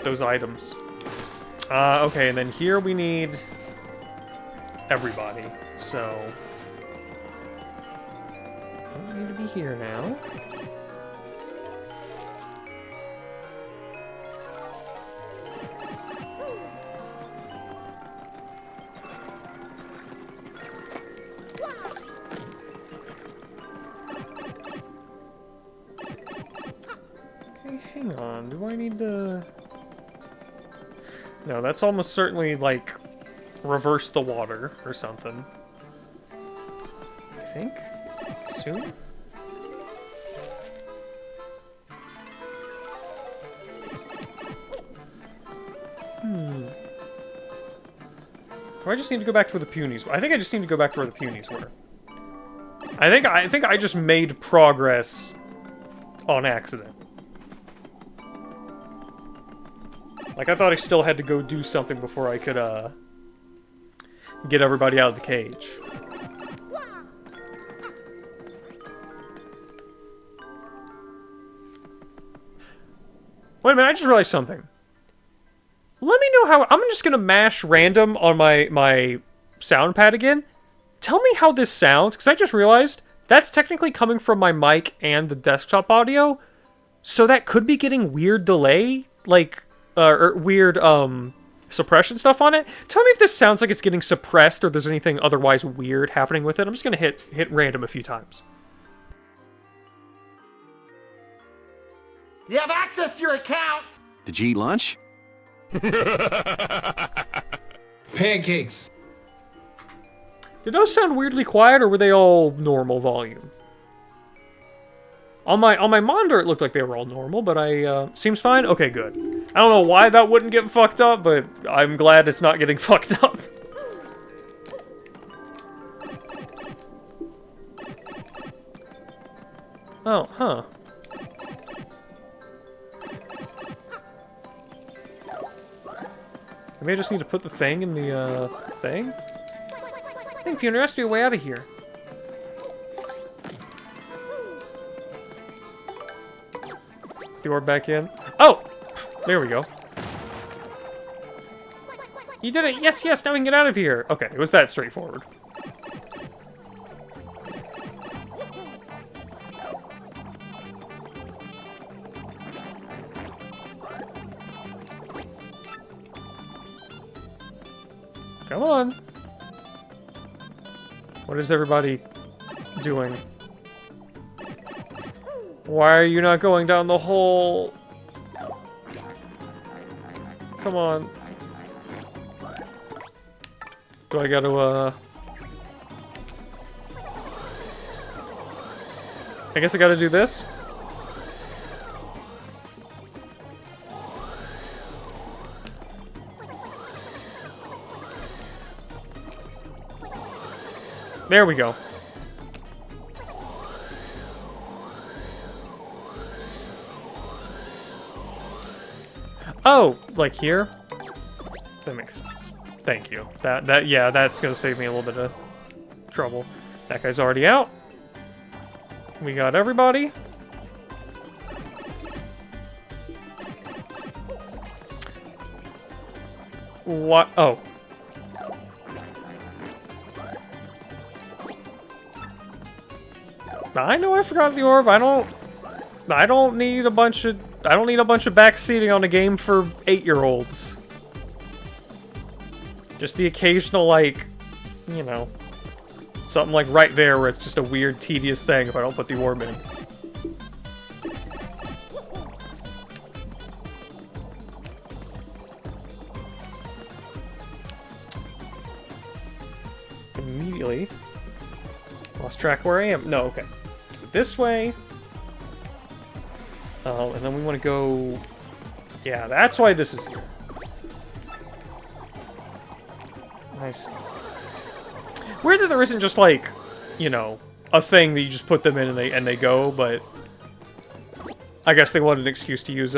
those items. Okay, and then here we need everybody, so don't need to be here now. Okay, hang on, do I need to... No, that's almost certainly, like, reverse the water or something. I think? Soon? Do I just need to go back to where the Punies were? I think I just need to go back to where the Punies were. I think I just made progress on accident. Like, I thought I still had to go do something before I could, get everybody out of the cage. Wait a minute, I just realized something. Let me know how... I'm just gonna mash random on my sound pad again. Tell me how this sounds, because I just realized that's technically coming from my mic and the desktop audio, so that could be getting weird delay, like... or weird, suppression stuff on it. Tell me if this sounds like it's getting suppressed or there's anything otherwise weird happening with it. I'm just gonna hit random a few times. You have access to your account! Did you eat lunch? Pancakes. Did those sound weirdly quiet or were they all normal volume? On my monitor, it looked like they were all normal, but seems fine? Okay, good. I don't know why that wouldn't get fucked up, but I'm glad it's not getting fucked up. Oh, huh. Maybe I just need to put the thing in the, thing? I think there has to be a way out of here. The orb back in. Oh! There we go. You did it! Yes, yes, now we can get out of here! Okay, it was that straightforward. Come on! What is everybody doing? Why are you not going down the hole? Come on. Do I gotta, I guess I gotta do this? There we go. Oh, like here? That makes sense. Thank you. Yeah, that's gonna save me a little bit of trouble. That guy's already out. We got everybody. What? Oh. I know I forgot the orb. I don't need a bunch of I don't need a bunch of backseating on a game for 8-year-olds. Just the occasional, like, you know, something like right there where it's just a weird, tedious thing if I don't put the orb in. Immediately. Lost track of where I am. No, okay. This way. And then we want to go... Yeah, that's why this is here. Nice. Weird that there isn't just, like, you know, a thing that you just put them in and they go, but... I guess they wanted an excuse to use,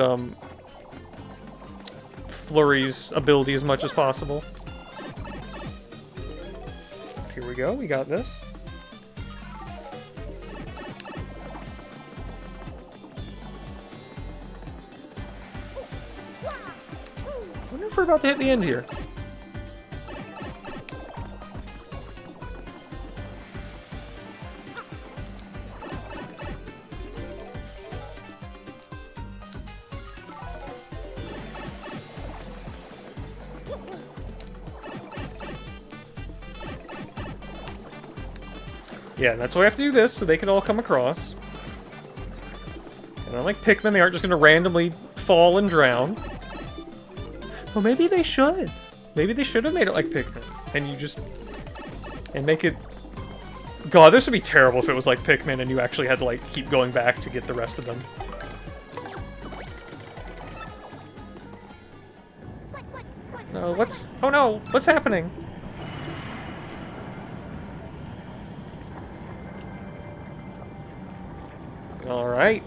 Flurrie's ability as much as possible. Here we go, we got this. I wonder if we're about to hit the end here. Yeah, that's why I have to do this, so they can all come across. And unlike Pikmin, they aren't just gonna randomly fall and drown. Well, maybe they should. Maybe they should have made it like Pikmin. And you just... And make it... God, this would be terrible if it was like Pikmin and you actually had to, like, keep going back to get the rest of them. No, what's... Oh no, what's happening? Alright.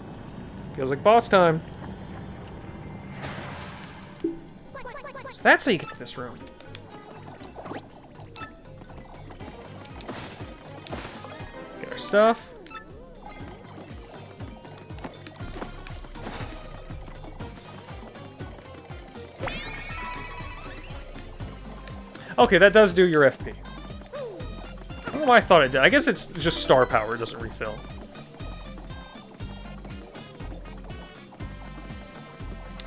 Feels like boss time. So that's how you get to this room. Get our stuff. Okay, that does do your FP. I don't know why I thought it did. I guess it's just star power, it doesn't refill.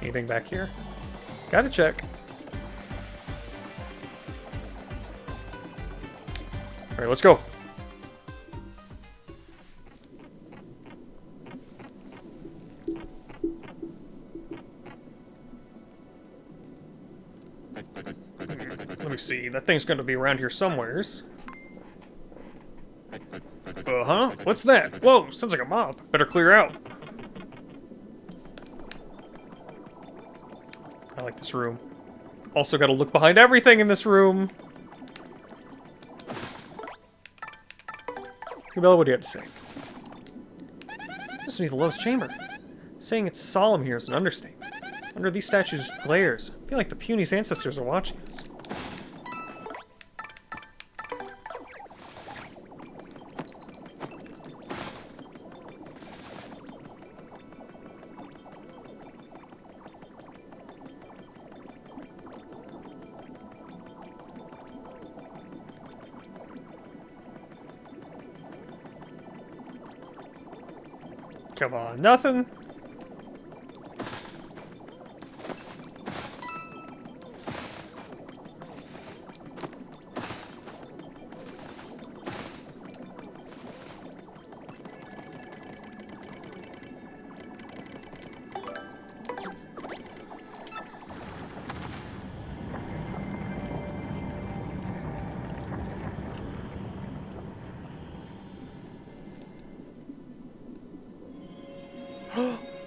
Anything back here? Gotta check. Alright, let's go. Let me see. That thing's gonna be around here somewheres. Uh-huh. What's that? Whoa, sounds like a mob. Better clear out. I like this room. Also gotta look behind everything in this room. Bella, what do you have to say? This must be the lowest chamber. Saying it's solemn here is an understatement. Under these statues' glares, I feel like the Puny's ancestors are watching us. Come on, nothing?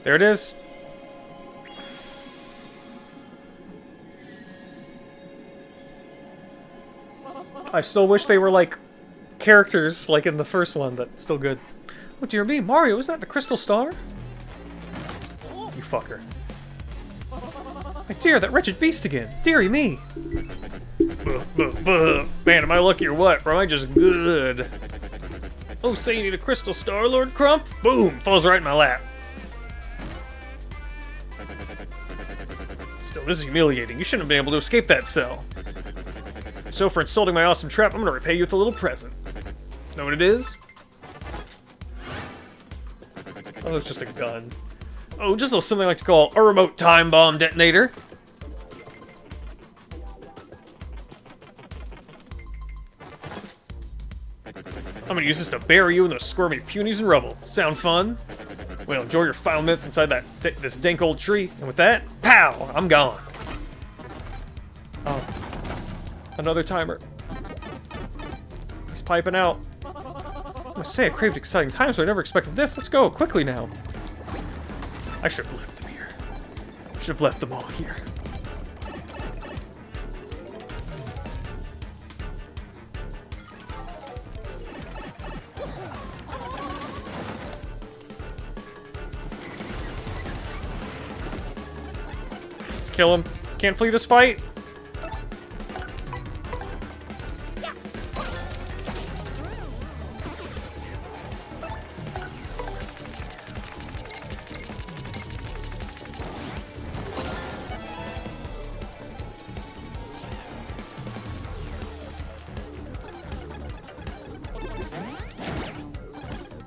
There it is. I still wish they were like characters like in the first one, but still good. Oh dear me, Mario, is that the crystal star? You fucker. My dear, that wretched beast again. Dearie me. Man, am I lucky or what? Or am I just good? Oh, say you need a crystal star, Lord Crump? Boom! Falls right in my lap. Still, this is humiliating. You shouldn't have been able to escape that cell. So for insulting my awesome trap, I'm gonna repay you with a little present. Know what it is? Oh, it's just a gun. Oh, just a little something I like to call a remote time bomb detonator. I'm gonna use this to bury you in those squirmy punies and rubble. Sound fun? Well, enjoy your final minutes inside that this dank old tree. And with that, pow! I'm gone. Oh. Another timer. He's piping out. I must say, I craved exciting times, but I never expected this. Let's go, quickly now. I should have left them here. Should have left them all here. Let's kill him. Can't flee this fight.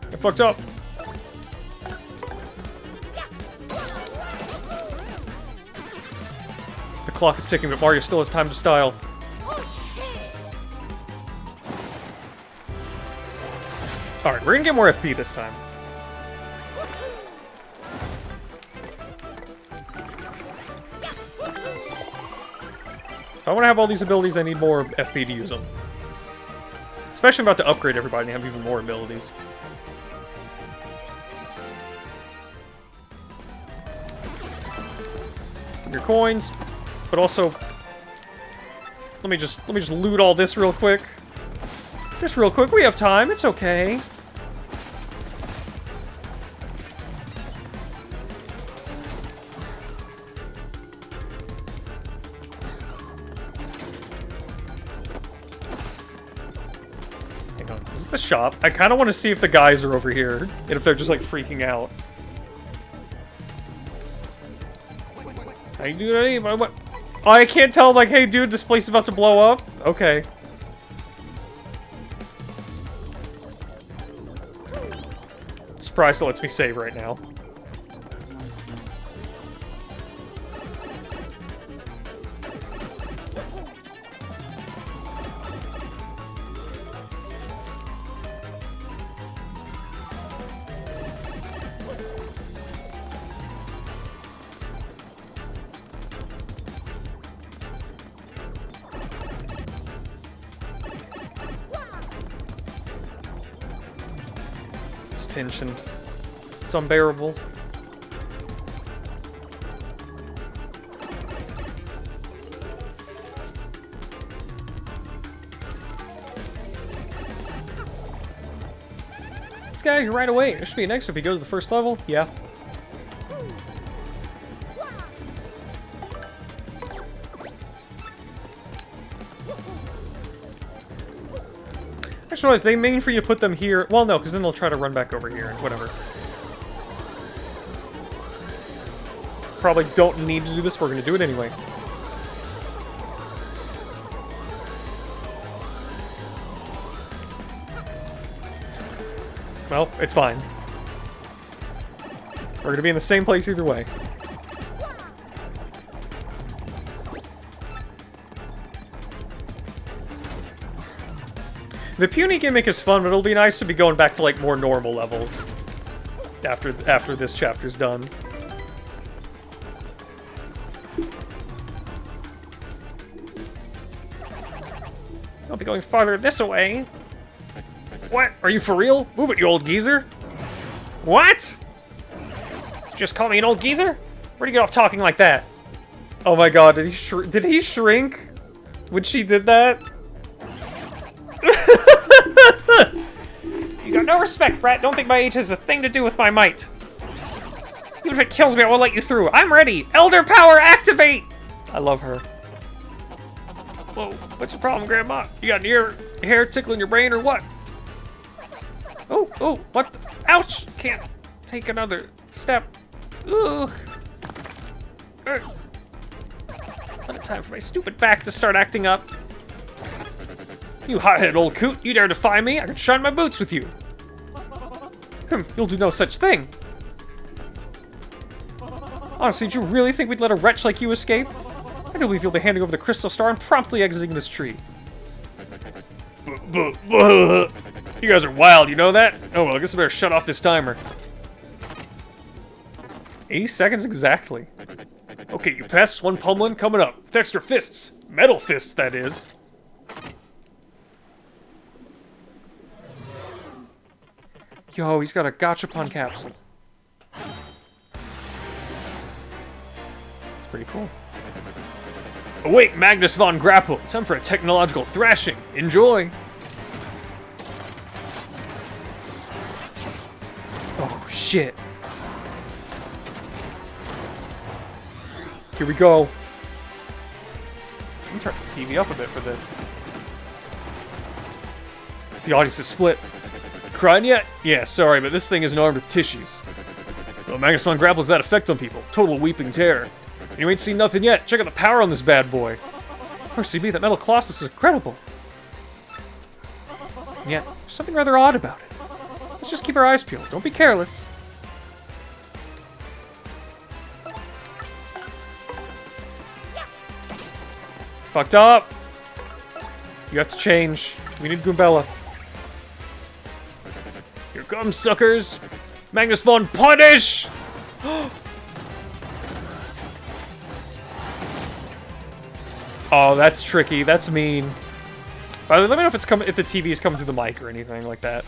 I fucked up. The clock is ticking, but Mario still has time to style. Alright, we're gonna get more FP this time. If I want to have all these abilities, I need more FP to use them. Especially I'm about to upgrade everybody and have even more abilities. Your coins, but also let me just loot all this real quick. Just real quick, we have time, it's okay. Hang on, is this the shop? I kind of want to see if the guys are over here, and if they're just like freaking out. How you doing? What? Oh, I can't tell. Like, hey, dude, this place is about to blow up. Okay. Surprised it lets me save right now. Tension. It's unbearable. Let's get out of here right away. There should be an extra if you go to the first level. Yeah. I just realized they mean for you to put them here. Well, no, because then they'll try to run back over here. Whatever. Probably don't need to do this. We're going to do it anyway. Well, it's fine. We're going to be in the same place either way. The puny gimmick is fun, but it'll be nice to be going back to, like, more normal levels after this chapter's done. I'll be going farther this way. What? Are you for real? Move it, you old geezer. What? Just call me an old geezer? Where'd you get off talking like that? Oh my god, did he shrink when she did that? You got no respect, brat. Don't think my age has a thing to do with my might. Even if it kills me, I won't let you through. I'm ready. Elder power, activate! I love her. Whoa, what's your problem, Grandma? You got your hair tickling your brain or what? Oh, oh, what? Ouch! Can't take another step. Ugh. Not time for my stupid back to start acting up. You hot-headed old coot, you dare defy me? I can shine my boots with you. You'll do no such thing. Honestly, did you really think we'd let a wretch like you escape? I know we'll be handing over the crystal star and promptly exiting this tree. You guys are wild, you know that? Oh well, I guess I better shut off this timer. 80 seconds exactly. Okay, you pests, one pummeling coming up. With extra fists. Metal fists, that is. Yo, he's got a gachapon capsule. It's pretty cool. Awake, Magnus von Grapple. Time for a technological thrashing. Enjoy. Oh, shit. Here we go. Let me turn the TV up a bit for this. The audience is split. Crying yet? Yeah, sorry, but this thing isn't armed with tissues. Well, Magnus von Grapple has that effect on people. Total weeping terror. And you ain't seen nothing yet. Check out the power on this bad boy. Oh, CB, that metal colossus is incredible. And yet, there's something rather odd about it. Let's just keep our eyes peeled. Don't be careless. Fucked up. You have to change. We need Goombella. Here comes, suckers. Magnus von Punish! Oh, that's tricky. That's mean. By the way, let me know if it's coming, if the TV is coming through the mic or anything like that.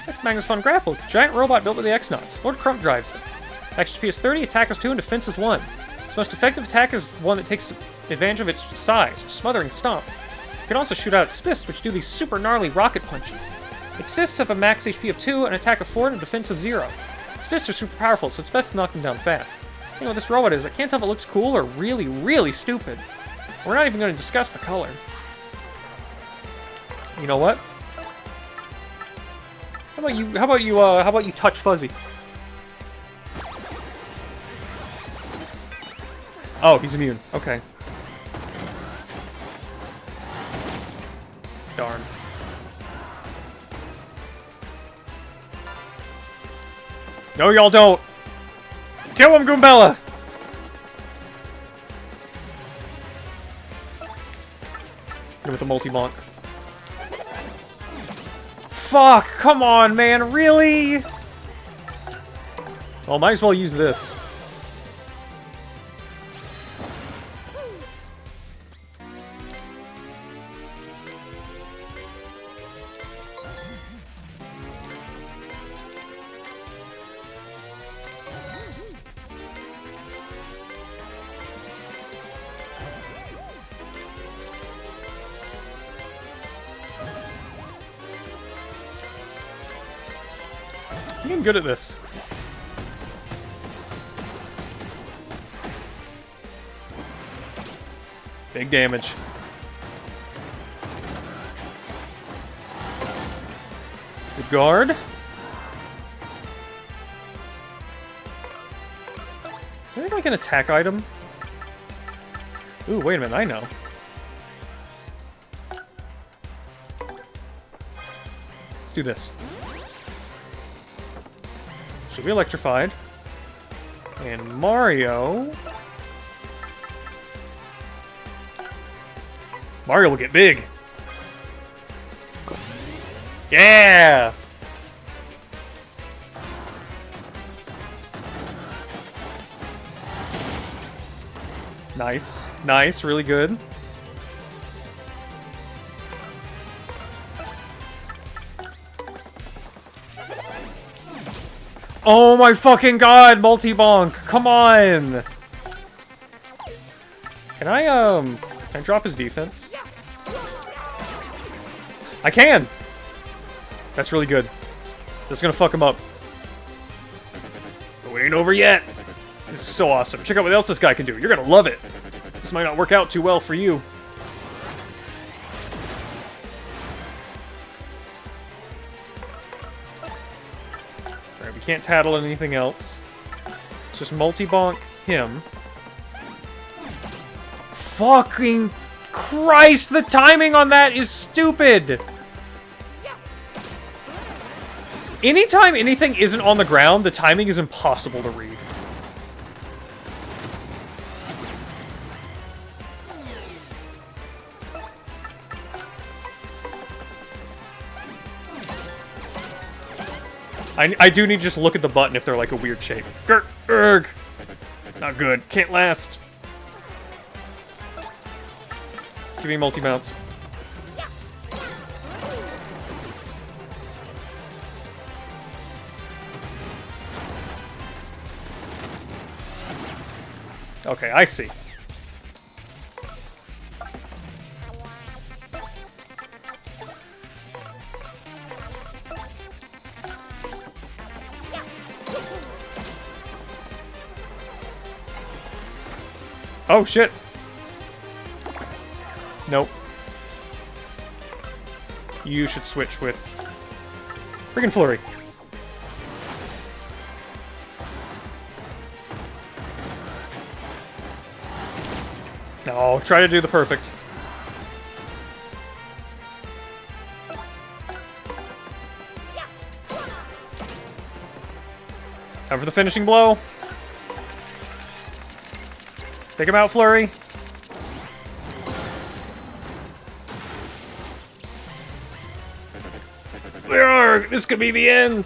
That's Magnus von Grapple. It's a giant robot built with the X-Nuts. Lord Crump drives it. XP is 30, attack is 2, and defense is 1. Its most effective attack is one that takes advantage of its size, Smothering Stomp. It can also shoot out its fists, which do these super gnarly rocket punches. Its fists have a max HP of 2, an attack of 4, and a defense of 0. Its fists are super powerful, so it's best to knock them down fast. You know what this robot is? I can't tell if it looks cool or really, really stupid. We're not even going to discuss the color. You know what? How about you touch Fuzzy? Oh, he's immune. Okay. Darn. No, y'all don't. Kill him, Goombella! Hit him with the multi-bonk. Fuck! Come on, man! Really? Well, might as well use this. I'm getting good at this. Big damage. Good guard. Is there like an attack item? Ooh, wait a minute, I know. Let's do this. She'll be electrified. And Mario... Mario will get big. Yeah! Nice. Nice, really good. Oh my fucking god, multi-bonk! Come on! Can I drop his defense? I can! That's really good. This is gonna fuck him up. But we ain't over yet! This is so awesome. Check out what else this guy can do. You're gonna love it! This might not work out too well for you. Alright, we can't tattle on anything else. Let's just multi-bonk him. Fucking Christ, the timing on that is stupid! Anytime anything isn't on the ground, the timing is impossible to read. I do need to just look at the button if they're like a weird shape. Grr, erg. Not good. Can't last. Give me multi-mounts. Okay, I see. Oh, shit. Nope. You should switch with... freaking Flurrie. No, try to do the perfect. Time for the finishing blow. Take him out, Flurrie. This could be the end.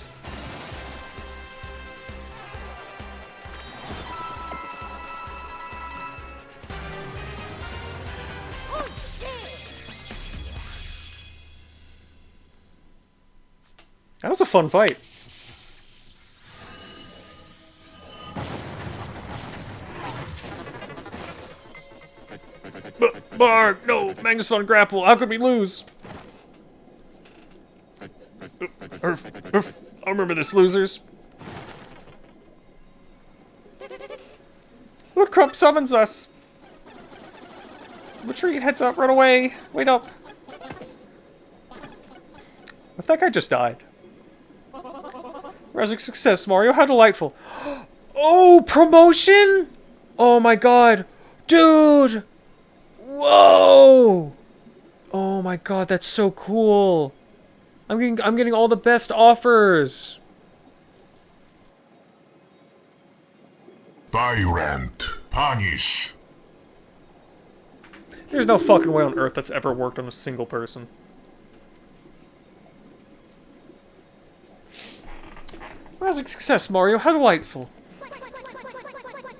That was a fun fight. Bark! No! Magnus Von Grapple! How could we lose? I'll remember this, losers. Lord Crump summons us! Retreat, heads up, run away! Wait up! What if that guy just died? Rousing success, Mario, how delightful! Oh, promotion?! Oh my god! Dude! Whoa! Oh my god, that's so cool! I'm getting all the best offers! Tyrant, punish. There's no fucking way on Earth that's ever worked on a single person. Rousing success, Mario, how delightful!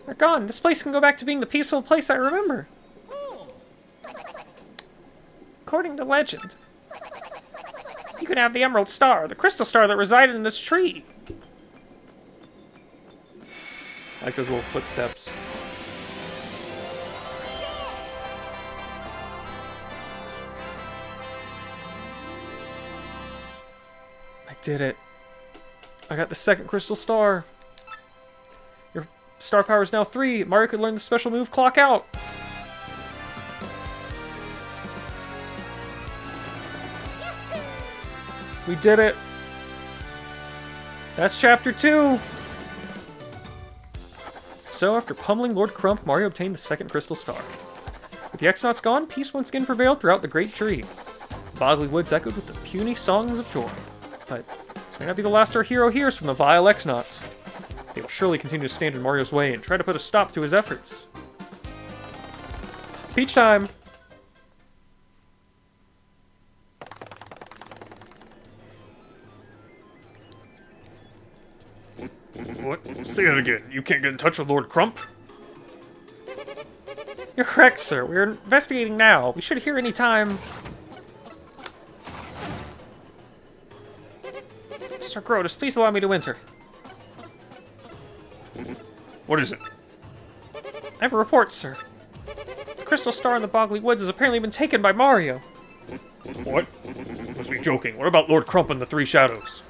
They're gone. This place can go back to being the peaceful place I remember. According to legend, you can have the Emerald Star, the crystal star that resided in this tree. I like those little footsteps. I did it. I got the second crystal star. Your star power is now 3. Mario could learn the special move Clock Out. We did it. That's chapter 2. So, after pummeling Lord Crump, Mario obtained the second crystal star. With the X-Nauts gone, peace once again prevailed throughout the Great Tree. The Boggly Woods echoed with the puny songs of joy. But this may not be the last our hero hears from the vile X-Nauts. They will surely continue to stand in Mario's way and try to put a stop to his efforts. Peach time! What? Say that again. You can't get in touch with Lord Crump? You're correct, sir. We're investigating now. We should hear any time. Sir Grotus, please allow me to enter. What is it? I have a report, sir. The crystal star in the Boggly Woods has apparently been taken by Mario. What? You must be joking. What about Lord Crump and the Three Shadows?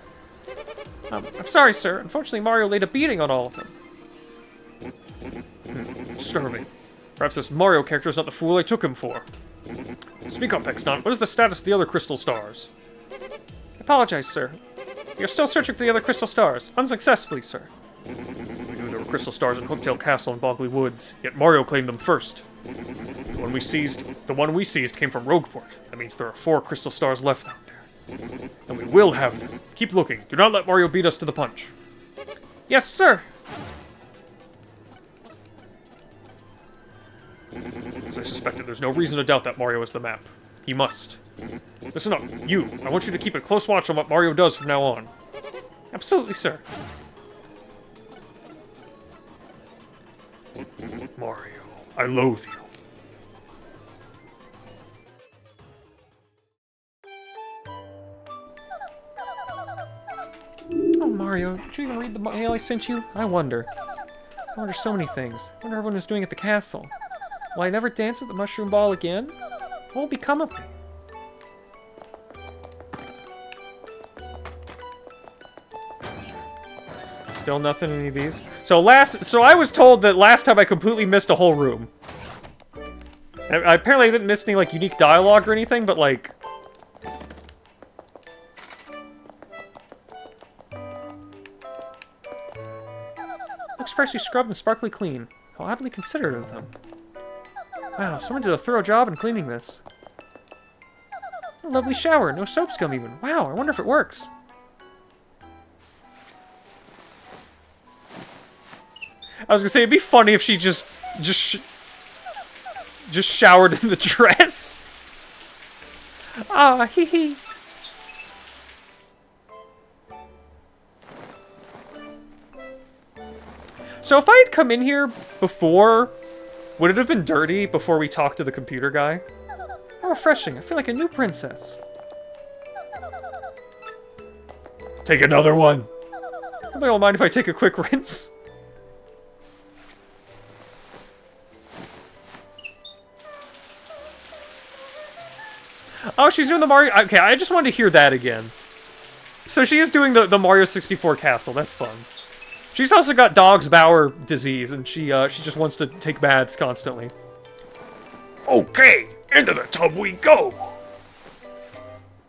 I'm sorry, sir. Unfortunately, Mario laid a beating on all of them. Disturbing. Perhaps this Mario character is not the fool I took him for. Speak up, X-Naut. What is the status of the other crystal stars? I apologize, sir. We are still searching for the other crystal stars. Unsuccessfully, sir. We knew there were crystal stars in Hooktail Castle and Boggly Woods, yet Mario claimed them first. The one we seized The one we seized came from Rogueport. That means there are 4 crystal stars left out there. And we will have them. Keep looking. Do not let Mario beat us to the punch. Yes, sir! As I suspected, there's no reason to doubt that Mario is the map. He must. Listen up, you. I want you to keep a close watch on what Mario does from now on. Absolutely, sir. Mario, I loathe you. Oh, Mario, did you even read the mail I sent you? I wonder so many things. I wonder everyone is doing at the castle. Will I never dance at the Mushroom Ball again? What will become of me? Still nothing in any of these. So I was told that last time I completely missed a whole room. I apparently didn't miss any like unique dialogue or anything, but like looks freshly scrubbed and sparkly clean. How oddly considerate of them. Wow, someone did a thorough job in cleaning this. A lovely shower, no soap scum even. Wow, I wonder if it works. I was gonna say, it'd be funny if she just showered in the dress. Ah, hee hee. So if I had come in here before, would it have been dirty before we talked to the computer guy? How refreshing. I feel like a new princess. Take another one. Nobody will mind if I take a quick rinse. Oh, she's doing the Mario... Okay, I just wanted to hear that again. So she is doing the Mario 64 castle. That's fun. She's also got Dog's Bower disease, and she just wants to take baths constantly. Okay, into the tub we go.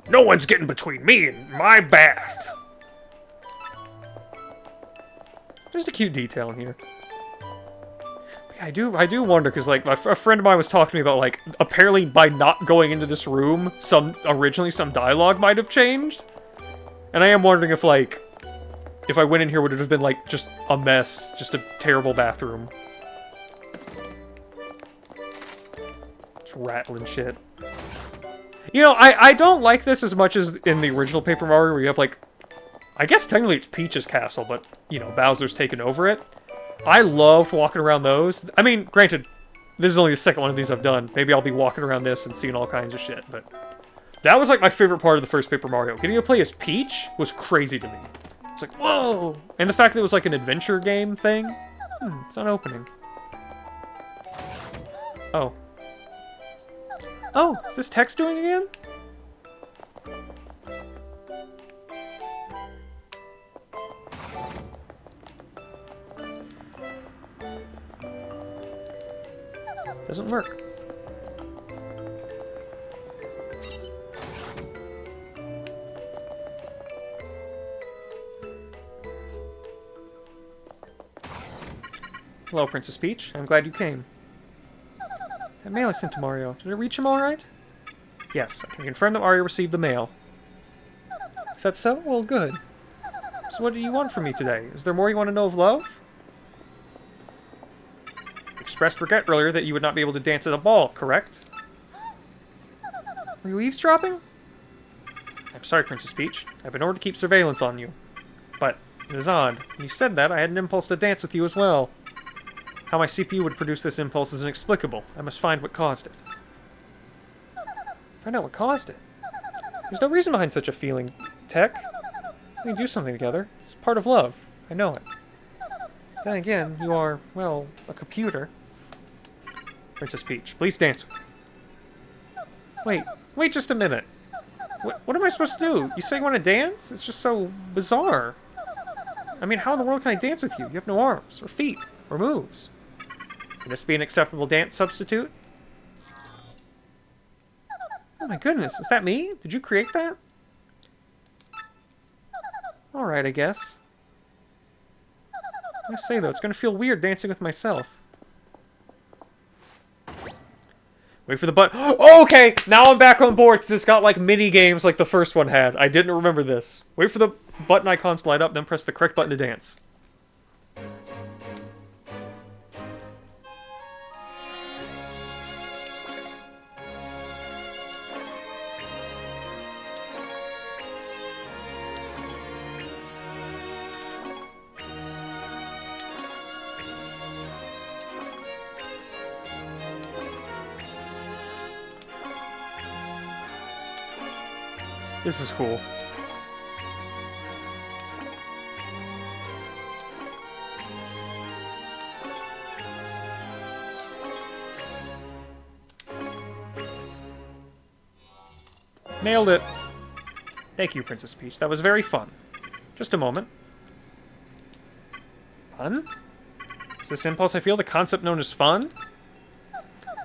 No one's getting between me and my bath. Just a cute detail in here. I do wonder, because, like, a friend of mine was talking to me about, like, apparently by not going into this room, originally some dialogue might have changed. And I am wondering if, like, if I went in here, would it have been, like, just a mess, just a terrible bathroom. Just rattling shit. You know, I don't like this as much as in the original Paper Mario, where you have, like, I guess technically it's Peach's castle, but, you know, Bowser's taken over it. I loved walking around those. I mean, granted, this is only the second one of these I've done. Maybe I'll be walking around this and seeing all kinds of shit, but that was like my favorite part of the first Paper Mario. Getting to play as Peach was crazy to me. It's like, whoa! And the fact that it was like an adventure game thing. It's not opening. Oh. Oh, is this text doing again? Doesn't work. Hello, Princess Peach. I'm glad you came. That mail I sent to Mario. Did it reach him all right? Yes, I can confirm that Mario received the mail. Is that so? Well, good. So what do you want from me today? Is there more you want to know of love? Expressed regret earlier that you would not be able to dance at a ball, correct? Were you eavesdropping? I'm sorry, Princess Peach. I've been ordered to keep surveillance on you. But it is odd. When you said that, I had an impulse to dance with you as well. How my CPU would produce this impulse is inexplicable. I must find what caused it. Find out what caused it? There's no reason behind such a feeling, Tech. We can do something together. It's part of love. I know it. Then again, you are, well, a computer. Princess Peach, please dance with me. Wait just a minute. What am I supposed to do? You say you want to dance? It's just so bizarre. I mean, how in the world can I dance with you? You have no arms, or feet, or moves. Can this be an acceptable dance substitute? Oh my goodness, is that me? Did you create that? Alright, I guess. I say though, it's gonna feel weird dancing with myself. Wait for the button. Oh, okay, now I'm back on board because it's got like mini games like the first one had. I didn't remember this. Wait for the button icons to light up, then press the correct button to dance. This is cool. Nailed it. Thank you, Princess Peach. That was very fun. Just a moment. Fun? Is this impulse I feel the concept known as fun?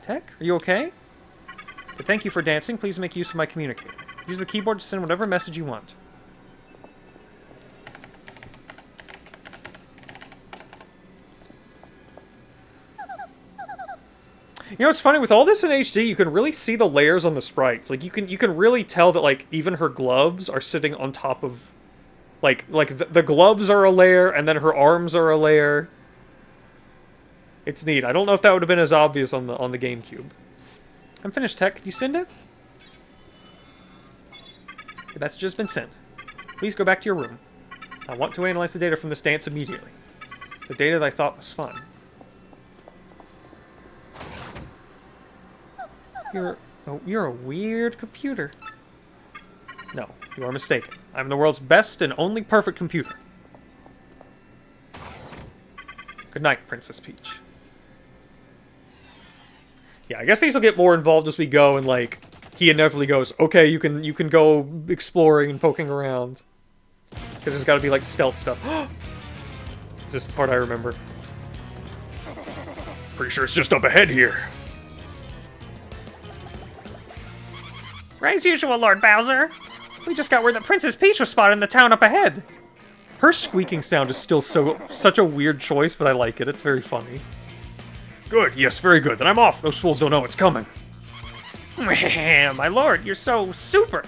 Tech, are you okay? But thank you for dancing. Please make use of my communicator. Use the keyboard to send whatever message you want. You know, it's funny, with all this in HD, you can really see the layers on the sprites. Like, you can really tell that, like, even her gloves are sitting on top of... Like the gloves are a layer, and then her arms are a layer. It's neat. I don't know if that would have been as obvious on the GameCube. I'm finished, Tech. Can you send it? The message has been sent. Please go back to your room. I want to analyze the data from this dance immediately. The data that I thought was fun. You're a weird computer. No, you are mistaken. I'm the world's best and only perfect computer. Good night, Princess Peach. Yeah, I guess these will get more involved as we go, and like, he inevitably goes, okay, you can go exploring and poking around. Because there's got to be like stealth stuff. Is this the part I remember? Pretty sure it's just up ahead here. Right as usual, Lord Bowser. We just got word that Princess Peach was spotted in the town up ahead. Her squeaking sound is still such a weird choice, but I like it. It's very funny. Good, yes, very good. Then I'm off. Those fools don't know what's coming. My lord, you're so super.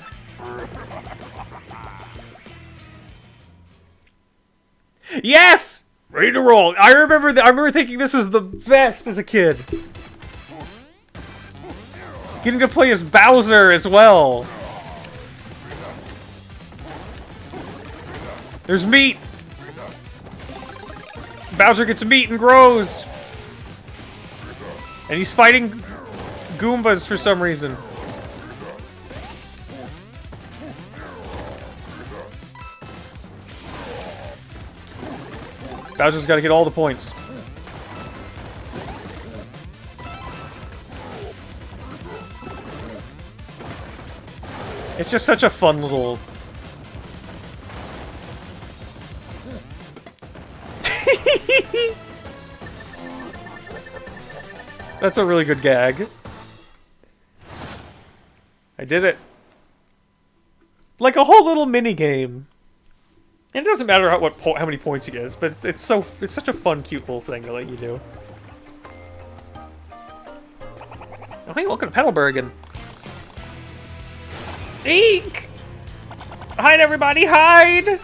Yes! Ready to roll. I remember thinking this was the best as a kid. Getting to play as Bowser as well. There's meat. Bowser gets meat and grows. And he's fighting Goombas for some reason. Bowser's got to get all the points. It's just such a fun little... That's a really good gag. I did it. Like a whole little mini game. And it doesn't matter how many points he gets, but it's such a fun, cute little thing to let you do. Oh, hey, welcome to Petalburgen. Eek! Hide, everybody, hide!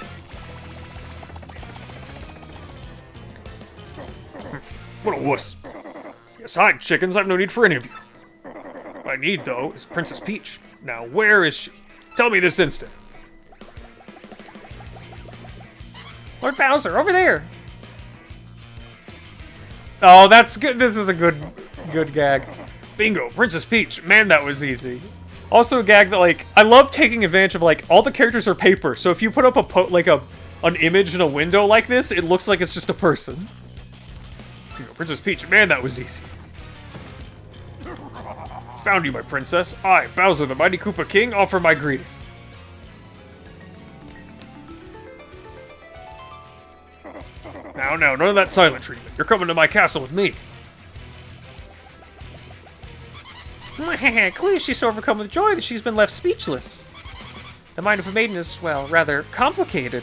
What a wuss. Yes, hide, chickens. I've no need for any of you. What I need, though, is Princess Peach. Now, where is she? Tell me this instant. Lord Bowser, over there! Oh, that's good. This is a good gag. Bingo, Princess Peach. Man, that was easy. Also a gag that, like, I love taking advantage of, like, all the characters are paper, so if you put up an image in a window like this, it looks like it's just a person. Bingo, Princess Peach. Man, that was easy. Found you, my princess. I, Bowser, the mighty Koopa King, offer my greeting. Now, none of that silent treatment. You're coming to my castle with me. Clearly she's so overcome with joy that she's been left speechless. The mind of a maiden is, well, rather complicated.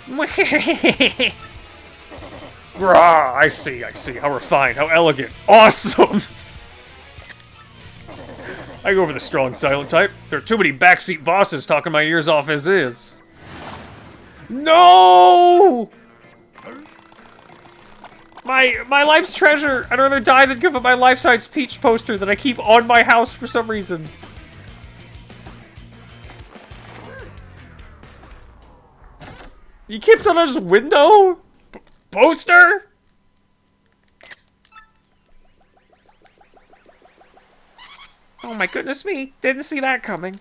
Ah, I see. How refined, how elegant. Awesome! I go for the strong silent type. There are too many backseat bosses talking my ears off as is. No! My life's treasure! I'd rather die than give up my life-size Peach poster that I keep on my house for some reason. You kept it on his window? Poster? Oh my goodness me, didn't see that coming.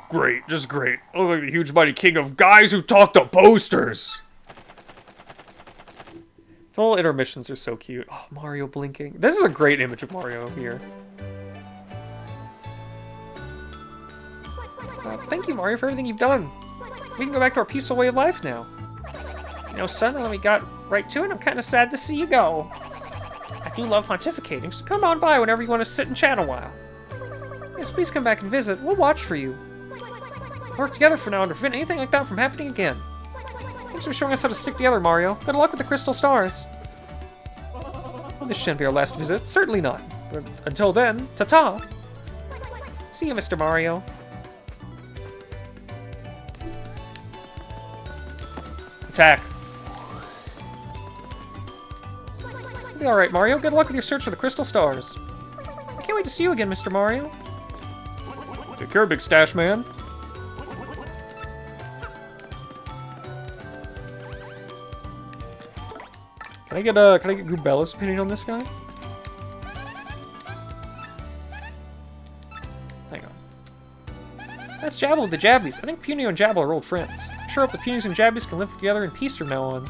Great, just great. Look like the huge mighty king of guys who talk to posters. The little intermissions are so cute. Oh, Mario blinking. This is a great image of Mario here. Thank you, Mario, for everything you've done. We can go back to our peaceful way of life now. You know, son, when we got right to it, I'm kind of sad to see you go. I do love pontificating, so come on by whenever you want to sit and chat a while. Yes, please come back and visit. We'll watch for you. Work together for now to prevent anything like that from happening again. Thanks for showing us how to stick together, Mario. Good luck with the crystal stars. Well, this shouldn't be our last visit. Certainly not. But until then, ta-ta. See you, Mr. Mario. Attack. You'll be alright, Mario. Good luck with your search for the crystal stars. I can't wait to see you again, Mr. Mario. Take care, Big Stash Man. Can I get Goobella's opinion on this guy? Hang on. That's Jabble with the Jabbies. I think Punio and Jabble are old friends. I sure hope the Punios and Jabbies can live together in peace from now on.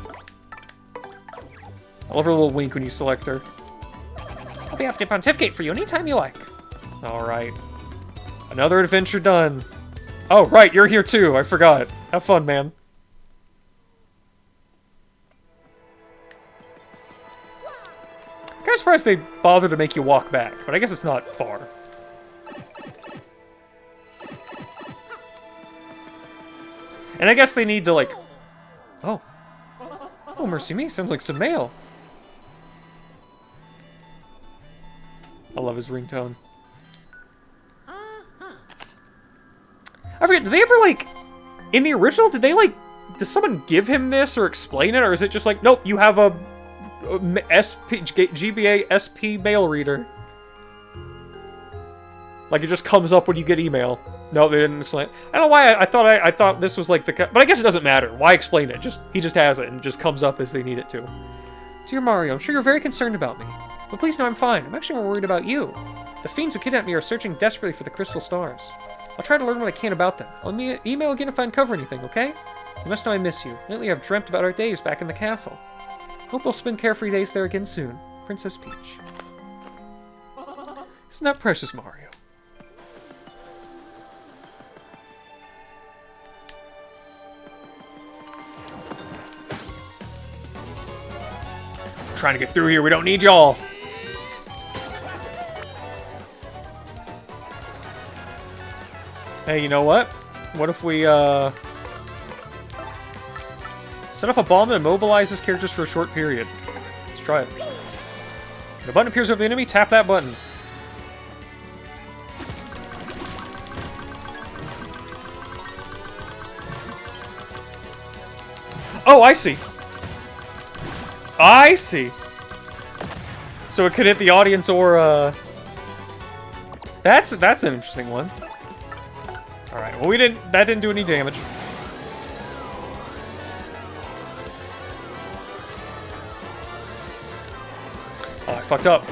I love her little wink when you select her. I'll be happy to pontificate for you anytime you like. Alright. Another adventure done. Oh, right, you're here too. I forgot. Have fun, man. Kind of surprised they bothered to make you walk back, but I guess it's not far. And I guess they need to, like... Oh. Oh, mercy me. Sounds like some mail. I love his ringtone. I forget, did they ever, like... In the original, did they, like... Did someone give him this or explain it? Or is it just like, nope, you have a... GBA SP mail reader. Like it just comes up when you get email. No, they didn't explain it. I don't know why I thought this was like the... But I guess it doesn't matter. Why explain it? He just has it and it just comes up as they need it to. Dear Mario, I'm sure you're very concerned about me. But please know I'm fine. I'm actually more worried about you. The fiends who kidnapped me are searching desperately for the crystal stars. I'll try to learn what I can about them. I'll email again if I uncover anything, okay? You must know I miss you. Lately I've dreamt about our days back in the castle. Hope we'll spend carefree days there again soon. Princess Peach. Isn't that precious, Mario? Trying to get through here, we don't need y'all. Hey, you know what? What if we, set off a bomb that immobilizes characters for a short period. Let's try it. When a button appears over the enemy, tap that button. Oh, I see. I see. So it could hit the audience or, That's an interesting one. Alright, well that didn't do any damage. Oh, I fucked up.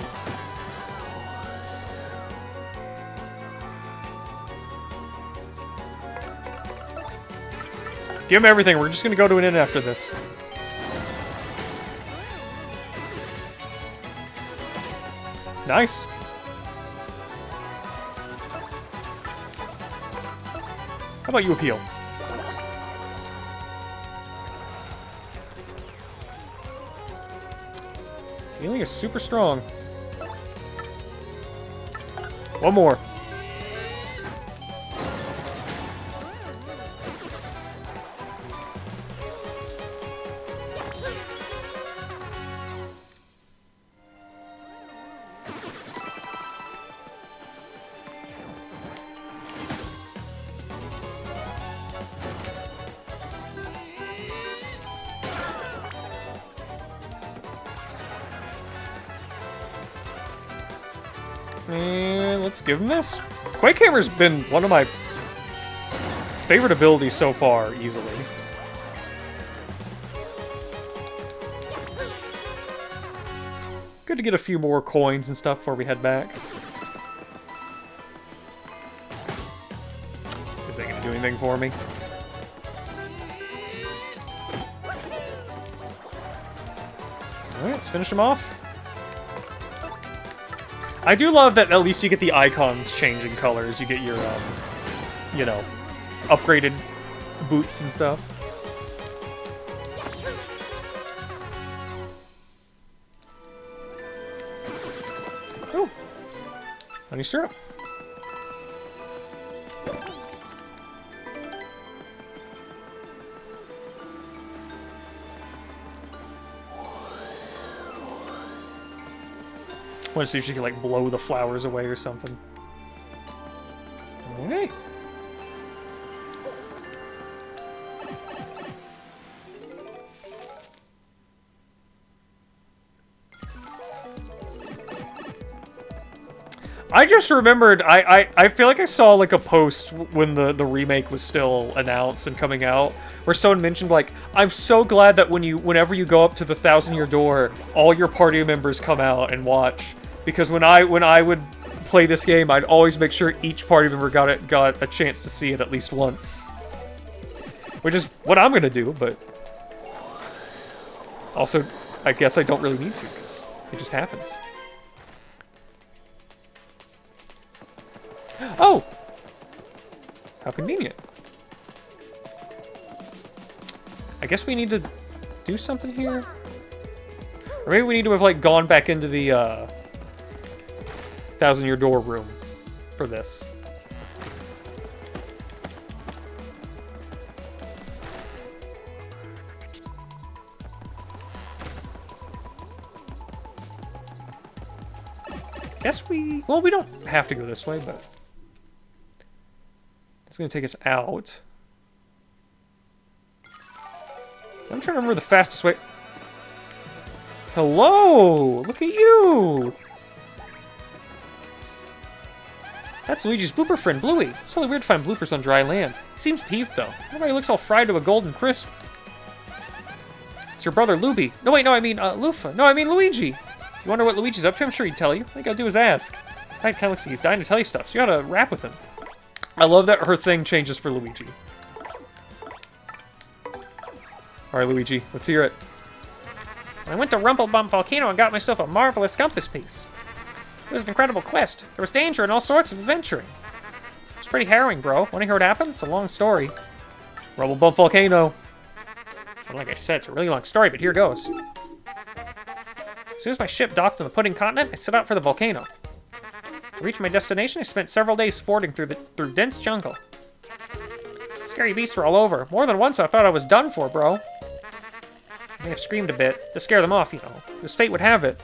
Give him everything. We're just gonna go to an end after this. Nice. How about you appeal? Healing is super strong. One more. And let's give him this. Quake Hammer's been one of my favorite abilities so far, easily. Good to get a few more coins and stuff before we head back. This ain't gonna do anything for me. Alright, let's finish him off. I do love that at least you get the icons changing colors. You get your, you know, upgraded boots and stuff. Oh, honey syrup. I want to see if she can, like, blow the flowers away or something. Okay. I just remembered, I feel like I saw, like, a post when the remake was still announced and coming out, where someone mentioned, like, I'm so glad that whenever you go up to the 1,000-year door, all your party members come out and watch. Because when I would play this game, I'd always make sure each party member got a chance to see it at least once. Which is what I'm gonna do, but also, I guess I don't really need to, because it just happens. Oh! How convenient. I guess we need to do something here? Or maybe we need to have, like, gone back into the, 1,000-year door room for this. Guess well, we don't have to go this way, but it's going to take us out. I'm trying to remember the fastest way. Hello! Look at you! That's Luigi's blooper friend, Bluey. It's really weird to find bloopers on dry land. He seems peeved, though. Everybody looks all fried to a golden crisp. It's your brother, Luby. No, wait, no, I mean, Lufa. No, I mean Luigi. You wonder what Luigi's up to? I'm sure he'd tell you. All you gotta do is ask. It kind of looks like he's dying to tell you stuff, so you gotta rap with him. I love that her thing changes for Luigi. Alright, Luigi, let's hear it. I went to Rumblebump Volcano and got myself a marvelous compass piece. It was an incredible quest. There was danger and all sorts of adventuring. It was pretty harrowing, bro. Want to hear what happened? It's a long story. Rumblebump Volcano. And like I said, it's a really long story, but here goes. As soon as my ship docked on the Pudding Continent, I set out for the volcano. To reach my destination, I spent several days fording through dense jungle. Scary beasts were all over. More than once I thought I was done for, bro. I may have screamed a bit to scare them off, you know, as fate would have it.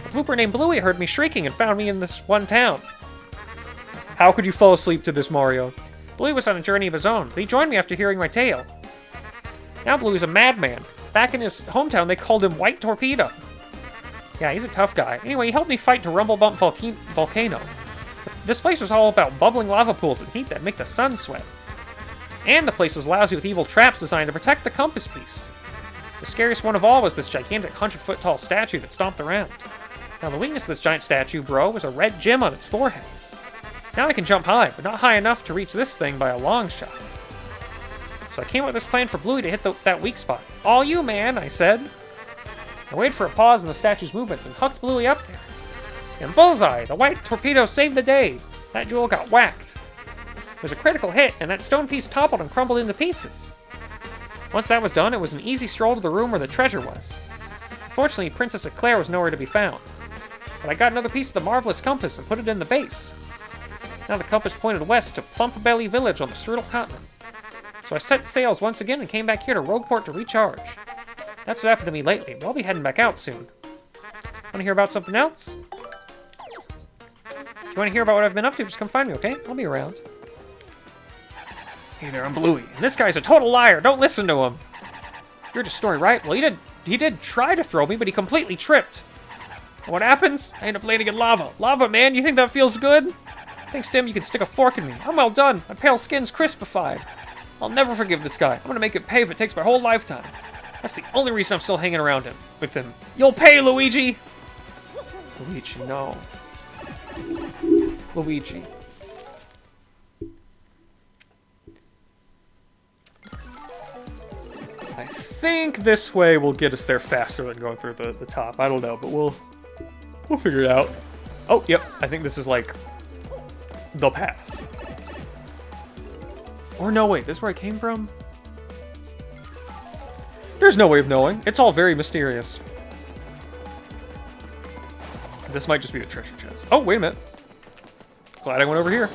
A blooper named Bluey heard me shrieking and found me in this one town. How could you fall asleep to this, Mario? Bluey was on a journey of his own, but he joined me after hearing my tale. Now Bluey's a madman. Back in his hometown, they called him White Torpedo. Yeah, he's a tough guy. Anyway, he helped me fight to Rumblebump Volcano. This place was all about bubbling lava pools and heat that make the sun sweat. And the place was lousy with evil traps designed to protect the compass piece. The scariest one of all was this gigantic 100-foot tall statue that stomped around. Now, the weakness of this giant statue, bro, was a red gem on its forehead. Now I can jump high, but not high enough to reach this thing by a long shot. So I came up with this plan for Bluey to hit that weak spot. All you, man, I said. I waited for a pause in the statue's movements and hucked Bluey up there. And bullseye! The White Torpedo saved the day! That jewel got whacked. It was a critical hit, and that stone piece toppled and crumbled into pieces. Once that was done, it was an easy stroll to the room where the treasure was. Unfortunately, Princess Eclair was nowhere to be found. But I got another piece of the marvelous compass and put it in the base. Now the compass pointed west to Plump Belly Village on the Strudel Continent. So I set sails once again and came back here to Rogueport to recharge. That's what happened to me lately, but I'll be heading back out soon. Want to hear about something else? If you want to hear about what I've been up to, just come find me, okay? I'll be around. Hey there, I'm Bluey. And this guy's a total liar. Don't listen to him. You heard his story, right? Well, he did try to throw me, but he completely tripped. What happens? I end up landing in lava. Lava, man, you think that feels good? Thanks to him, you can stick a fork in me. I'm well done. My pale skin's crispified. I'll never forgive this guy. I'm gonna make it pay if it takes my whole lifetime. That's the only reason I'm still hanging around with him. You'll pay, Luigi! Luigi, no. Luigi. I think this way will get us there faster than going through the top. I don't know, but we'll figure it out. Oh, yep. I think this is like the path. Or no, wait, this is where I came from? There's no way of knowing. It's all very mysterious. This might just be the treasure chest. Oh, wait a minute. Glad I went over here.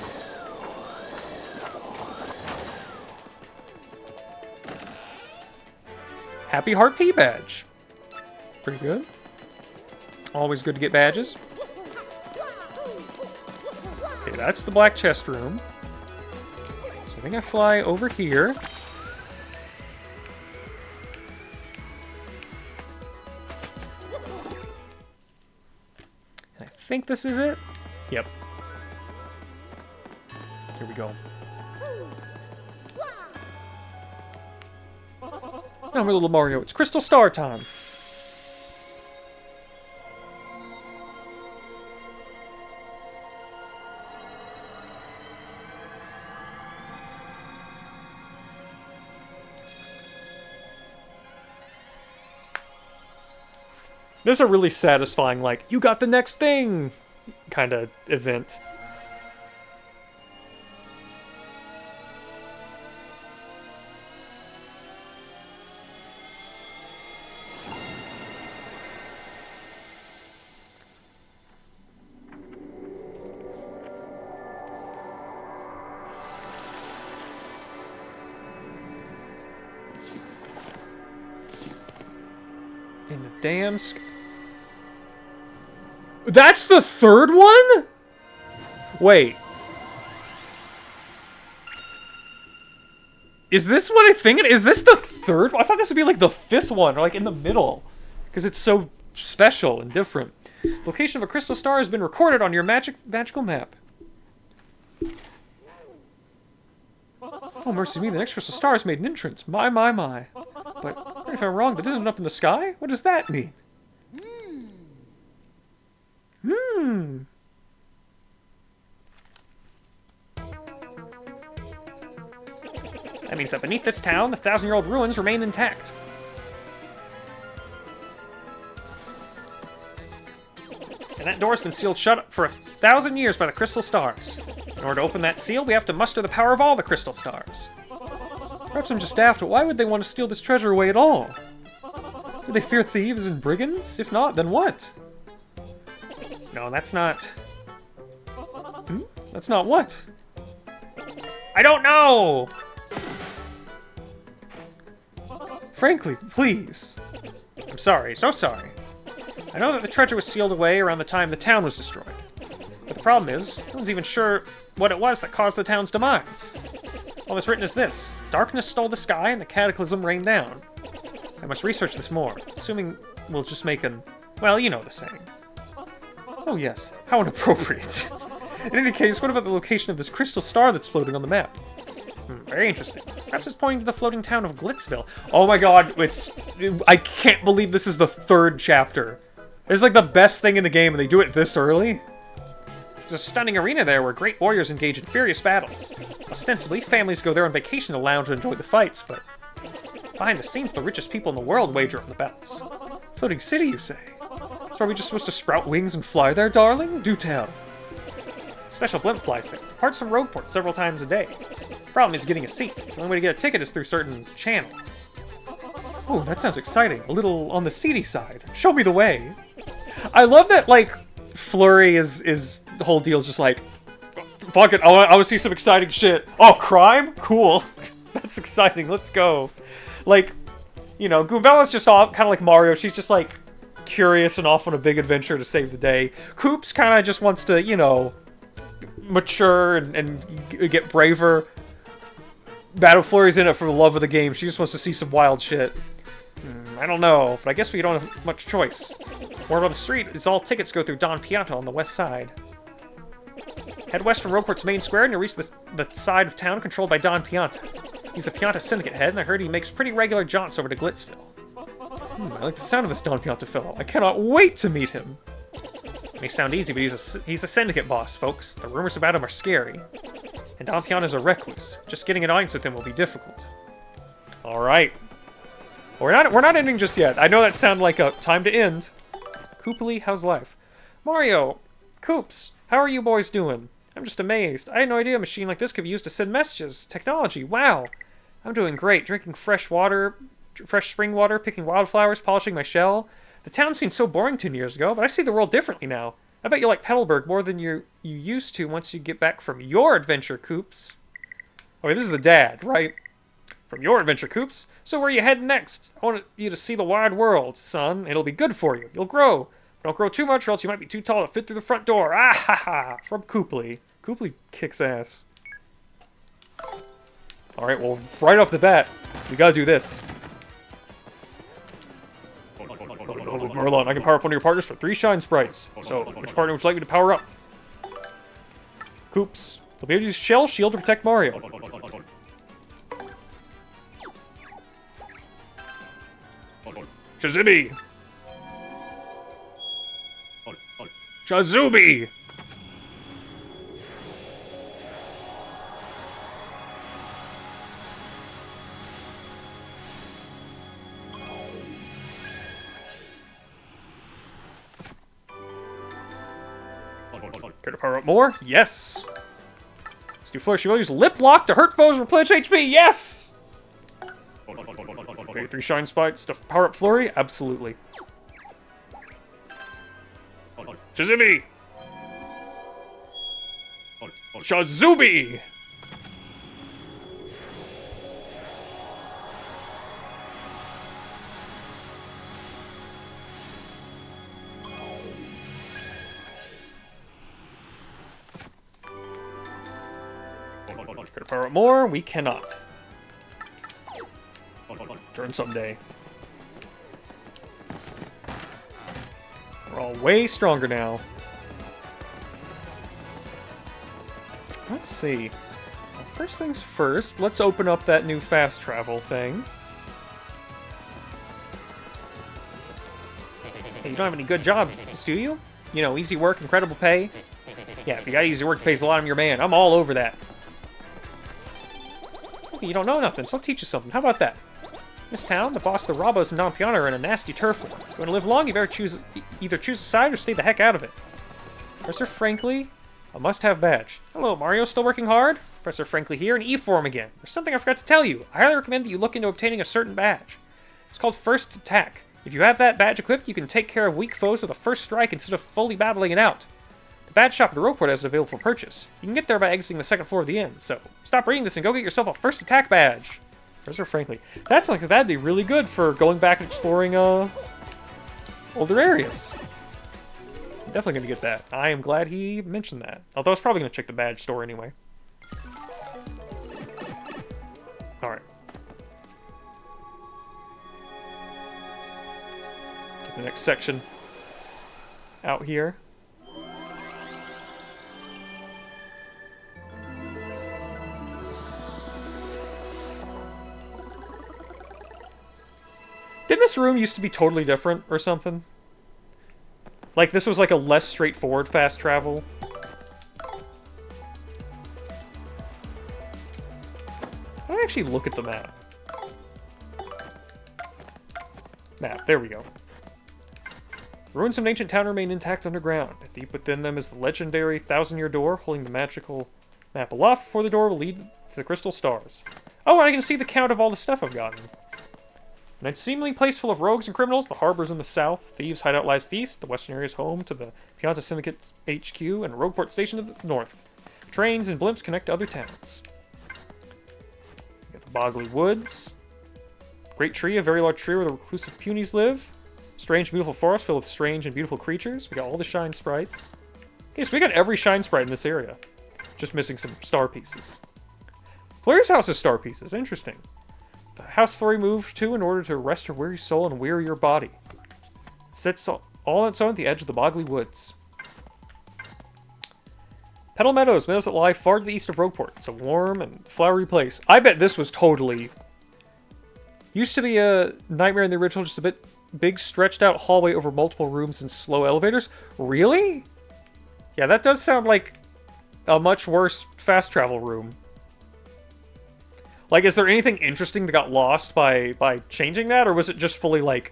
Happy Heart P badge. Pretty good. Always good to get badges. Okay, that's the black chest room. So I think I fly over here. I think this is it. Yep. Here we go. Now, my little Mario, it's Crystal Star time. This is a really satisfying, like, you got the next thing kind of event. In the damn sky. That's the third one? Wait. Is this what I think? Is this the third one? I thought this would be like the fifth one, or like in the middle. Because it's so special and different. Location of a crystal star has been recorded on your magical map. Oh, mercy me, the next crystal star has made an entrance. My, my, my. But if I'm wrong, but isn't it up in the sky? What does that mean? That means that beneath this town, the 1,000-year-old ruins remain intact. And that door's been sealed shut for 1,000 years by the crystal stars. In order to open that seal, we have to muster the power of all the crystal stars. Perhaps I'm just daft, but why would they want to steal this treasure away at all? Do they fear thieves and brigands? If not, then what? No, that's not... That's not what? I don't know! Frankly, please. I'm sorry, so sorry. I know that the treasure was sealed away around the time the town was destroyed. But the problem is, no one's even sure what it was that caused the town's demise. All that's written is this. Darkness stole the sky and the cataclysm rained down. I must research this more, assuming we'll just make an... Well, you know the saying. Oh yes, how inappropriate. In any case, what about the location of this crystal star that's floating on the map? Very interesting. Perhaps it's pointing to the floating town of Glitzville. Oh my god, I can't believe this is the third chapter. It's like the best thing in the game and they do it this early. There's a stunning arena there where great warriors engage in furious battles. Ostensibly, families go there on vacation to lounge and enjoy the fights, but behind the scenes, the richest people in the world wager on the battles. Floating city, you say? So are we just supposed to sprout wings and fly there, darling? Do tell. Special blimp flies there. Departs from Rogueport several times a day. Problem is getting a seat. The only way to get a ticket is through certain channels. Oh, that sounds exciting. A little on the seedy side. Show me the way. I love that, like, Flurrie is the whole deal is just like, fuck it, I want to see some exciting shit. Oh, crime? Cool. That's exciting. Let's go. Like, you know, Goombella's just off, kind of like Mario. She's just, like, curious and off on a big adventure to save the day. Koops kind of just wants to, you know, mature and get braver. Battle Flurrie's in it for the love of the game. She just wants to see some wild shit. I don't know, but I guess we don't have much choice. Word on the street is all tickets go through Don Pianta on the west side. Head west from Rogueport's main square and you'll reach the side of town controlled by Don Pianta. He's the Pianta Syndicate head, and I heard he makes pretty regular jaunts over to Glitzville. I like the sound of this Don Pianta fellow. I cannot wait to meet him! It may sound easy, but he's a syndicate boss, folks. The rumors about him are scary. And Don Pianta's a recluse. Just getting an audience with him will be difficult. Alright. We're not ending just yet. I know that sounded like a time to end. Kooply, how's life? Mario! Koops! How are you boys doing? I'm just amazed. I had no idea a machine like this could be used to send messages. Technology, wow! I'm doing great. Drinking fresh spring water, picking wildflowers, polishing my shell. The town seemed so boring 10 years ago, but I see the world differently now. I bet you like Petalburg more than you used to once you get back from your adventure, Koops. Oh, wait, this is the dad, right? From your adventure, Koops. So where are you heading next? I want you to see the wide world, son. It'll be good for you. You'll grow. But don't grow too much or else you might be too tall to fit through the front door. Ah ha ha! From Kooply. Kooply kicks ass. Alright, well, right off the bat, we gotta do this. Merlon, I can power up one of your partners for 3 shine sprites. So, which partner would you like me to power up? Koops. They'll be able to use Shell Shield to protect Mario. Shazibi! Shazubi! Care to power up more? Yes! Let's do Flurrie. She will use Lip Lock to hurt foes and replenish HP. Yes! Okay, 3 shine sprites to power up Flurrie? Absolutely. Shazibi! Shazubi! Could power up more? We cannot. Turn someday. We're all way stronger now. Let's see. Well, first things first, let's open up that new fast travel thing. Hey, you don't have any good jobs, do you? You know, easy work, incredible pay. Yeah, if you got easy work that pays a lot, I'm your man. I'm all over that. Okay, you don't know nothing, so I'll teach you something. How about that? This town, the boss of the Robos and Don Pianta are in a nasty turf war. If you want to live long, you better either choose a side or stay the heck out of it. Professor Frankly, a must-have badge. Hello, Mario, still working hard? Professor Frankly here, in E-form again. There's something I forgot to tell you. I highly recommend that you look into obtaining a certain badge. It's called First Attack. If you have that badge equipped, you can take care of weak foes with a first strike instead of fully battling it out. The badge shop at Rogueport has it available for purchase. You can get there by exiting the second floor of the inn, so stop reading this and go get yourself a First Attack badge. Professor Frankly. That'd be really good for going back and exploring older areas. I'm definitely gonna get that. I am glad he mentioned that. Although I was probably gonna check the badge store anyway. Alright. Get the next section out here. Didn't this room used to be totally different or something? Like, this was like a less straightforward fast travel. How do I actually look at the map? Map, there we go. The ruins of an ancient town remain intact underground. Deep within them is the legendary 1,000-year door, holding the magical map aloft before the door will lead to the crystal stars. Oh, and I can see the count of all the stuff I've gotten. An unseemly place full of rogues and criminals, the harbor's in the south, Thieves' Hideout lies to the east, the western area is home to the Pianta Syndicate's HQ, and Rogueport Station to the north. Trains and blimps connect to other towns. We got the Boggly Woods. Great tree, a very large tree where the reclusive Punies live. Strange and beautiful forest filled with strange and beautiful creatures. We got all the shine sprites. Okay, so we got every shine sprite in this area. Just missing some star pieces. Flurrie's house is star pieces, interesting. The house Flurrie moved to in order to rest her weary soul and weary your body. It sits all on its own at the edge of the boggly woods. Petal Meadows, meadows that lie far to the east of Rogueport. It's a warm and flowery place. I bet this was totally... Used to be a nightmare in the original, just a bit big stretched out hallway over multiple rooms and slow elevators. Really? Yeah, that does sound like a much worse fast travel room. Like, is there anything interesting that got lost by changing that? Or was it just fully, like,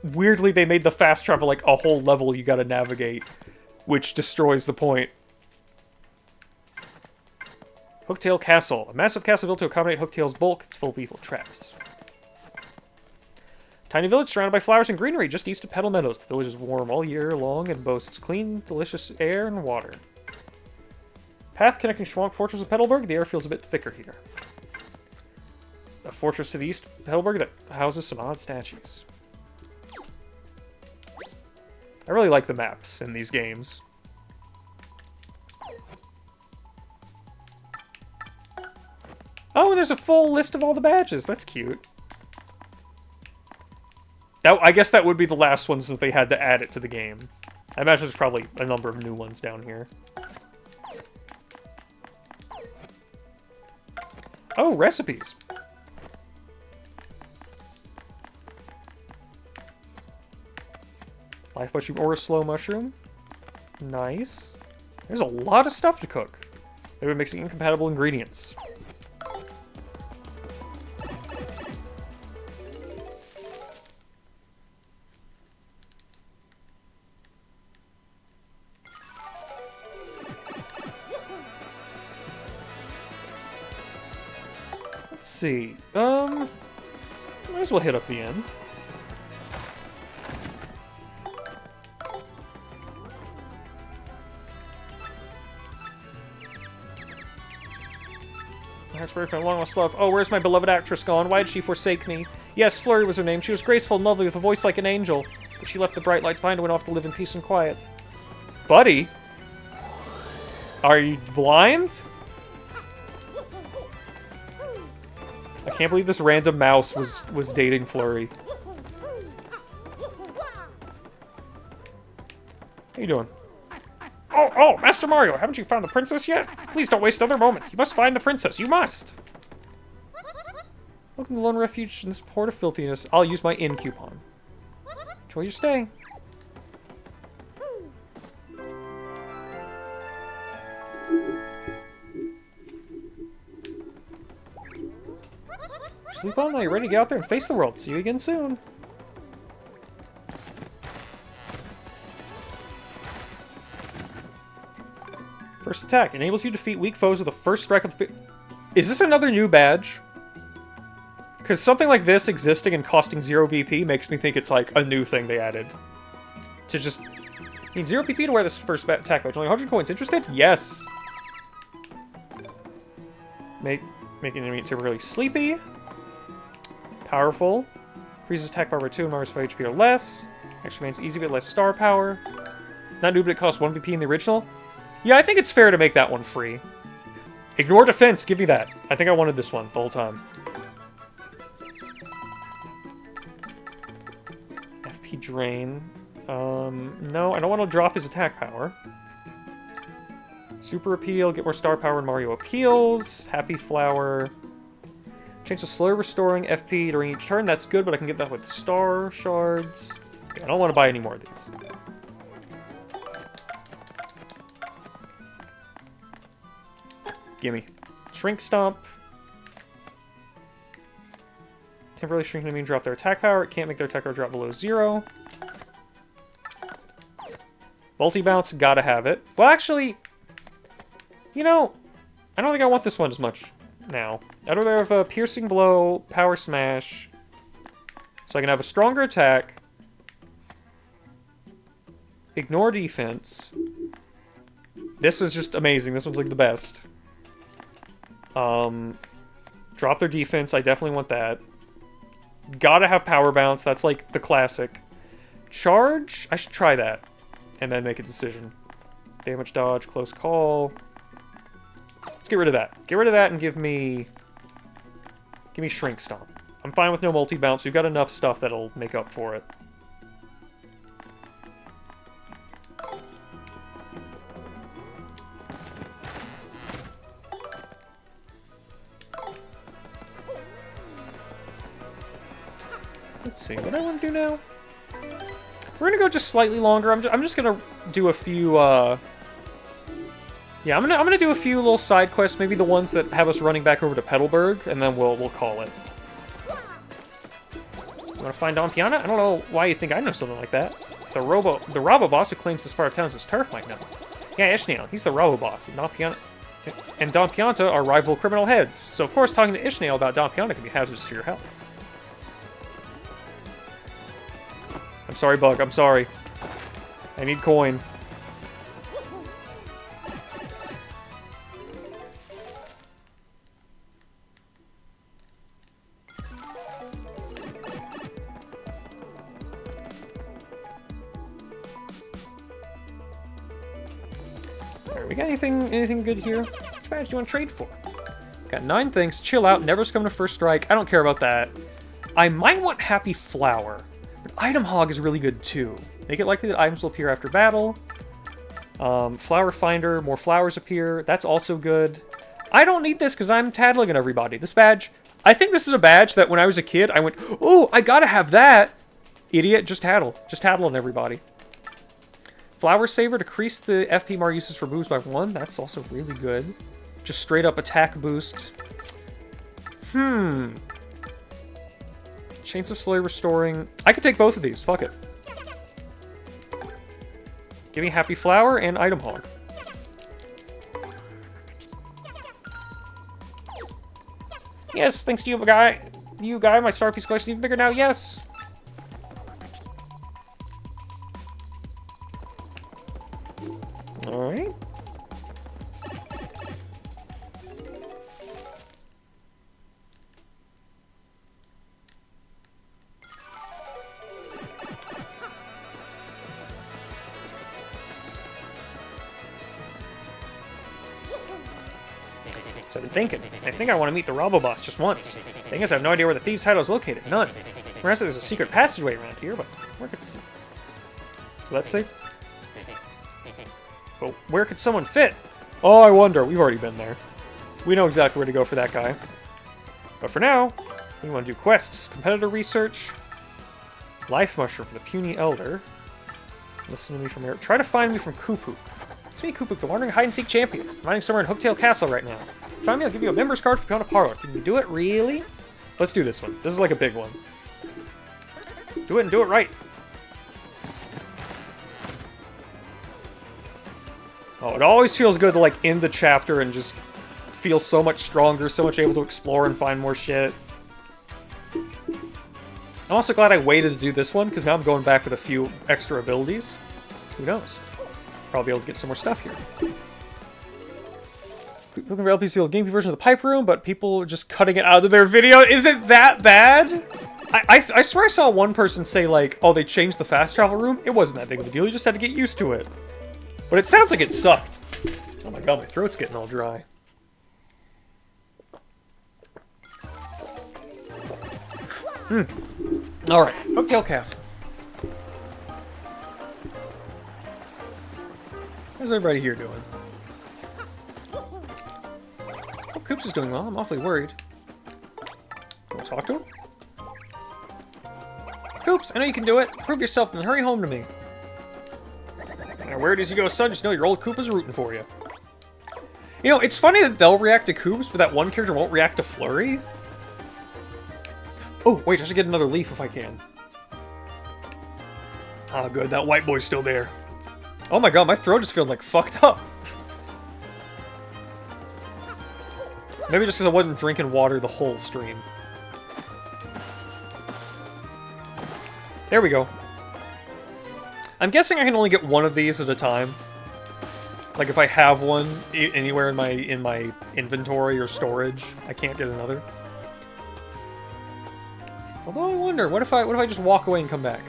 weirdly they made the fast travel, like, a whole level you gotta navigate, which destroys the point. Hooktail Castle. A massive castle built to accommodate Hooktail's bulk. It's full of lethal traps. Tiny village surrounded by flowers and greenery just east of Petal Meadows. The village is warm all year long and boasts clean, delicious air and water. Path connecting Schwank Fortress with Petalburg. The air feels a bit thicker here. A fortress to the east of Petalburg that houses some odd statues. I really like the maps in these games. Oh, and there's a full list of all the badges. That's cute. Now, I guess that would be the last ones that they had to add it to the game. I imagine there's probably a number of new ones down here. Oh, recipes. Life mushroom or a slow mushroom. Nice. There's a lot of stuff to cook. They've been mixing incompatible ingredients. Let's see. Might as well hit up the inn. That's where I found long lost love. Oh, where's my beloved actress gone? Why did she forsake me? Yes, Flurrie was her name. She was graceful and lovely with a voice like an angel. But she left the bright lights behind and went off to live in peace and quiet. Buddy? Are you blind? I can't believe this random mouse was dating Flurrie. How you doing? Oh, Master Mario, haven't you found the princess yet? Please don't waste another moment. You must find the princess. You must. Welcome to Lone Refuge in this port of filthiness. I'll use my inn coupon. Enjoy your stay. Sleep well now. You're ready to get out there and face the world. See you again soon. First attack. Enables you to defeat weak foes with the first strike of the... Is this another new badge? Because something like this existing and costing 0 BP makes me think it's like a new thing they added. To just... Need 0 BP to wear this first attack badge. Only 100 coins. Interested? Yes. Making enemy temporarily sleepy. Powerful. Increases attack power by 2 and minus 5 HP or less. Actually means easy but less star power. Not new, but it costs 1 BP in the original. Yeah, I think it's fair to make that one free. Ignore defense, give me that. I think I wanted this one the whole time. FP drain. No, I don't want to drop his attack power. Super appeal, get more star power in Mario appeals. Happy flower. Chance of slow restoring FP during each turn. That's good, but I can get that with star shards. Okay, I don't want to buy any more of these. Gimme. Shrink Stomp. Temporarily shrink an enemy and drop their attack power. It can't make their attack power drop below 0. Multi-bounce, gotta have it. Well, actually, you know, I don't think I want this one as much now. I'd rather have a Piercing Blow, Power Smash, so I can have a stronger attack, ignore defense. This is just amazing. This one's like the best. Drop their defense. I definitely want that. Gotta have Power Bounce. That's like the classic. Charge? I should try that. And then make a decision. Damage dodge, close call. Let's get rid of that. Get rid of that and give me... Give me Shrink Stomp. I'm fine with no multi-bounce. We've got enough stuff that'll make up for it. Let's see, what do I want to do now? We're gonna go just slightly longer. I'm just gonna do a few, yeah, I'm gonna do a few little side quests, maybe the ones that have us running back over to Petalburg, and then we'll call it. You wanna find Don Piana? I don't know why you think I know something like that. The Robo Boss who claims this part of town is his turf might know. Yeah, Ishnael, he's the Robo Boss, and Don Pianta are rival criminal heads. So of course talking to Ishnael about Don Pianta can be hazardous to your health. I'm sorry, Bug, I'm sorry. I need coin. Alright, we got anything good here? Which badge do you want to trade for? Got 9 things. Chill out, never succumb to first strike. I don't care about that. I might want Happy Flower. But Item Hog is really good too. Make it likely that items will appear after battle. Flower Finder, more flowers appear. That's also good. I don't need this because I'm tattling everybody. This badge, I think this is a badge that when I was a kid, I went, oh, I gotta have that. Idiot, just tattle. Just tattle on everybody. Flower Saver, decrease the FP Mar uses for moves by 1. That's also really good. Just straight up attack boost. Chains of Slay restoring. I could take both of these. Fuck it. Give me Happy Flower and Item Hog. Yes, thanks to you, guy. You, guy, my Star Piece collection is even bigger now. Yes. All right. So I've been thinking. I think I want to meet the Robo Boss just once. Thing is, I have no idea where the Thieves' Hideout is located. None. Whereas there's a secret passageway around here, but where could... Let's see. But where could someone fit? Oh, I wonder. We've already been there. We know exactly where to go for that guy. But for now, we want to do quests. Competitor research. Life Mushroom for the Puny Elder. Listen to me from here. Try to find me from Kupu. It's me, Kupu, the wandering hide-and-seek champion. I'm hiding somewhere in Hooktail Castle right now. If you find me, I'll give you a member's card for Piana Parlor. Can you do it? Really? Let's do this one. This is like a big one. Do it and do it right. Oh, it always feels good to, like, end the chapter and just feel so much stronger, so much able to explore and find more shit. I'm also glad I waited to do this one, because now I'm going back with a few extra abilities. Who knows? Probably able to get some more stuff here. Looking for LP's GameCube version of the Pipe Room, but people are just cutting it out of their video. Is it that bad? I swear I saw one person say, like, oh, they changed the fast travel room. It wasn't that big of a deal. You just had to get used to it. But it sounds like it sucked. Oh my god, my throat's getting all dry. Alright, Hooktail Castle. How's everybody here doing? Oh, Coops is doing well. I'm awfully worried. Want to talk to him? Coops, I know you can do it. Prove yourself and hurry home to me. Now, where does you go, son? Just know your old Koopa's rooting for you. You know, it's funny that they'll react to Koops, but that one character won't react to Flurrie. Oh, wait, I should get another leaf if I can. Ah, good. That white boy's still there. Oh my god, my throat is feeling, like, fucked up. Maybe just because I wasn't drinking water the whole stream. There we go. I'm guessing I can only get one of these at a time. Like, if I have one anywhere in my inventory or storage, I can't get another. Although I wonder, what if I just walk away and come back?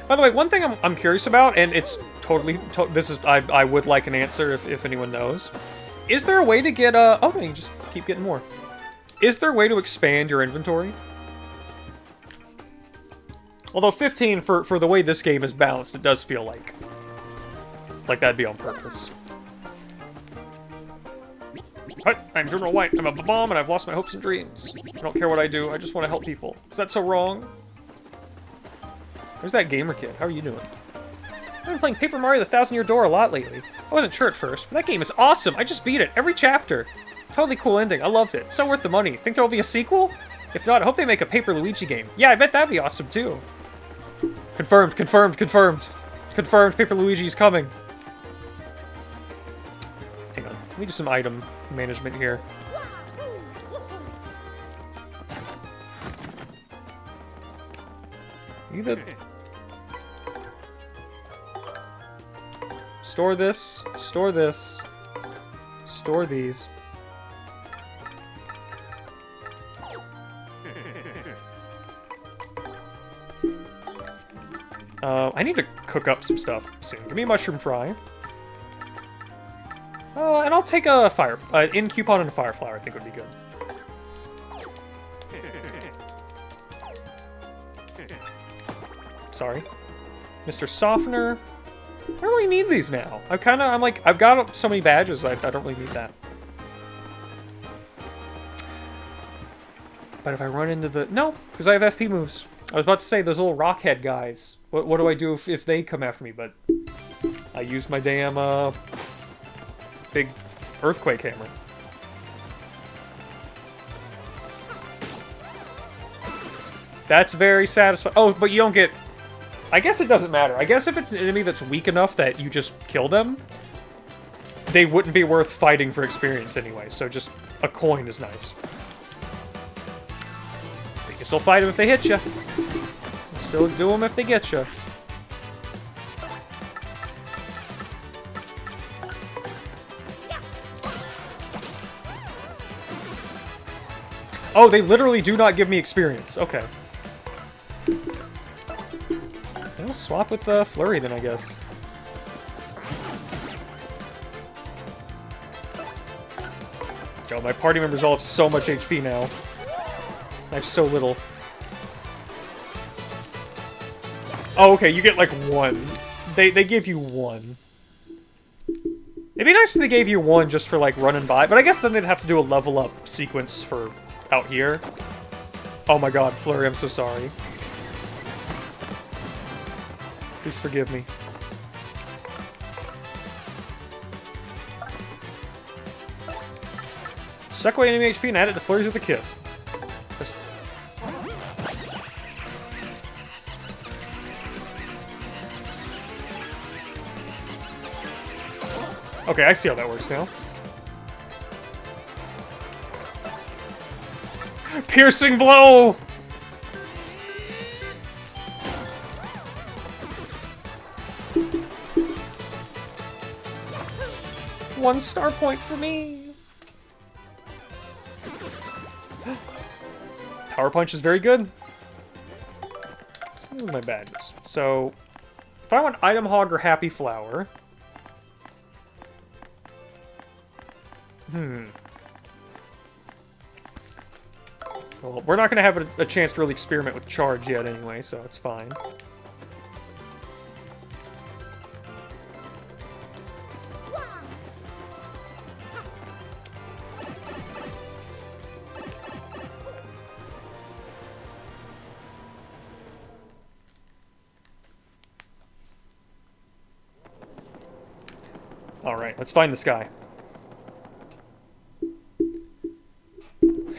By the way, one thing I'm curious about, and it's totally, this is, I would like an answer if anyone knows. Is there a way to get, oh, no, you can just keep getting more. Is there a way to expand your inventory? Although 15, for the way this game is balanced, it does feel like that'd be on purpose. Hi, I'm General White. I'm a bomb and I've lost my hopes and dreams. I don't care what I do, I just want to help people. Is that so wrong? Where's that gamer kid? How are you doing? I've been playing Paper Mario: The Thousand-Year Door a lot lately. I wasn't sure at first, but that game is awesome. I just beat it, every chapter. Totally cool ending. I loved it. So worth the money. Think there'll be a sequel? If not, I hope they make a Paper Luigi game. Yeah, I bet that'd be awesome too. Confirmed, confirmed, confirmed. Confirmed, Paper Luigi's coming. Hang on, let me do some item management here. You the... Store this, store this, store these. I need to cook up some stuff soon. Give me a mushroom fry. And I'll take a fire, in coupon and a fire flower, I think would be good. Sorry. Mr. Softener. I don't really need these now. I'm like, I've got so many badges, I don't really need that. But if I run into the... No, because I have FP moves. I was about to say, those little rockhead guys. What do I do if they come after me? But I use my damn, big earthquake hammer. That's very satisfying. Oh, but you don't get... I guess it doesn't matter. I guess if it's an enemy that's weak enough that you just kill them, they wouldn't be worth fighting for experience anyway. So just a coin is nice. But you can still fight them if they hit you. Still do them if they get you. Oh, they literally do not give me experience. Okay. I'll swap with the Flurrie then, I guess. Yo, my party members all have so much HP now. I have so little. Oh, okay, you get like one. They give you one. It'd be nice if they gave you one just for like running by, but I guess then they'd have to do a level up sequence for out here. Oh my god, Flurrie, I'm so sorry. Please forgive me. Suck away enemy HP and add it to Flurries with a kiss. Okay, I see how that works now. Piercing blow! One star point for me! Power Punch is very good. Some of my badges. So, if I want Item Hog or Happy Flower... Well, we're not going to have a chance to really experiment with charge yet anyway, so it's fine. Alright, let's find this guy.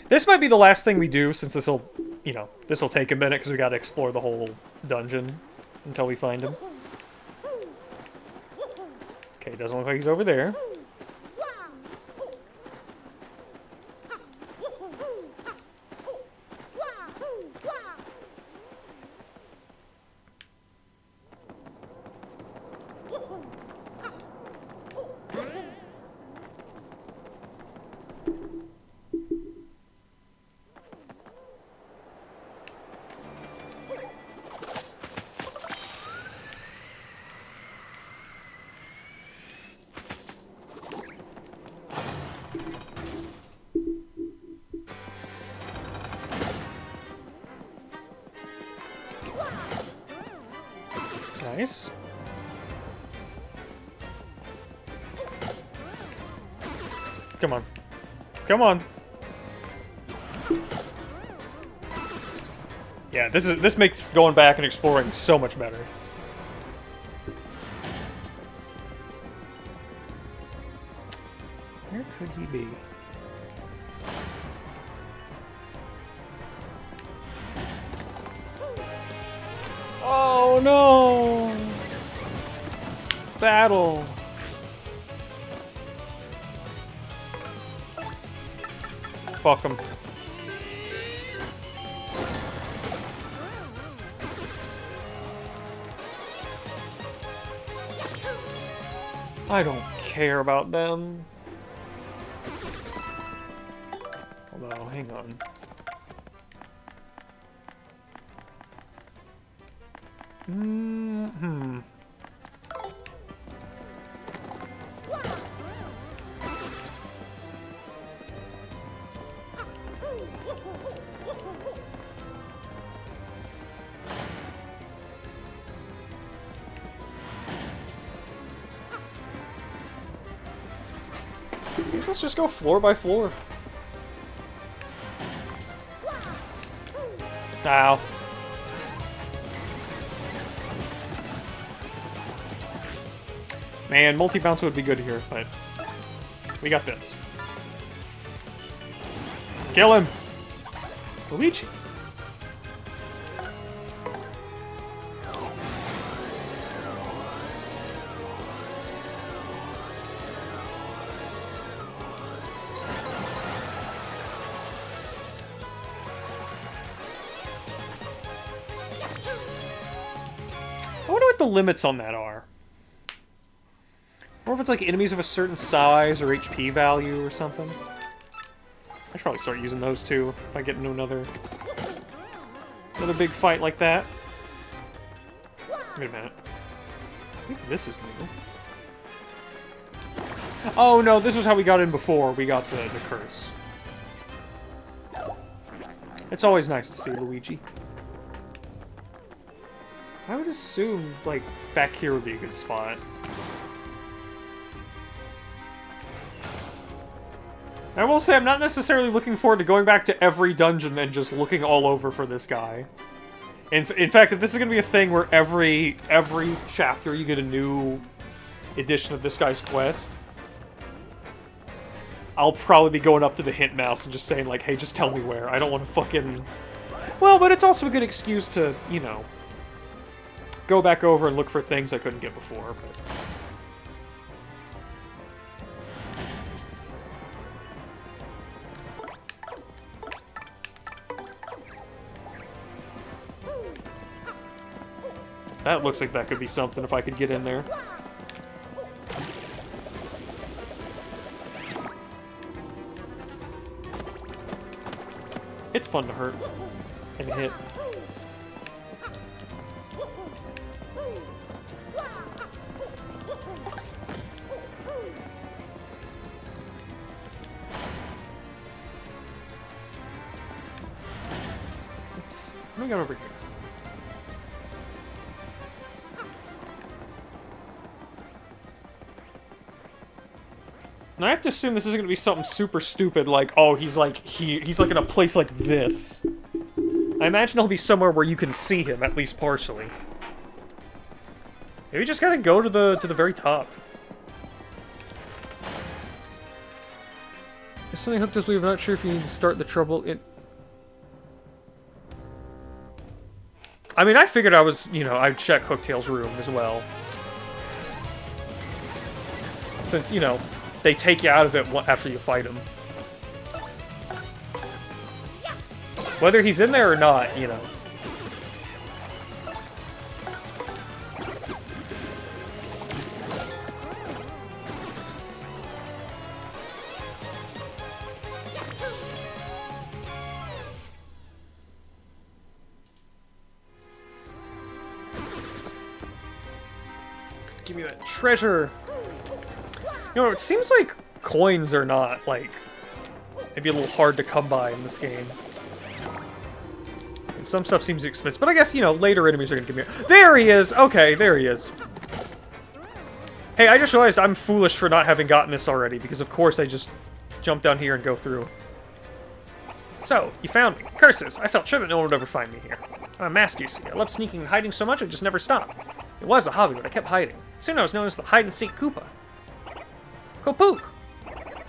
This might be the last thing we do, since this'll, you know, this'll take a minute, because we gotta explore the whole dungeon until we find him. Okay, doesn't look like he's over there. Nice. Come on. Come on. Yeah, this makes going back and exploring so much better. Where could he be? Oh no! Battle! Fuck him. I don't care about them. Although, hang on. Hmm. Let's just go floor by floor. Ow. Man, multi-bounce would be good here, but we got this. Kill him! Luigi! I wonder what the limits on that are. Or if it's like enemies of a certain size or HP value or something. I should probably start using those too if I get into another big fight like that. Wait a minute. I think this is new. Oh no, this was how we got in before we got the curse. It's always nice to see Luigi. I would assume, like, back here would be a good spot. I will say I'm not necessarily looking forward to going back to every dungeon and just looking all over for this guy. In fact, if this is going to be a thing where every chapter you get a new edition of this guy's quest, I'll probably be going up to the hint mouse and just saying, like, hey, just tell me where. I don't want to fucking... Well, but it's also a good excuse to, you know, go back over and look for things I couldn't get before, but... That looks like that could be something if I could get in there. It's fun to hurt and hit. Oops. What do we got over here? And I have to assume this isn't going to be something super stupid like, oh, he's like in a place like this. I imagine he'll be somewhere where you can see him, at least partially. Maybe we just gotta go to the very top. There's something hooked us, I'm not sure if you need to start the trouble. I mean, I figured I was, you know, I'd check Hooktail's room as well. Since, you know, they take you out of it after you fight him. Whether he's in there or not, you know. Give me that treasure. You know, it seems like coins are not, like, maybe a little hard to come by in this game. And some stuff seems expensive, but I guess, you know, later enemies are gonna give me... There he is! Okay, there he is. Hey, I just realized I'm foolish for not having gotten this already, because of course I just jump down here and go through. So, you found me. Curses! I felt sure that no one would ever find me here. I'm a master, you see. I love sneaking and hiding so much I just never stopped. It was a hobby, but I kept hiding. Soon I was known as the hide-and-seek Koopa. Kopook!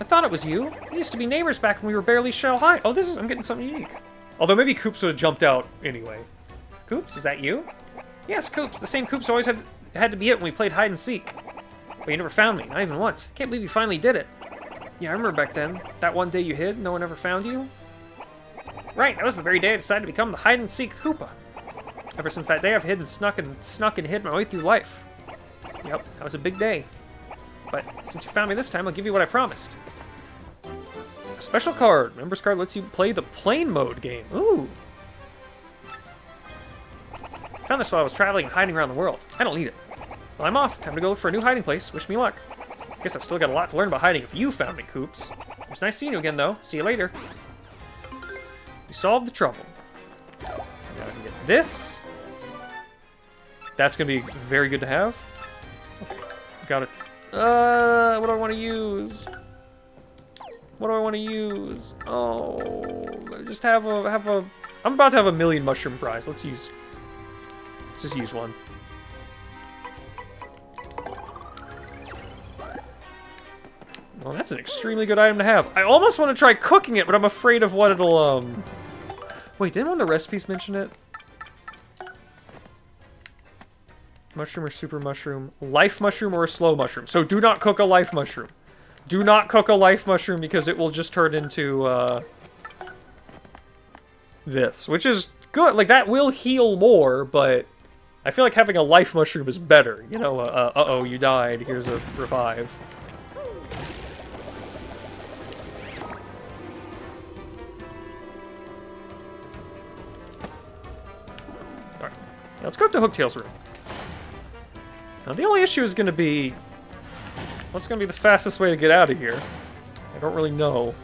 I thought it was you. We used to be neighbors back when we were barely shell high. Oh, I'm getting something unique. Although maybe Koops would have jumped out anyway. Koops, is that you? Yes, Koops. The same Koops always had to be it when we played hide and seek. But you never found me, not even once. Can't believe you finally did it. Yeah, I remember back then. That one day you hid, no one ever found you. Right, that was the very day I decided to become the hide and seek Koopa. Ever since that day, I've hidden, snuck and hid my way through life. Yep, that was a big day. But since you found me this time, I'll give you what I promised. A special card. Members card lets you play the plane mode game. Ooh. Found this while I was traveling and hiding around the world. I don't need it. Well, I'm off. Time to go look for a new hiding place. Wish me luck. Guess I've still got a lot to learn about hiding if you found me, Koops. It was nice seeing you again, though. See you later. You solved the trouble. Now I can get this. That's going to be very good to have. Okay. Got it. What do I want to use? What do I want to use? Oh, just have a... I'm about to have a million mushroom fries. Let's just use one. Well, that's an extremely good item to have. I almost want to try cooking it, but I'm afraid of what it'll, Wait, didn't one of the recipes mention it? Mushroom or super mushroom? Life mushroom or a slow mushroom? So do not cook a life mushroom. Do not cook a life mushroom because it will just turn into, this. Which is good. Like, that will heal more, but I feel like having a life mushroom is better. You know, uh-oh, you died. Here's a revive. Alright. Let's go up to Hooktail's room. Now, the only issue is going to be... what's going to be the fastest way to get out of here? I don't really know.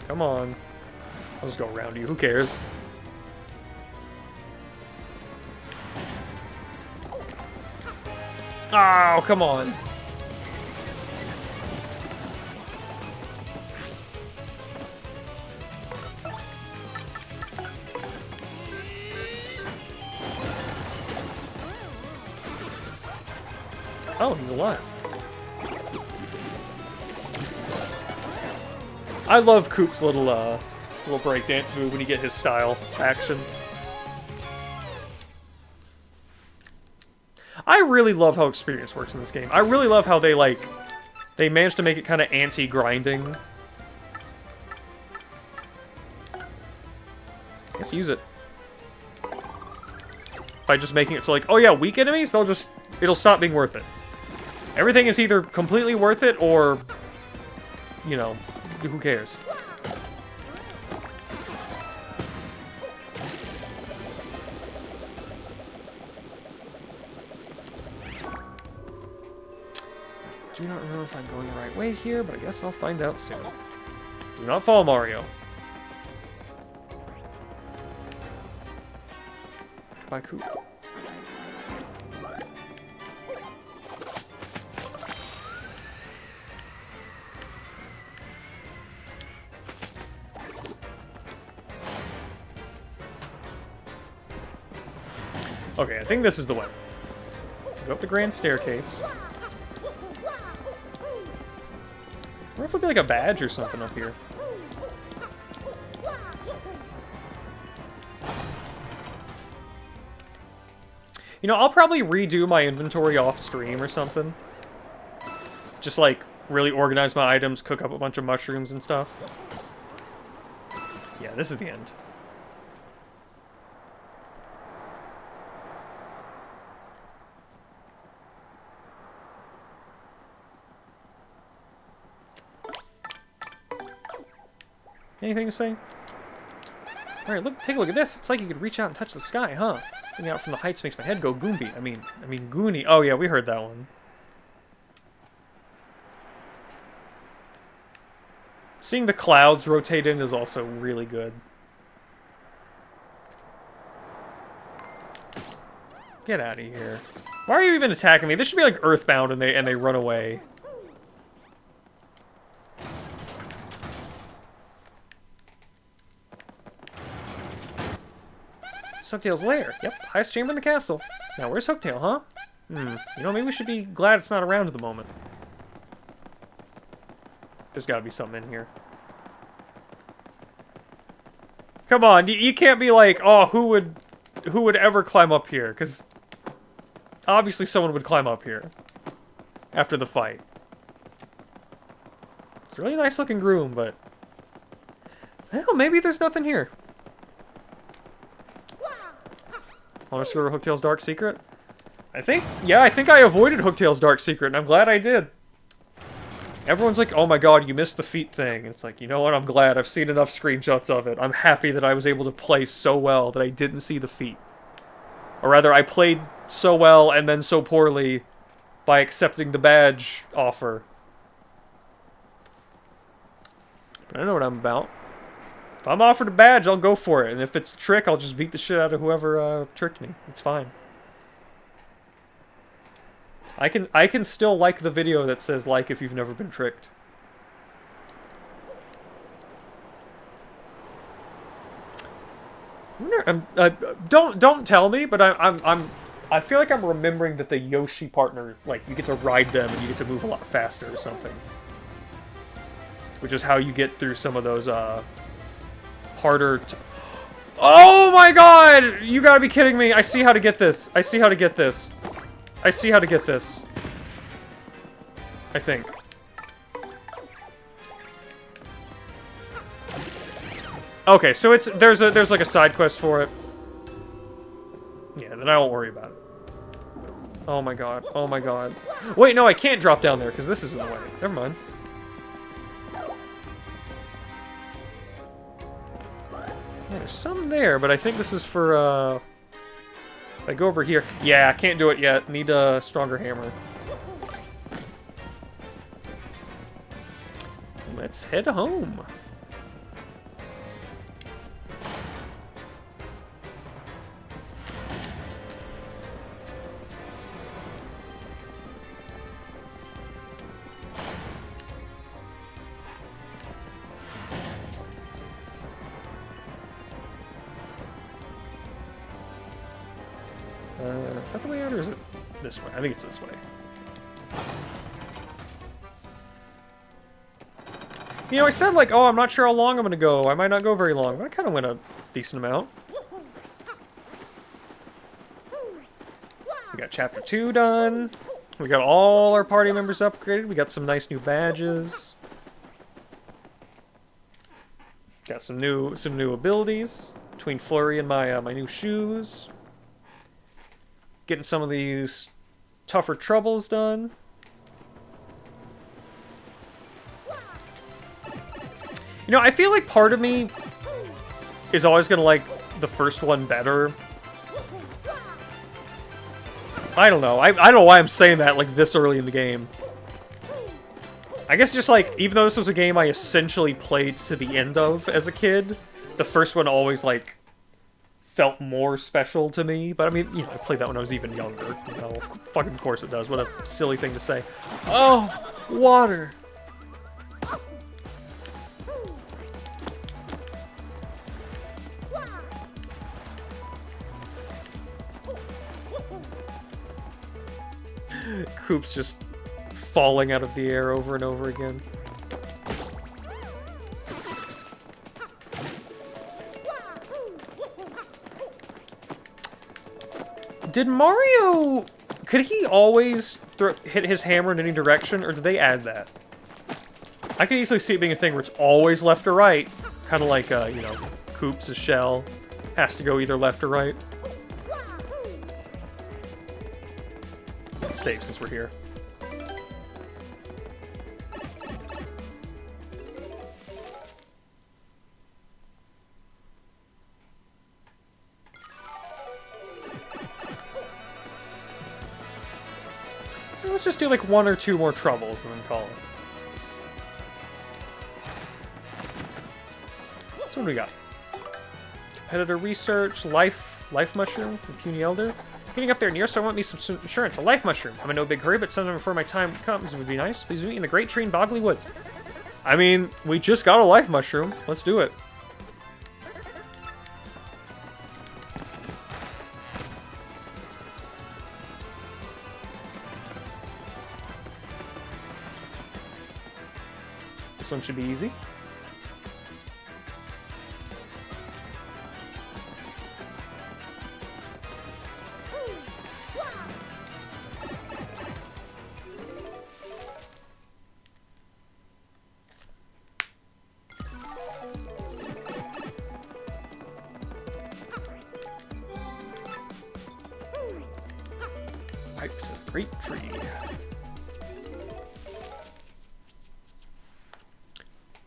Come on. I'll just go around you. Who cares? Oh, come on. Oh, he's alive. I love Coop's little breakdance move when you get his style action. I really love how experience works in this game. I really love how they managed to make it kind of anti-grinding. Let's use it. By just making it so like, oh yeah, weak enemies, it'll stop being worth it. Everything is either completely worth it or, you know, who cares? Do not remember if I'm going the right way here, but I guess I'll find out soon. Do not fall, Mario. Goodbye, Coop. Okay, I think this is the way. Go up the grand staircase. I wonder if there'll be like a badge or something up here. You know, I'll probably redo my inventory off stream or something. Just like really organize my items, cook up a bunch of mushrooms and stuff. Yeah, this is the end. Anything to say? Alright, look, take a look at this. It's like you could reach out and touch the sky, huh? Looking out from the heights makes my head go Goomby. I mean Goonie. Oh yeah, we heard that one. Seeing the clouds rotate in is also really good. Get out of here. Why are you even attacking me? This should be like Earthbound and they run away. It's Hooktail's lair. Yep, highest chamber in the castle. Now where's Hooktail, huh? You know, maybe we should be glad it's not around at the moment. There's gotta be something in here. Come on, you can't be like, oh, who would ever climb up here? Because obviously someone would climb up here after the fight. It's a really nice looking groom, but well, maybe there's nothing here. Want to go to Hooktail's dark secret? I think I avoided Hooktail's dark secret, and I'm glad I did. Everyone's like, oh my god, you missed the feet thing. It's like, you know what, I'm glad. I've seen enough screenshots of it. I'm happy that I was able to play so well that I didn't see the feet. Or rather, I played so well and then so poorly by accepting the badge offer. But I know what I'm about. If I'm offered a badge, I'll go for it. And if it's a trick, I'll just beat the shit out of whoever tricked me. It's fine. I can still like the video that says like if you've never been tricked. Don't tell me, but I feel like I'm remembering that the Yoshi partner, like, you get to ride them and you get to move a lot faster or something. Which is how you get through some of those harder. Oh my god! You gotta be kidding me! I see how to get this. I see how to get this. I see how to get this. I think. Okay, so there's like a side quest for it. Yeah, then I won't worry about it. Oh my god. Oh my god. Wait, no, I can't drop down there because this is in the way. Never mind. Yeah, there's some there, but I think this is for if I go over here... Yeah, I can't do it yet. Need a stronger hammer. Let's head home. Is that the way out, or is it this way? I think it's this way. You know, I said, like, oh, I'm not sure how long I'm gonna go. I might not go very long. But I kind of went a decent amount. We got Chapter 2 done. We got all our party members upgraded. We got some nice new badges. Got some new abilities between Flurrie and my new shoes. Getting some of these tougher troubles done. You know, I feel like part of me is always gonna like the first one better. I don't know. I don't know why I'm saying that like this early in the game. I guess just like, even though this was a game I essentially played to the end of as a kid, the first one always like felt more special to me. But I mean, you know, I played that when I was even younger. You know, fucking course it does. What a silly thing to say. Oh, water. Coop's just falling out of the air over and over again. Did Mario... Could he always hit his hammer in any direction, or did they add that? I can easily see it being a thing where it's always left or right. Kind of like, you know, Coop's shell has to go either left or right. Let's save since we're here. Let's just do like 1 or 2 more troubles and then call it. So what do we got? Competitor research, life mushroom from Puny Elder. Getting up there near, so I want me some insurance. A life mushroom. I'm in no big hurry, but sometime before my time comes, it would be nice. Please meet me in the Great Tree in Bogley Woods. I mean, we just got a life mushroom. Let's do it. This one should be easy. Pipe to the Great Tree.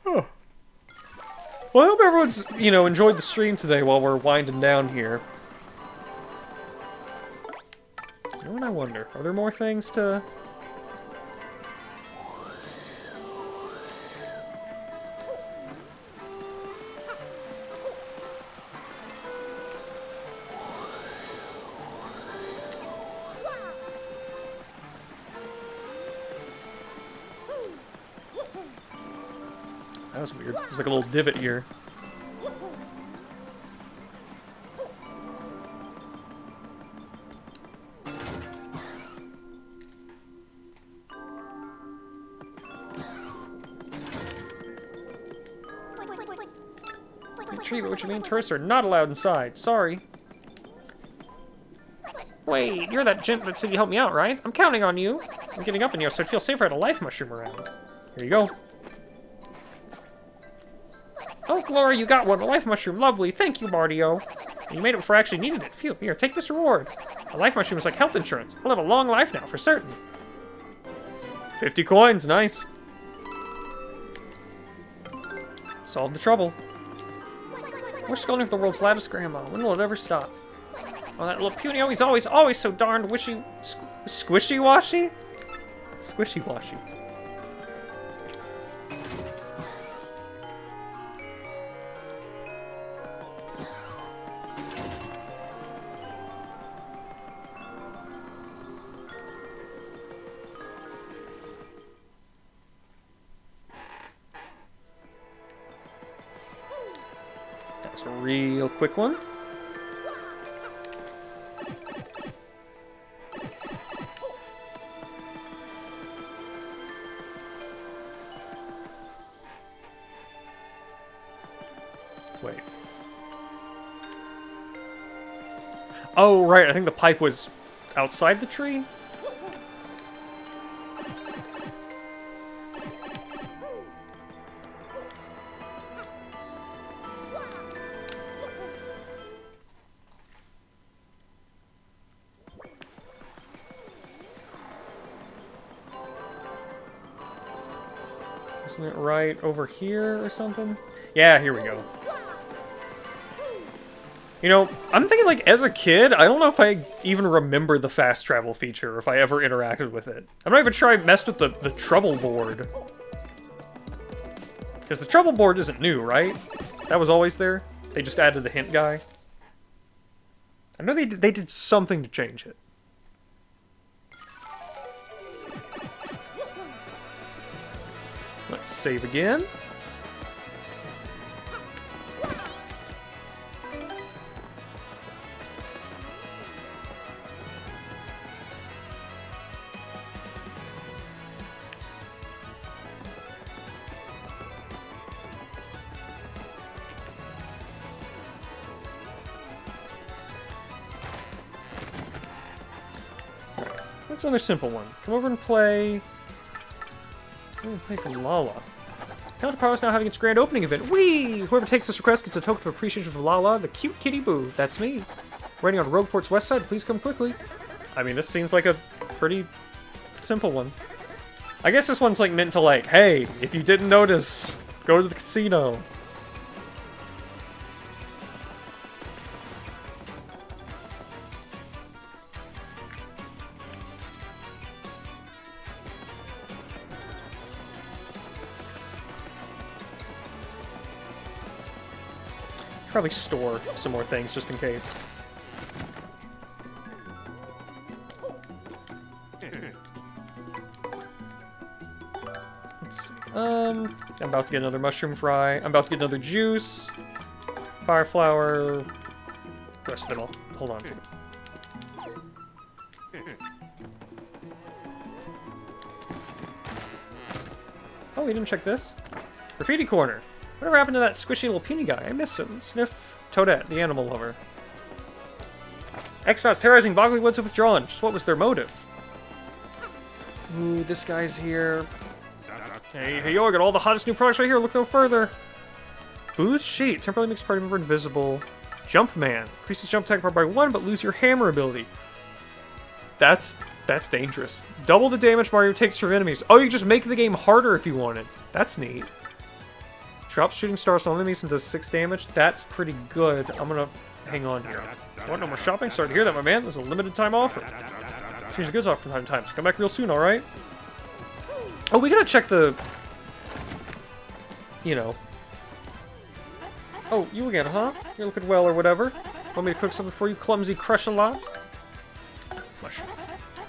Oh. Well, I hope everyone's, enjoyed the stream today while we're winding down here. You know what I wonder? Are there more things to... That was weird. There's like a little divot here. Retreat, which mean tourists are not allowed inside. Sorry. Wait, you're that gent that said you helped me out, right? I'm counting on you. I'm getting up in here so I'd feel safer at a life mushroom around. Here you go. Oh, Glory, you got one. A life mushroom. Lovely. Thank you, Bardio. You made it before I actually needed it. Phew. Here, take this reward. A life mushroom is like health insurance. I'll have a long life now, for certain. 50 coins. Nice. Solved the trouble. We're scolding for the world's loudest grandma. When will it ever stop? Oh, that little puny he's always so darned squishy-washy? Squishy-washy. That's a real quick one. Wait. Oh, right. I think the pipe was outside the tree? Isn't it right over here or something? Yeah, here we go. You know, I'm thinking, like, as a kid, I don't know if I even remember the fast travel feature, or if I ever interacted with it. I'm not even sure I messed with the trouble board. Because the trouble board isn't new, right? That was always there? They just added the hint guy? I know they did something to change it. Let's save again. That's another simple one. Come over and play... play for Lala. Counter Power is now having its grand opening event. Whee! Whoever takes this request gets a token of appreciation from Lala, the cute kitty boo. That's me. Waiting on Rogueport's west side, please come quickly. I mean, this seems like a pretty simple one. I guess this one's like meant to like, hey, if you didn't notice, go to the casino. Probably store some more things just in case. Let's see. I'm about to get another mushroom fry. I'm about to get another juice. Fire flower. The rest of it I'll hold on to. Oh, we didn't check this. Graffiti corner. Whatever happened to that squishy little puny guy? I miss him. Sniff. Toadette, the animal lover. X-Nauts terrorizing Boggly Woods have withdrawn. Just what was their motive? Ooh, this guy's here. Hey, yo, I got all the hottest new products right here. Look no further. Booth sheet. Temporarily makes party member invisible. Jump man. Increases jump attack power by 1, but lose your hammer ability. That's dangerous. Double the damage Mario takes from enemies. Oh, you just make the game harder if you wanted. That's neat. Drops shooting stars on enemies and does 6 damage. That's pretty good. I'm gonna hang on here. Want no more shopping? Sorry to hear that, my man. There's a limited time offer. Change the goods off from time to time. So come back real soon, alright? Oh, we gotta check the... You know. Oh, you again, huh? You're looking well or whatever. Want me to cook something for you, clumsy crush-a-lot? Mushroom.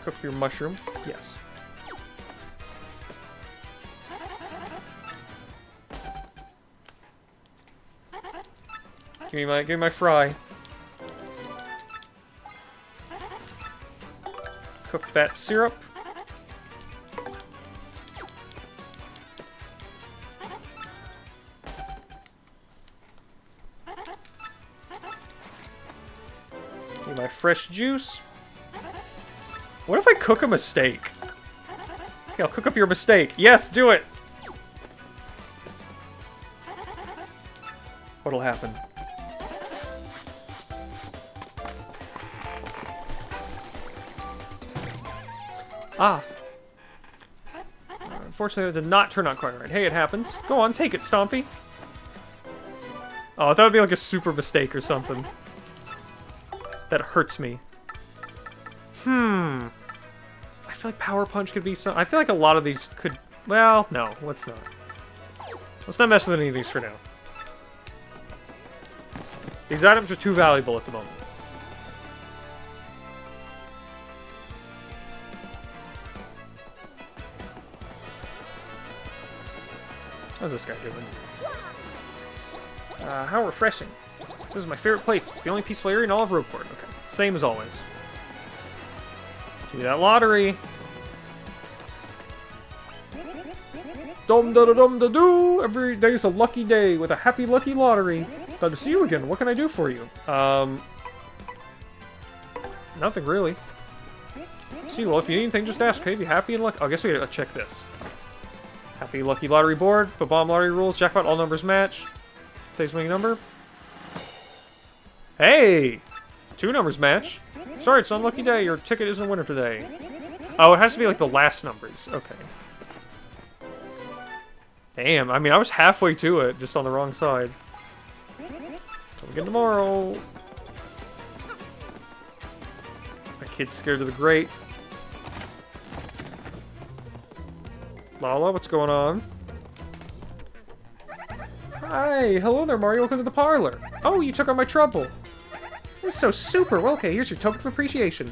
Cook your mushroom. Yes. Give me my fry. Cook that syrup. Give me my fresh juice. What if I cook a mistake? Okay, I'll cook up your mistake. Yes, do it! What'll happen? Ah. Unfortunately, it did not turn out quite right. Hey, it happens. Go on, take it, Stompy. Oh, that would be like a super mistake or something. That hurts me. I feel like Power Punch could be some... I feel like a lot of these could... Well, no, let's not. Let's not mess with any of these for now. These items are too valuable at the moment. How's this guy doing? How refreshing. This is my favorite place. It's the only peaceful area in all of Rogueport. Okay, same as always. Give me that lottery. Dum da da dum da doo. Every day is a lucky day with a happy lucky lottery. Glad to see you again. What can I do for you? Nothing really. See, well, if you need anything, just ask. Okay, be happy and lucky. Oh, I guess we gotta check this. Happy lucky lottery board. Bomb lottery rules. Jackpot. All numbers match. Today's winning number. Hey! 2 numbers match. Sorry, it's an unlucky day. Your ticket isn't a winner today. Oh, it has to be like the last numbers. Okay. Damn, I mean, I was halfway to it, just on the wrong side. Come again tomorrow. My kid's scared of the grate. Lala, what's going on? Hi, hello there, Mario. Welcome to the parlor. Oh, you took on my trouble. This is so super. Well, okay, here's your token of appreciation.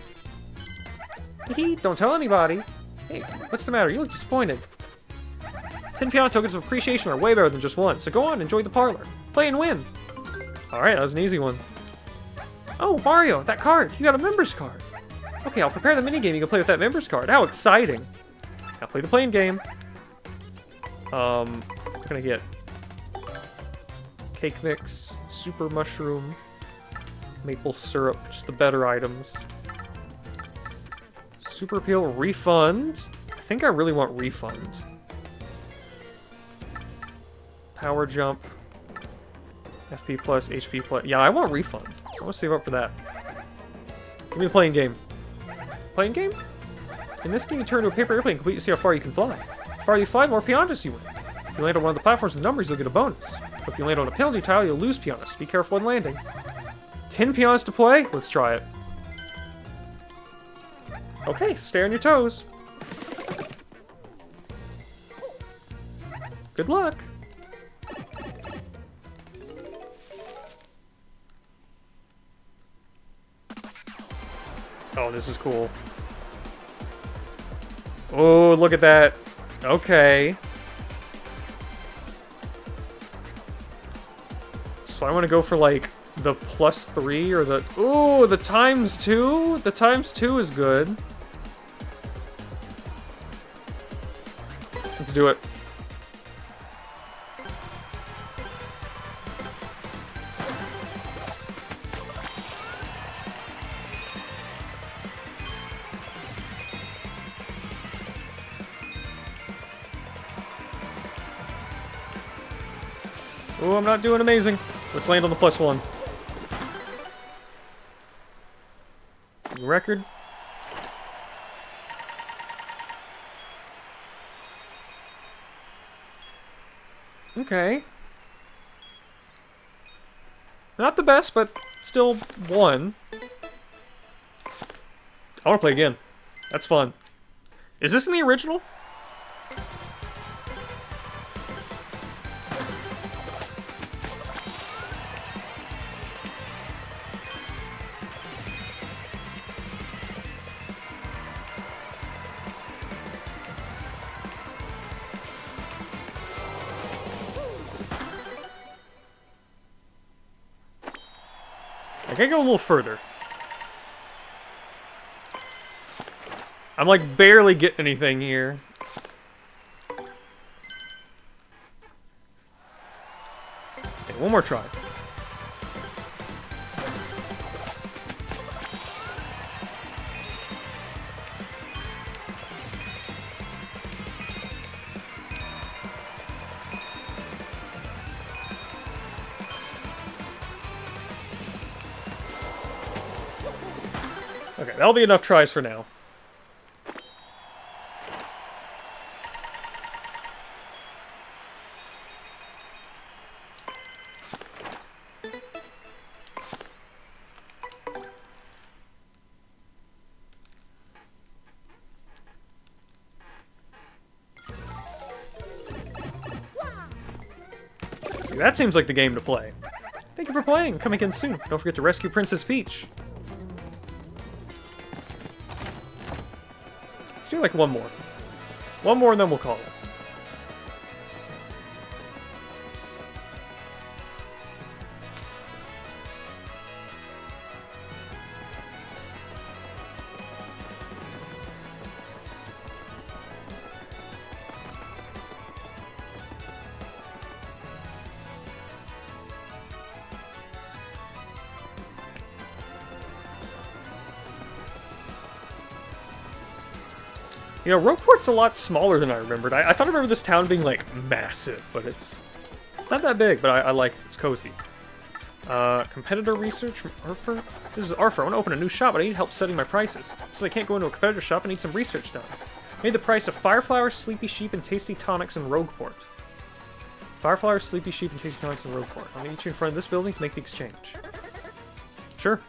Hee, don't tell anybody. Hey, what's the matter? You look disappointed. 10 piano tokens of appreciation are way better than just 1, so go on, enjoy the parlor. Play and win. Alright, that was an easy one. Oh, Mario, that card. You got a member's card. Okay, I'll prepare the minigame you can play with that member's card. How exciting. I'll play the playing game. What can I get? Cake mix, super mushroom, maple syrup, just the better items. Super appeal, refund. I think I really want refund. Power jump, FP plus, HP plus. Yeah, I want refund. I want to save up for that. Give me the playing game. Playing game? In this game, you turn into a paper airplane complete to see how far you can fly. The farther you fly, the more pianos you win. If you land on one of the platforms with numbers, you'll get a bonus. But if you land on a penalty tile, you'll lose pianos. Be careful when landing. 10 pianos to play? Let's try it. Okay, stay on your toes. Good luck. Oh, this is cool. Oh, look at that. Okay. So I want to go for, like, the +3 or the... Ooh, the ×2? The ×2 is good. Let's do it. Oh, I'm not doing amazing. Let's land on the +1. Record. Okay. Not the best, but still 1. I want to play again. That's fun. Is this in the original? I gotta go a little further. I'm like barely getting anything here. Okay, one more try. Okay, that'll be enough tries for now. See, that seems like the game to play. Thank you for playing. Come again soon. Don't forget to rescue Princess Peach. Let's do like one more. One more and then we'll call it. You know, Rogueport's a lot smaller than I remembered. I thought I remember this town being, like, massive, but it's not that big, but I like it. It's cozy. Competitor research from Arthur? This is Arthur. I want to open a new shop, but I need help setting my prices. Since I can't go into a competitor shop, I need some research done. Made the price of Fire Flowers, Sleepy Sheep, and Tasty Tonics in Rogueport. Fire Flowers, Sleepy Sheep, and Tasty Tonics in Rogueport. I'll meet you in front of this building to make the exchange. Sure.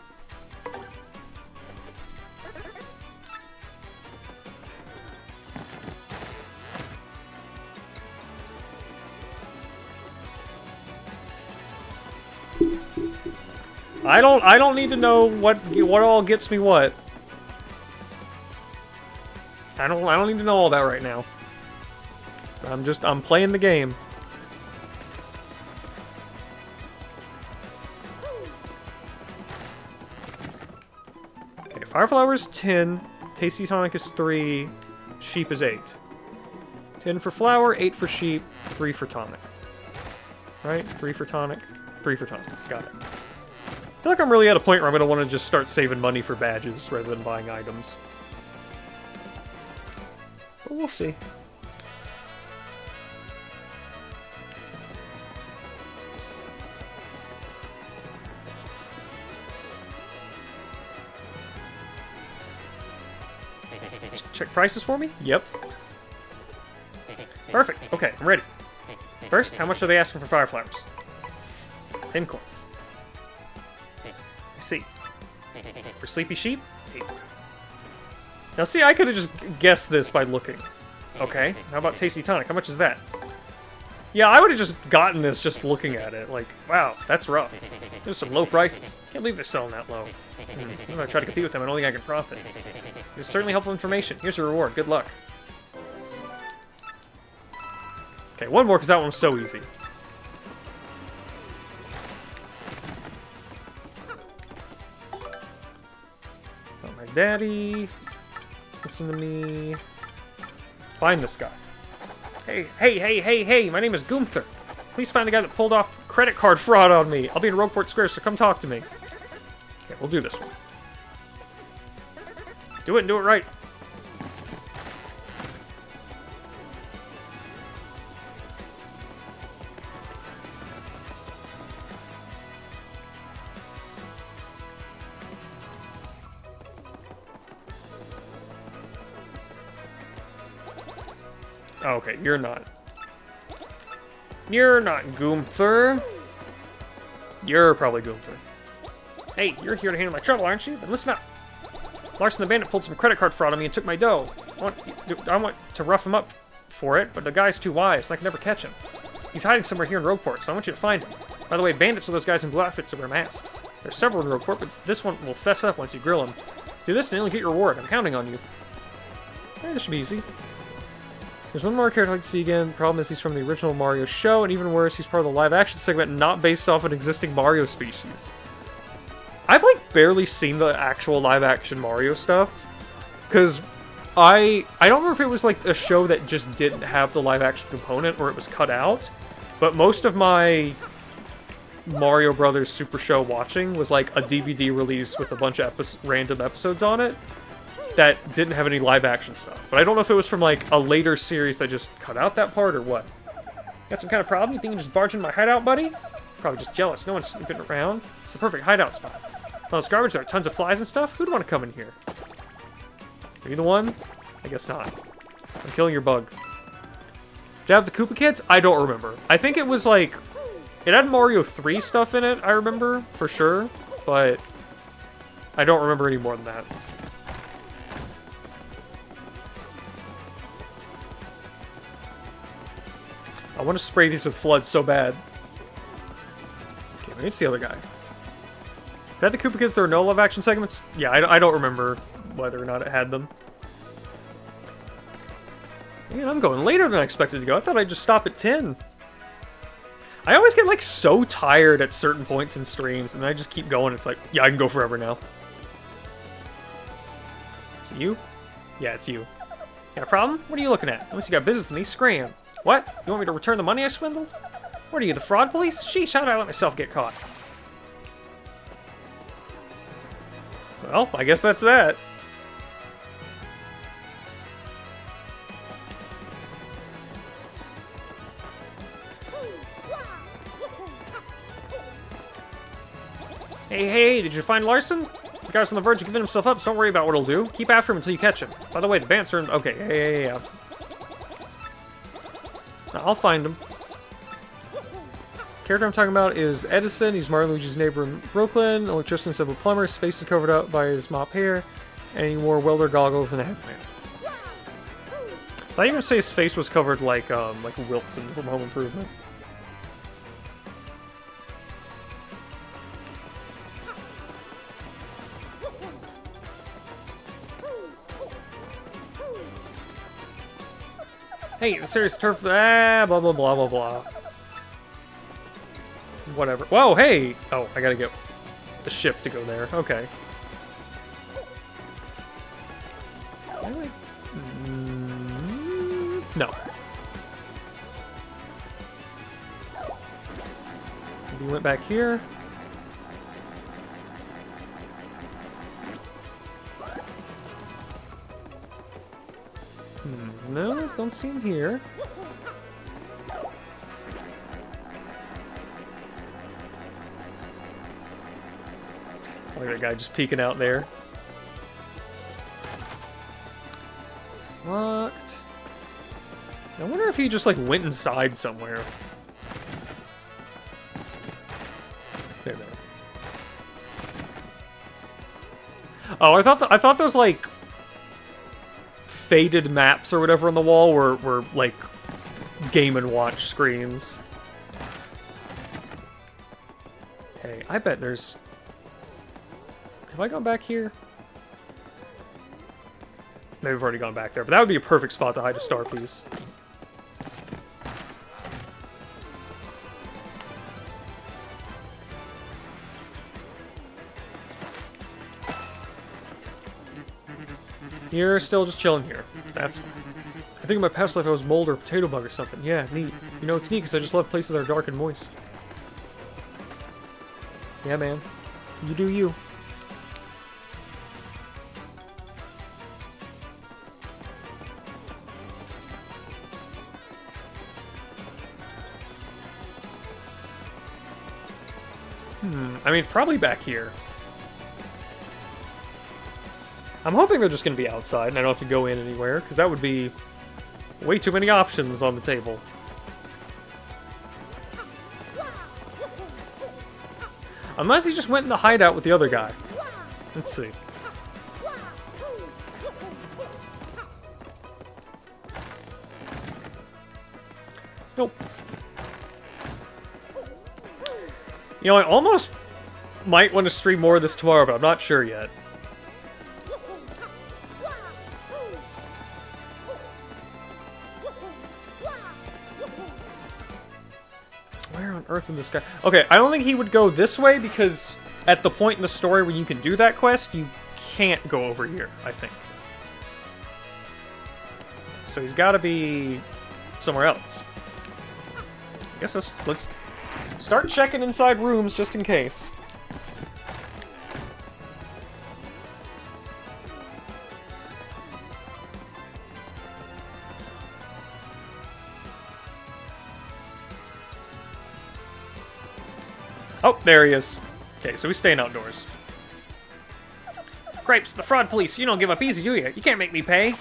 I don't need to know what all gets me what. I don't need to know all that right now. I'm playing the game. Okay, Fire Flower is 10, Tasty Tonic is 3, Sheep is 8. 10 for Flower, 8 for Sheep, 3 for Tonic. Right? 3 for Tonic, 3 for Tonic. Got it. I feel like I'm really at a point where I'm going to want to just start saving money for badges rather than buying items. But we'll see. Check prices for me? Yep. Perfect. Okay, I'm ready. First, how much are they asking for Fire Flowers? 10 coins. I see. For Sleepy Sheep? 8. Now see, I could have just guessed this by looking. Okay, how about Tasty Tonic? How much is that? Yeah, I would have just gotten this just looking at it. Like, wow, that's rough. There's some low prices. Can't believe they're selling that low. I'm gonna try to compete with them. I don't think I can profit. It's certainly helpful information. Here's your reward. Good luck. Okay, one more because that one was so easy. Oh, my daddy. Listen to me. Find this guy. Hey, my name is Gunther. Please find the guy that pulled off credit card fraud on me. I'll be in Rogueport Square, so come talk to me. Okay, we'll do this one. Do it and do it right. Oh, okay, you're not. You're not Gunther. You're probably Gunther. Hey, you're here to handle my trouble, aren't you? Then listen up. Larson the Bandit pulled some credit card fraud on me and took my dough. I want to rough him up for it, but the guy's too wise, and I can never catch him. He's hiding somewhere here in Rogueport, so I want you to find him. By the way, bandits are those guys in blue outfits that wear masks. There's several in Rogueport, but this one will fess up once you grill him. Do this and you'll get your reward. I'm counting on you. This should be easy. There's one more character I'd like to see again. The problem is he's from the original Mario show, and even worse, he's part of the live-action segment not based off an existing Mario species. I've, like, barely seen the actual live-action Mario stuff, because I don't remember if it was, like, a show that just didn't have the live-action component, or it was cut out, but most of my Mario Brothers Super Show watching was, like, a DVD release with a bunch of random episodes on it that didn't have any live-action stuff. But I don't know if it was from, like, a later series that just cut out that part or what. Got some kind of problem? You think you can just barge in my hideout, buddy? Probably just jealous. No one's snooping around. It's the perfect hideout spot. All this garbage, there are tons of flies and stuff. Who'd want to come in here? Are you the one? I guess not. I'm killing your bug. Did you have the Koopa Kids? I don't remember. I think it was, like... It had Mario 3 stuff in it, I remember, for sure. But I don't remember any more than that. I want to spray these with Flood so bad. Okay, maybe it's the other guy. If it had the Koopa Kids, there are no live-action segments? Yeah, I don't remember whether or not it had them. Man, I'm going later than I expected to go. I thought I'd just stop at 10. I always get, like, so tired at certain points in streams, and I just keep going. It's like, yeah, I can go forever now. Is it you? Yeah, it's you. Got a problem? What are you looking at? Unless you got business with me, scram. What? You want me to return the money I swindled? What are you, the fraud police? Sheesh, how did I let myself get caught? Well, I guess that's that. Hey, did you find Larson? The guy's on the verge of giving himself up, so don't worry about what he'll do. Keep after him until you catch him. By the way, the bandits are in... Okay, yeah. I'll find him. Character I'm talking about is Edison. He's Mario Luigi's neighbor in Brooklyn. Electrician instead of a plumber. His face is covered up by his mop hair. And he wore welder goggles and a headband. I even say his face was covered like Wilson from Home Improvement. Hey, the serious turf, blah, blah, blah, blah, blah. Whatever. Whoa, hey! Oh, I gotta get the ship to go there. Okay. No. Maybe went back here. No, don't see him here. Look at that guy just peeking out there. This is locked. I wonder if he just like went inside somewhere. There. Oh, I thought those like faded maps or whatever on the wall were like Game & Watch screens. Hey, I bet there's... Have I gone back here? Maybe we've already gone back there, but that would be a perfect spot to hide a star piece. You're still just chilling here. That's... I think in my past life I was mold or potato bug or something. Yeah, neat. You know, it's neat because I just love places that are dark and moist. Yeah, man. You do you. I mean, probably back here. I'm hoping they're just going to be outside and I don't have to go in anywhere, because that would be way too many options on the table. Unless he just went in the hideout with the other guy. Let's see. Nope. You know, I almost might want to stream more of this tomorrow, but I'm not sure yet. Where on earth in this guy? Okay, I don't think he would go this way because at the point in the story where you can do that quest, you can't go over here, I think. So he's got to be somewhere else. I guess let's start checking inside rooms just in case. Oh, there he is. Okay, so he's staying outdoors. Cripes, the fraud police. You don't give up easy, do you? You can't make me pay.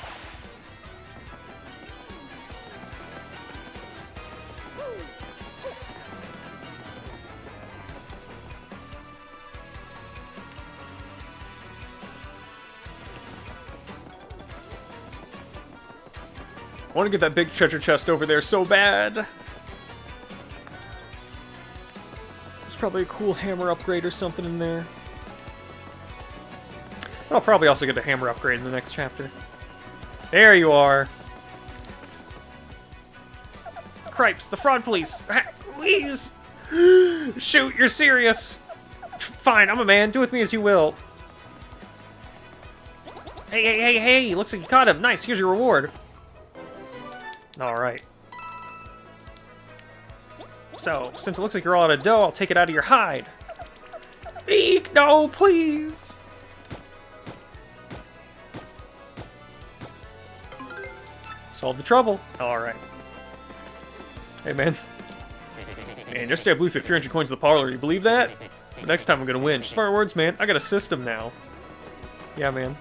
I want to get that big treasure chest over there so bad. There's probably a cool hammer upgrade or something in there. I'll probably also get the hammer upgrade in the next chapter. There you are. Cripes, the fraud police. Please. Shoot, you're serious. Fine, I'm a man. Do with me as you will. Hey. Looks like you caught him. Nice, here's your reward. Alright. So, since it looks like you're all out of dough, I'll take it out of your hide. Eek, no, please! Solve the trouble. Alright. Hey, man. Man, yesterday I blew through 300 coins in the parlor. You believe that? But next time I'm gonna win. Smart words, man. I got a system now. Yeah, man.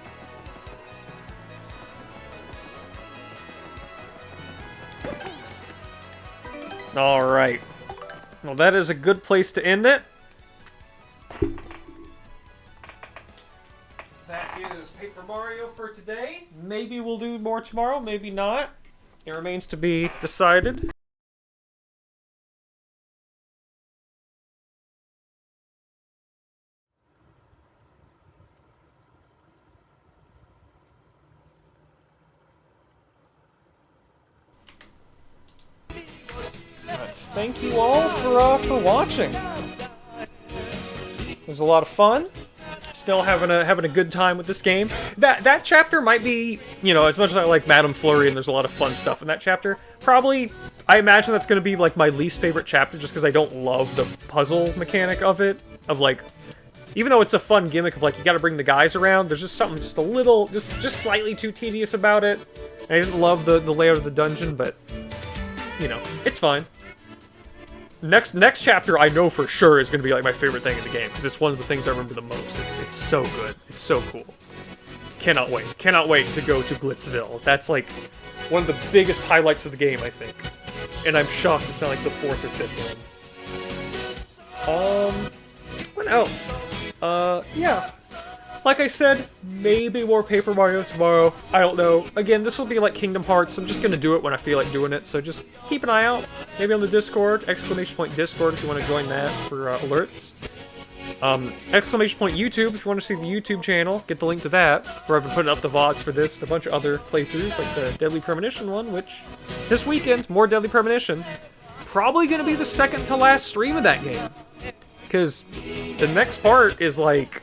Alright. Well, that is a good place to end it. That is Paper Mario for today. Maybe we'll do more tomorrow, maybe not. It remains to be decided. Thank you all for watching. It was a lot of fun. Still having a good time with this game. That chapter might be, you know, as much as I like Madame Flurrie and there's a lot of fun stuff in that chapter, probably, I imagine that's going to be like my least favorite chapter just because I don't love the puzzle mechanic of it. Of like, even though it's a fun gimmick of like, you got to bring the guys around, there's just something just a little, just slightly too tedious about it. I didn't love the layout of the dungeon, but, you know, it's fine. Next chapter, I know for sure is going to be like my favorite thing in the game because it's one of the things I remember the most. It's so good. It's so cool. Cannot wait. Cannot wait to go to Glitzville. That's like one of the biggest highlights of the game, I think. And I'm shocked it's not like the 4th or 5th one. What else? Yeah. Like I said, maybe more Paper Mario tomorrow. I don't know. Again, this will be like Kingdom Hearts. I'm just gonna do it when I feel like doing it, so just keep an eye out. Maybe on the Discord, ! Discord if you want to join that for alerts. ! YouTube if you want to see the YouTube channel. Get the link to that, where I've been putting up the VODs for this and a bunch of other playthroughs, like the Deadly Premonition one, which this weekend, more Deadly Premonition. Probably gonna be the second to last stream of that game. Because the next part is like,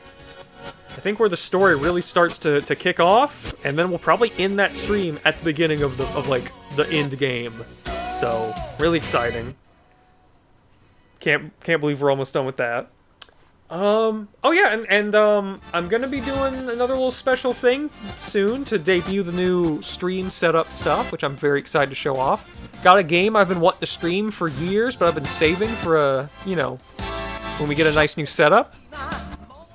I think where the story really starts to kick off, and then we'll probably end that stream at the beginning of the end game. So, really exciting. Can't believe we're almost done with that. Oh yeah, and I'm gonna be doing another little special thing soon to debut the new stream setup stuff, which I'm very excited to show off. Got a game I've been wanting to stream for years, but I've been saving for when we get a nice new setup.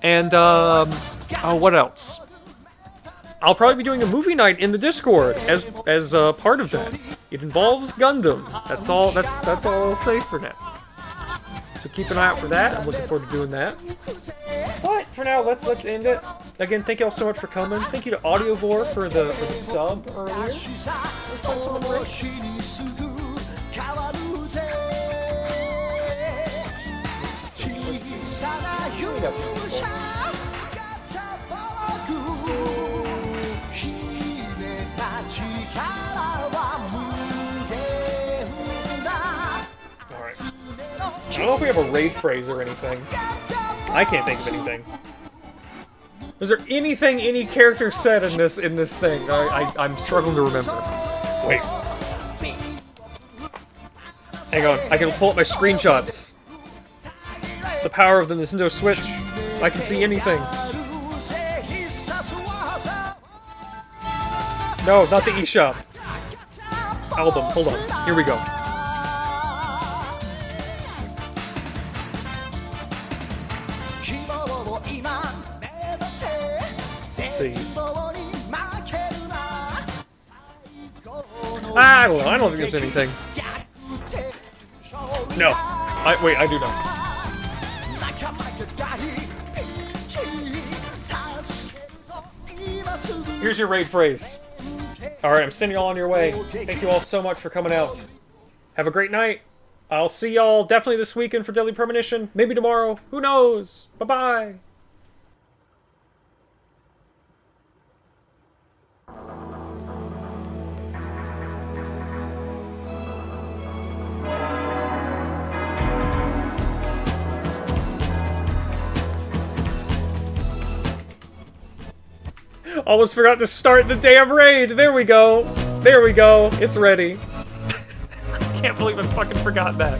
And oh, what else? I'll probably be doing a movie night in the Discord as part of that. It involves Gundam. That's all I'll say for now. So keep an eye out for that. I'm looking forward to doing that. But for now, let's end it. Again, thank you all so much for coming. Thank you to Audiovore for the sub earlier. Let's find someone great. Alright. I don't know if we have a raid phrase or anything. I can't think of anything. Was there anything any character said in this thing? I'm struggling to remember. Wait. Hang on, I can pull up my screenshots. The power of the Nintendo Switch. I can see anything. No, not the eShop. Album, hold on. Here we go. Let's see. I don't know. I don't think there's anything. No. Wait, I do know. Here's your raid phrase. Alright, I'm sending y'all on your way. Thank you all so much for coming out. Have a great night. I'll see y'all definitely this weekend for Deadly Premonition. Maybe tomorrow. Who knows? Bye-bye. Almost forgot to start the damn raid. There we go. There we go. It's ready. I can't believe I fucking forgot that.